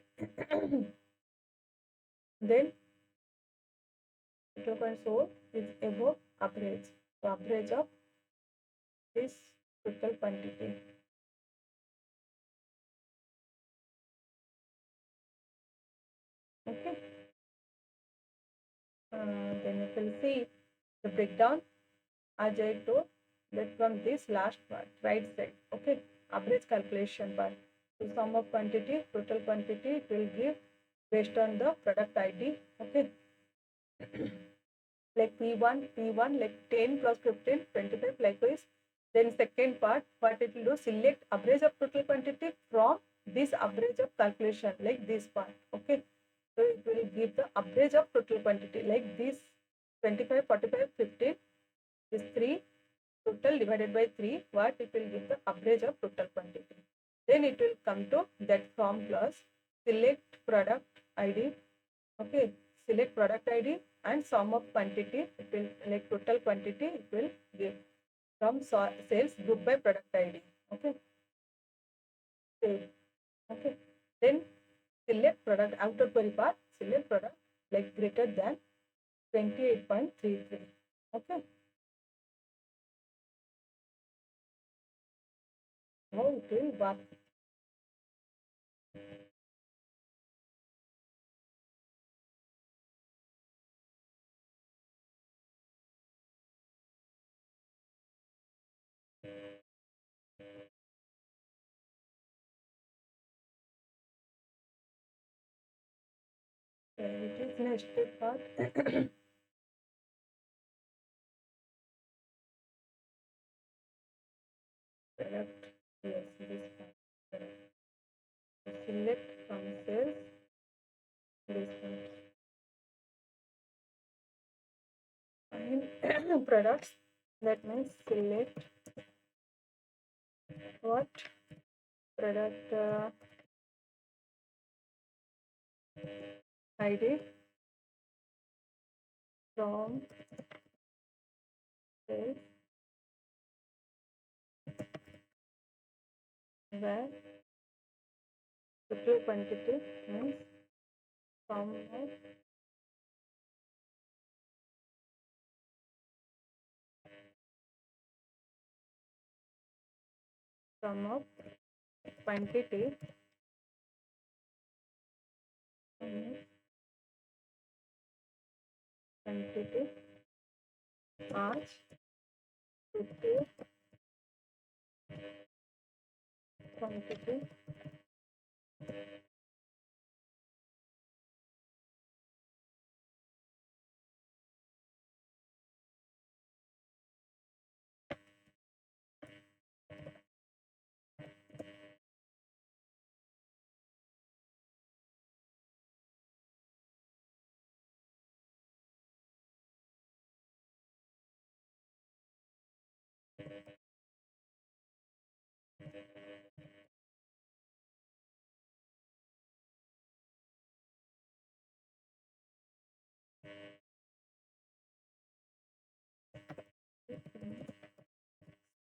[SPEAKER 1] Then total quantity sold is above average. So average of this total quantity. Okay. Then you will see the breakdown as I told, that from this last part, right side, okay, average calculation part. So sum of quantity, total quantity, it will give based on the product ID, okay. Like P1, like 10 plus 15, 25, likewise. Then second part, what it will do, select average of total quantity from this average of calculation, like this part, okay. So it will give the average of total quantity, like this 25, 45, 15, this 3, total divided by 3, what it will give the average of total quantity. Then it will come to that from clause, select product ID, okay, select product ID and sum of quantity, it will like total quantity, it will give from sales group by product ID, okay. Save, okay. Then select product, outer query part, select product like greater than 28.33, okay. Now it will work. it is nested part. Product, yes, this part. Select from cells this part. Find products, that means select what product ID from cells where total quantity means sum of quantity quantity March total quantity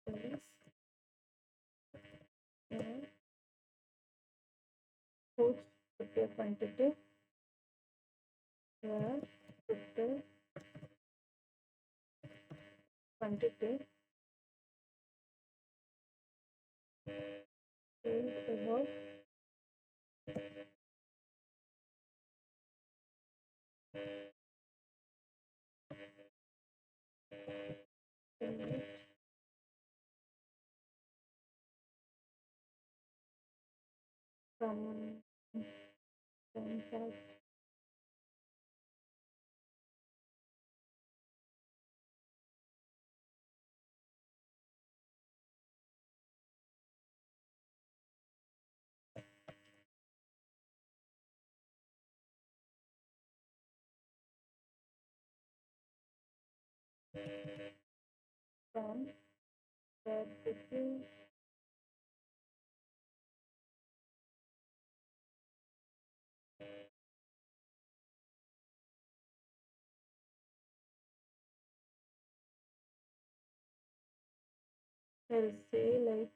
[SPEAKER 1] is foods total quantity where total quantity is about from from from quantity I'll say like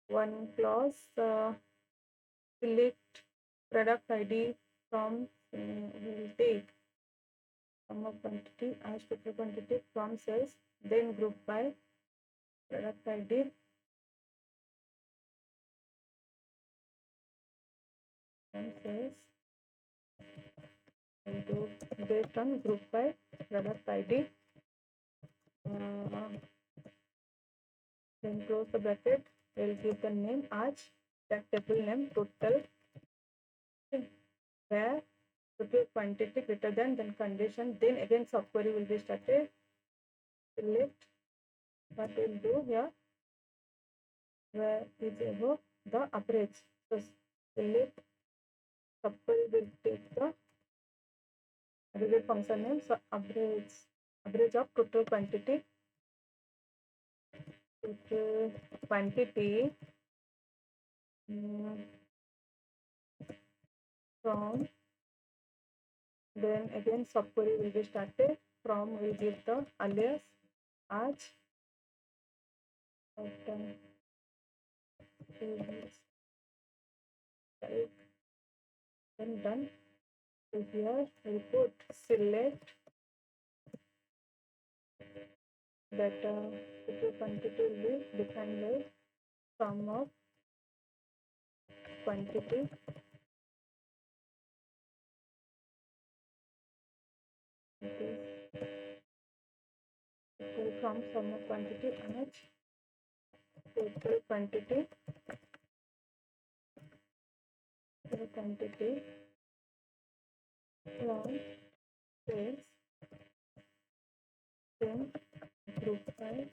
[SPEAKER 1] one clause select product ID from will take sum of quantity as total quantity from cells, then group by product ID from cells and do based on group by product ID. Then close the bracket. We'll give the name as that table name total where total quantity greater than condition. Then again subquery will be started. Select what we'll do here where is above the average. So select subquery will take the aggregate function name. So average of total quantity from then again subquery will be started from we give the alias as then done. So here we put select that total quantity will be defined as sum of quantity from sum of quantity and total quantity total quantity from sales, then group by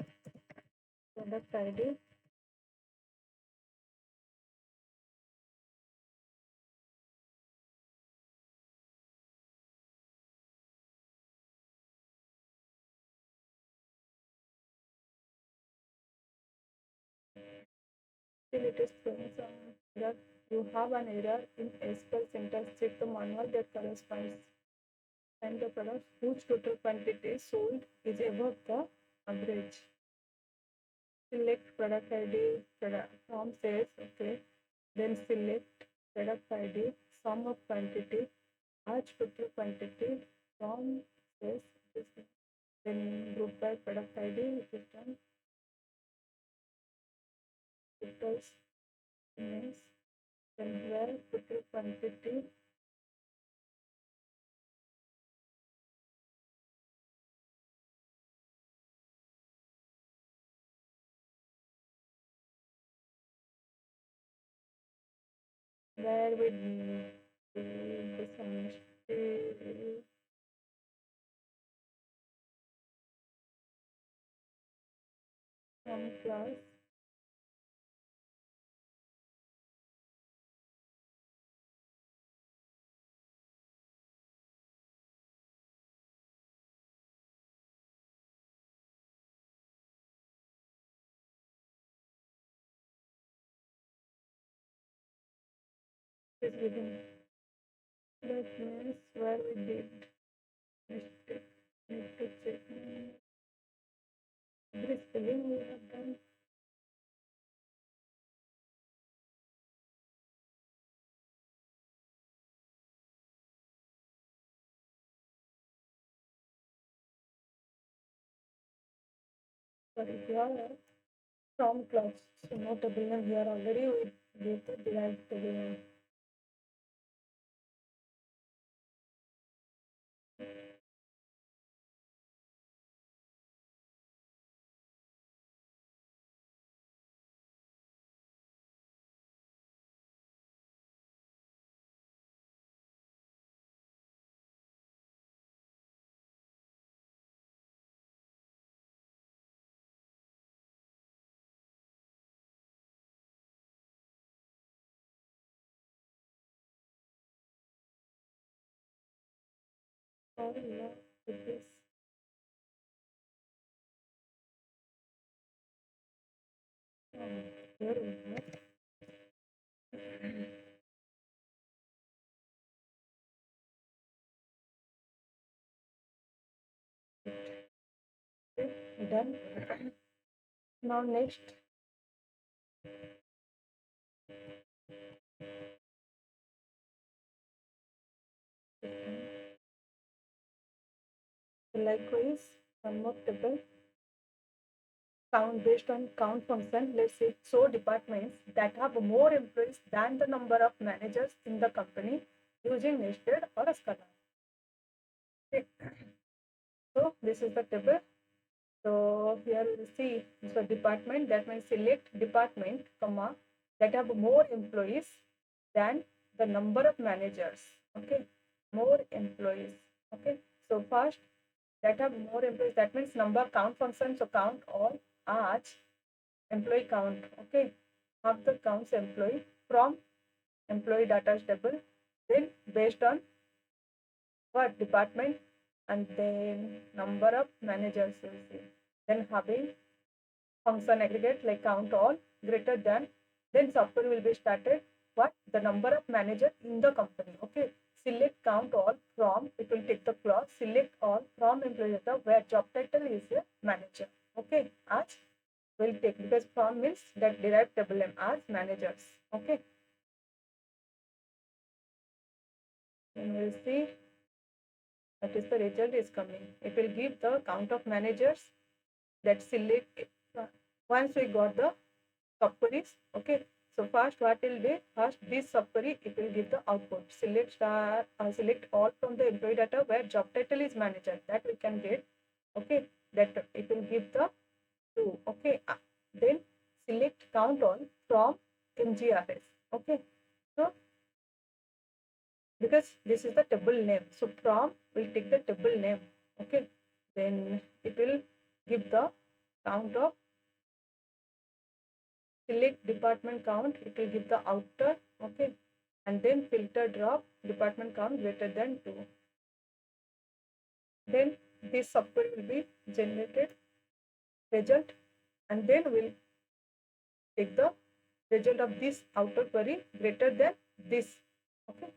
[SPEAKER 1] product ID, till it is showing some error. You have an error in SQL syntax. Check the manual that corresponds and the product whose total quantity sold is above the average. Select product ID from sales, okay. Then select product ID, sum of quantity, add total quantity from sales. Then group by product ID, return totals image. Then here total quantity, where we do the summation from class. Is given. That means where we did mistake. Need to check every spelling we have done. Sorry, here from class. So no table name here already we gave the derived table name. Or no, with this. Here we have it. Done. Now next, likewise one more table. Count based on count function. Let's say so departments that have more employees than the number of managers in the company using nested or a scalar. Okay. So this is the table. So here we see so department, that means select department, comma, that have more employees than the number of managers. Okay, more employees. Okay, so first that have more employees, that means number count function. So count all as employee count. Okay, have the counts employee from employee data table. Then based on what department and then number of managers you see. Then having function aggregate like count all greater than, then subquery will be started what the number of manager in the company. Okay, select count all from, it will take the clause select all from employee data where job title is a manager. Okay, as will take because from means that derived table name as managers. Okay, then we'll see that is the result is coming. It will give the count of managers that select once we got the subqueries. Okay, so first what will be, first this subquery it will give the output select star select all from the employee data where job title is manager, that we can get. Okay, that it will give the true. Okay, then select count all from MGRS. Okay, so because this is the table name. So from will take the table name. Okay, then it will give the count of select department count. It will give the outer. Okay, and then filter drop department count greater than 2. Then this software will be generated result, and then we'll take the result of this outer query greater than this. Okay.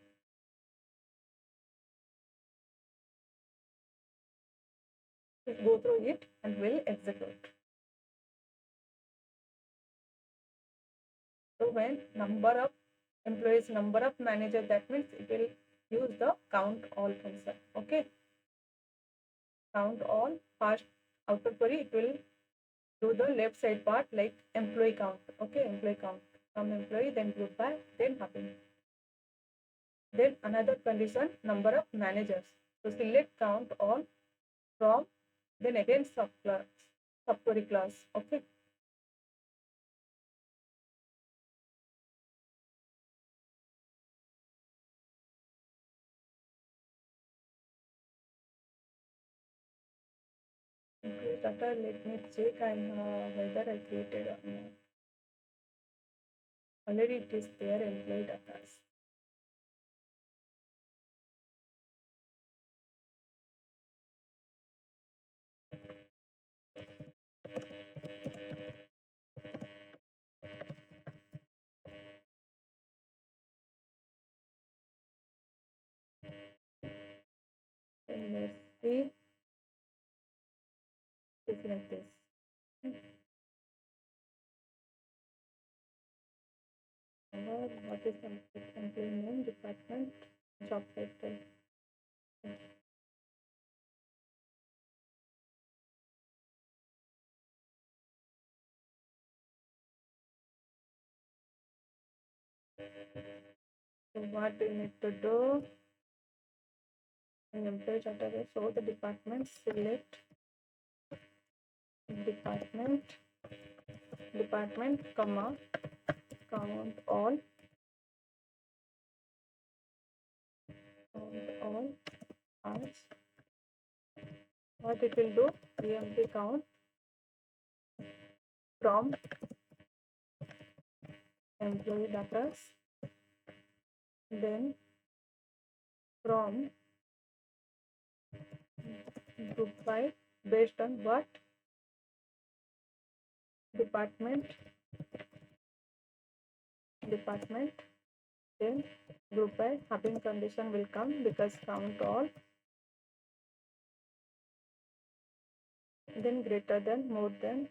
[SPEAKER 1] Let's go through it and we'll execute. So when number of employees, number of manager, that means it will use the count all function. Okay. Count all. First outer query, it will do the left side part like employee count. Okay, employee count. From employee, then group by, then happen. Then another condition, number of managers. So select count all from, then again subclass, subquery class. Okay. Okay, data, let me check whether I created or not. Already it is there, employee data. And let's see, it's like this. What is the employee name, department, job title. So what we need to do in employee data, show the department, select department, comma, count all, as what it will do, empty count from employee data, then from group by based on what department, then group by having condition will come because count all, then greater than, more than,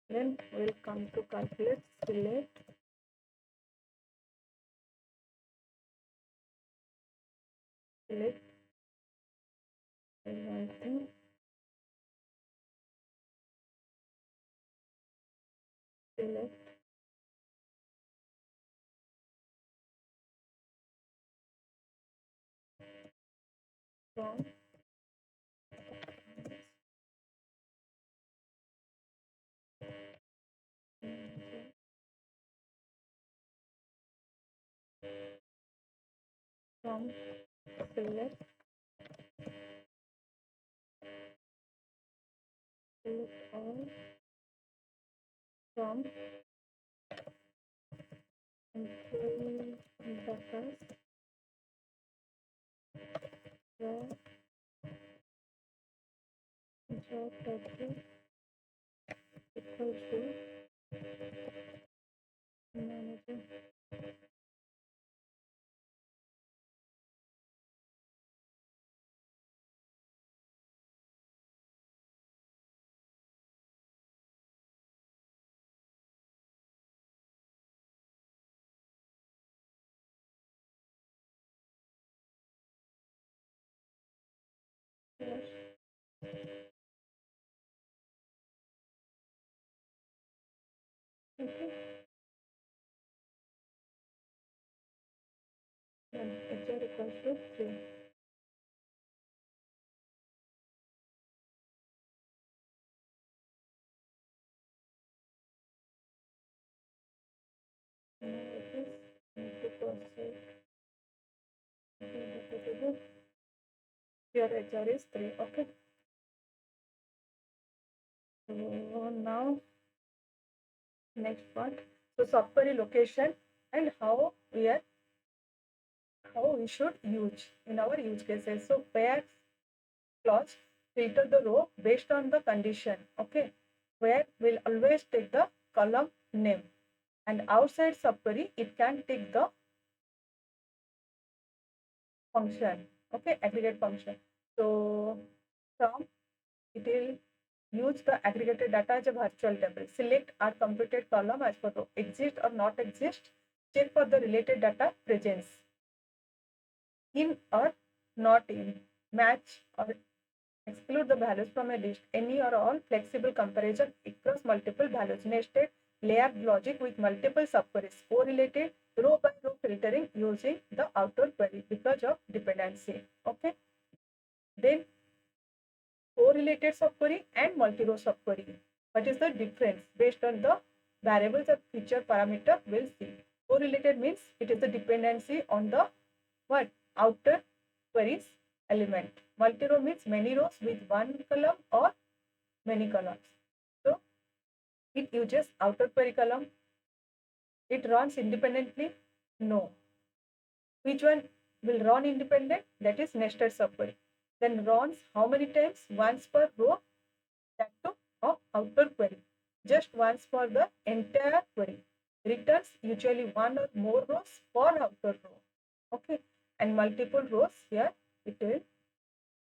[SPEAKER 1] then we'll come to calculate, select, everything, select from from select all from employee data, job title equals to manager. Yes. Okay. Then HR equals to 3. Now it is need to proceed Here HR is 3. Okay. So now next part. So subquery location and how we should use in our use cases. So where clause filter the row based on the condition. Okay. Where will always take the column name, and outside subquery it can take the function. Okay, aggregate function. So from it will use the aggregated data as a virtual table. Select or computed column as per row. Exist or not exist. Check for the related data presence. In or not in. Match or exclude the values from a list. Any or all flexible comparison across multiple values. Nested layered logic with multiple subqueries. Correlated row by row filtering using the outer query because of dependency. Okay. Then correlated subquery and multi-row subquery. What is the difference? Based on the variables or feature parameter, we'll see. Correlated means it is the dependency on the what? Outer queries element. Multi-row means many rows with one column or many columns. So it uses outer query column. It runs independently? No. Which one will run independent? That is nested subquery. Then runs how many times? Once per row, that too of outer query. Just once for the entire query. Returns usually one or more rows for outer row. Okay. And multiple rows here it will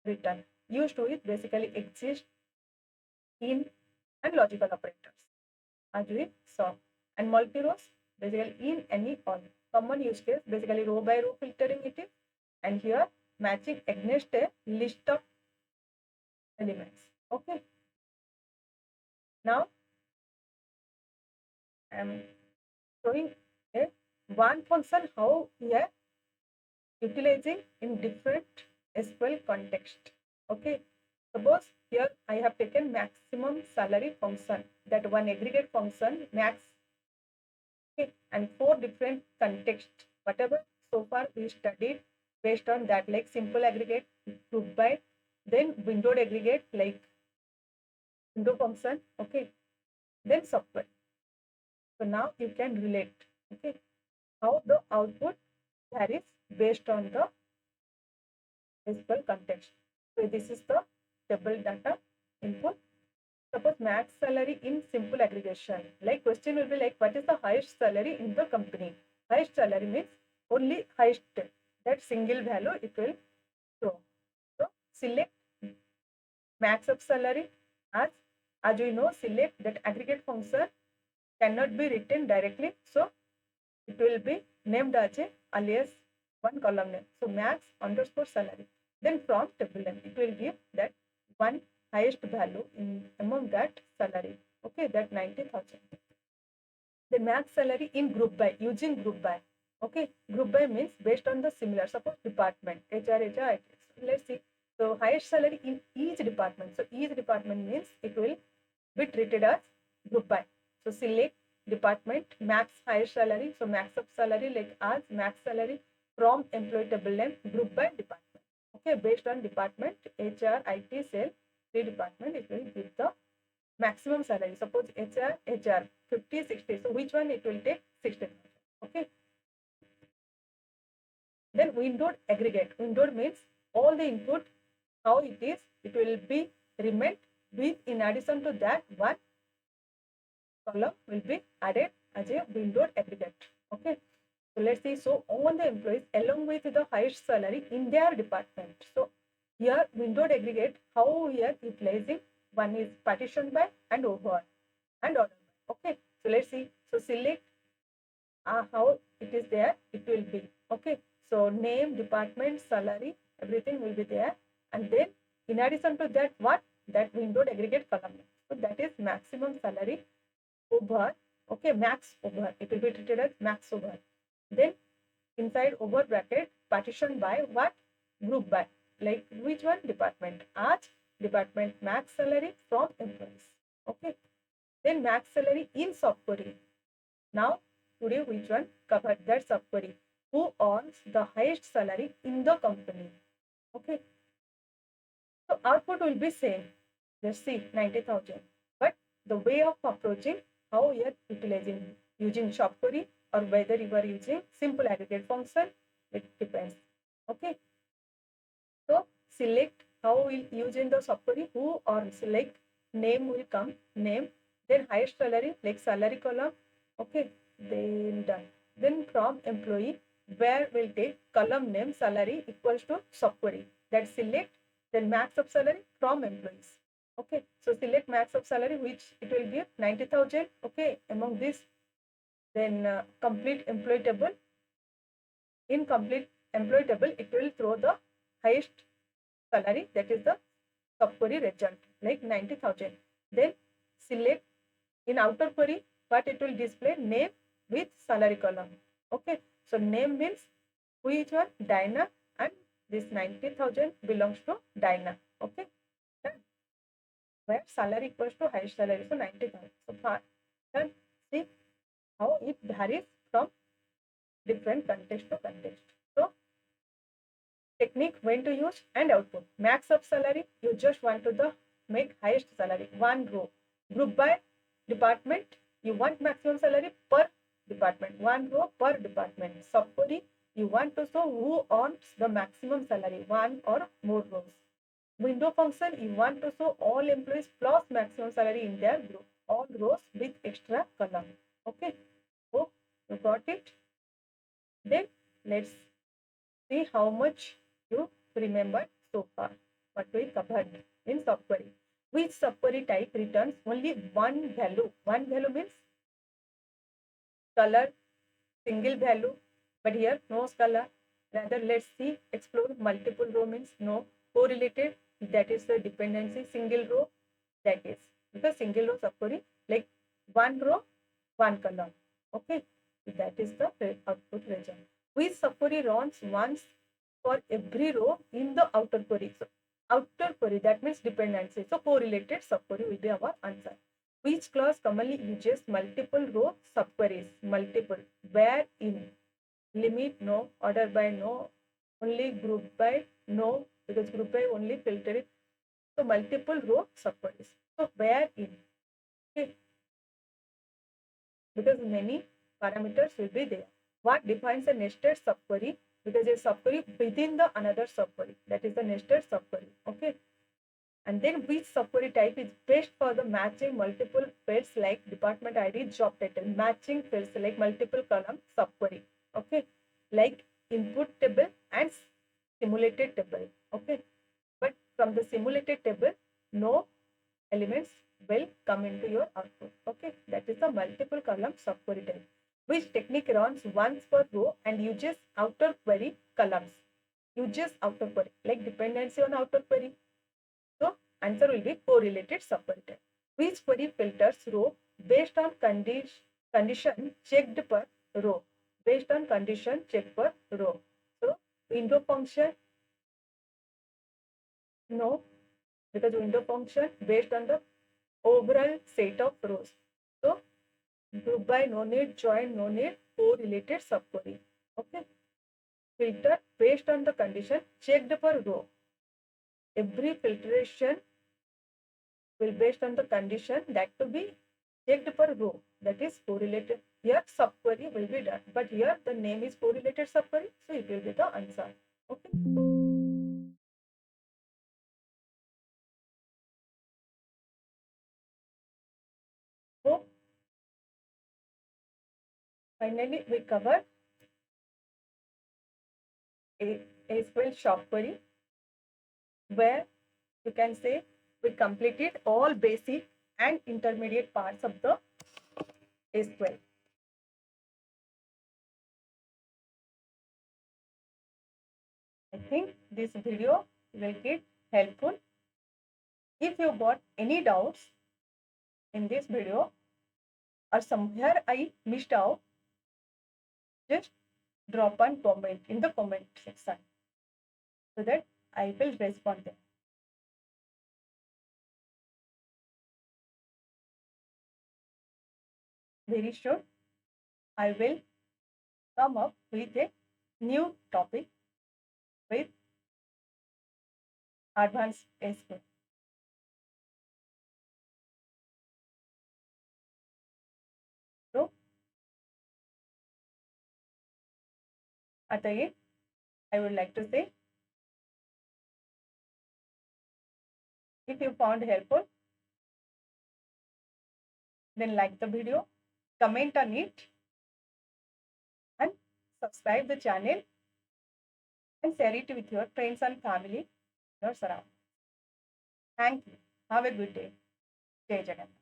[SPEAKER 1] return. Used to it basically exist in and logical operators as we saw. And multi-rows basically in any all. Common use case basically row by row filtering it is. And here matching against a list of elements. Okay. Now I am showing a one function how we are utilizing in different SQL context. Okay. Suppose here I have taken maximum salary function, that one aggregate function max. Okay. And 4 different contexts. Whatever so far we studied based on that, like simple aggregate, group by, then windowed aggregate like window function. Okay. Then subquery. So now you can relate. Okay. How the output varies based on the SQL context. So this is the table data input. Suppose max salary in simple aggregation. Like question will be like, what is the highest salary in the company? Highest salary means only highest, that single value it will show. So select max of salary as we know, select that aggregate function cannot be written directly. So it will be named as a alias one column name. So max underscore salary. Then from table name, it will give that one highest value in among that salary. Okay, that 90,000. The max salary in group by using group by. Okay, group by means based on the similar. Suppose department HR, IT. So let's see. So highest salary in each department. So each department means it will be treated as group by. So select department max highest salary. So max of salary like as max salary from employee table name group by department. Okay, based on department HR, IT, cell, 3 department it will give the maximum salary. Suppose HR 50, 60. So which one it will take? 60,000. Okay. Then windowed aggregate. Windowed means all the input how it is, it will be remained with in addition to that one column will be added as a windowed aggregate. Okay. So let's see. So all the employees along with the highest salary in their department. So here windowed aggregate, how we are utilizing, one is partition by and over and order by. Okay. So let's see. So select how it is there, it will be. Okay. So name, department, salary, everything will be there. And then in addition to that, what? That windowed aggregate column. So that is maximum salary over. Okay, max over. It will be treated as max over. Then inside over bracket, partition by what? Group by. Like which one? Department. As department max salary from employees. Okay. Then max salary in subquery. Now today which one covered that subquery? who earns the highest salary in the company. Okay, so output will be same. Let's see 90,000. But the way of approaching, how you are utilizing using Subquery or whether you are using simple aggregate function, it depends. Okay. So select how we'll use in the Subquery who or select name will come name, then highest salary like salary column. Okay, then done. Then from employee where we'll take column name salary equals to Subquery. That select then max of salary from employees. Okay, so select max of salary which it will be 90,000. Okay, among this then complete employee table. In complete employee table it will throw the highest salary, that is the subquery result like 90,000. Then select in outer query what it will display name with salary column. Okay, so name means which one Dinah, and this 90,000 belongs to Dinah. Okay, where salary equals to highest salary, so 90,000. So then see how it varies from different context to context. So technique when to use and output. Max of salary, you just want to the make highest salary. One row. Group by department, you want maximum salary per department. One row per department. Subquery, you want to show who earns the maximum salary. One or more rows. Window function, you want to show all employees plus maximum salary in their group. All rows with extra column. Okay. Hope you got it. Then let's see how much you remember so far. What we covered in subquery. Which subquery type returns only one value? One value means color, single value, but here no color. Rather, let's see, explore multiple row means no. Correlated, that is the dependency. Single row, that is because single row subquery like one row, one column. Okay, that is the output result. Which subquery runs once for every row in the outer query. So outer query, that means dependency. So correlated subquery will be our answer. Which clause commonly uses multiple row subqueries? Multiple. Where in? Limit no, order by no, only group by no, because group by only filter it. So multiple row subqueries. So where in? Okay. Because many parameters will be there. What defines a nested subquery? Because a subquery within the another subquery, that is the nested subquery. Okay, and then which subquery type is best for the matching multiple fields like department ID, job title, matching fields like multiple column subquery. Okay, like input table and simulated table. Okay, but from the simulated table no elements will come into your output. Okay, that is the multiple column subquery type. Which technique runs once per row and uses outer query columns? Uses outer query like dependency on outer query. So answer will be correlated subquery type. Which query filters row based on condition checked per row? Based on condition checked per row. So window function, no, because window function based on the overall set of rows. So group by no need, join no need, correlated subquery. Okay. Filter based on the condition checked per row. Every filtration will based on the condition that to be checked per row. That is correlated. Here subquery will be done. But here the name is correlated subquery. So it will be the answer. Okay. So finally we covered a SQL Subquery where you can say we completed all basic and intermediate parts of the SQL. I think this video will get helpful. If you got any doubts in this video or somewhere I missed out, just drop a comment in the comment section so that I will respond them. Very sure I will come up with a new topic with advanced SQL. So at the end, I would like to say, if you found helpful, then like the video, comment on it, and subscribe the channel and share it with your friends and family, your surroundings. Thank you. Have a good day. Jai Jagannath.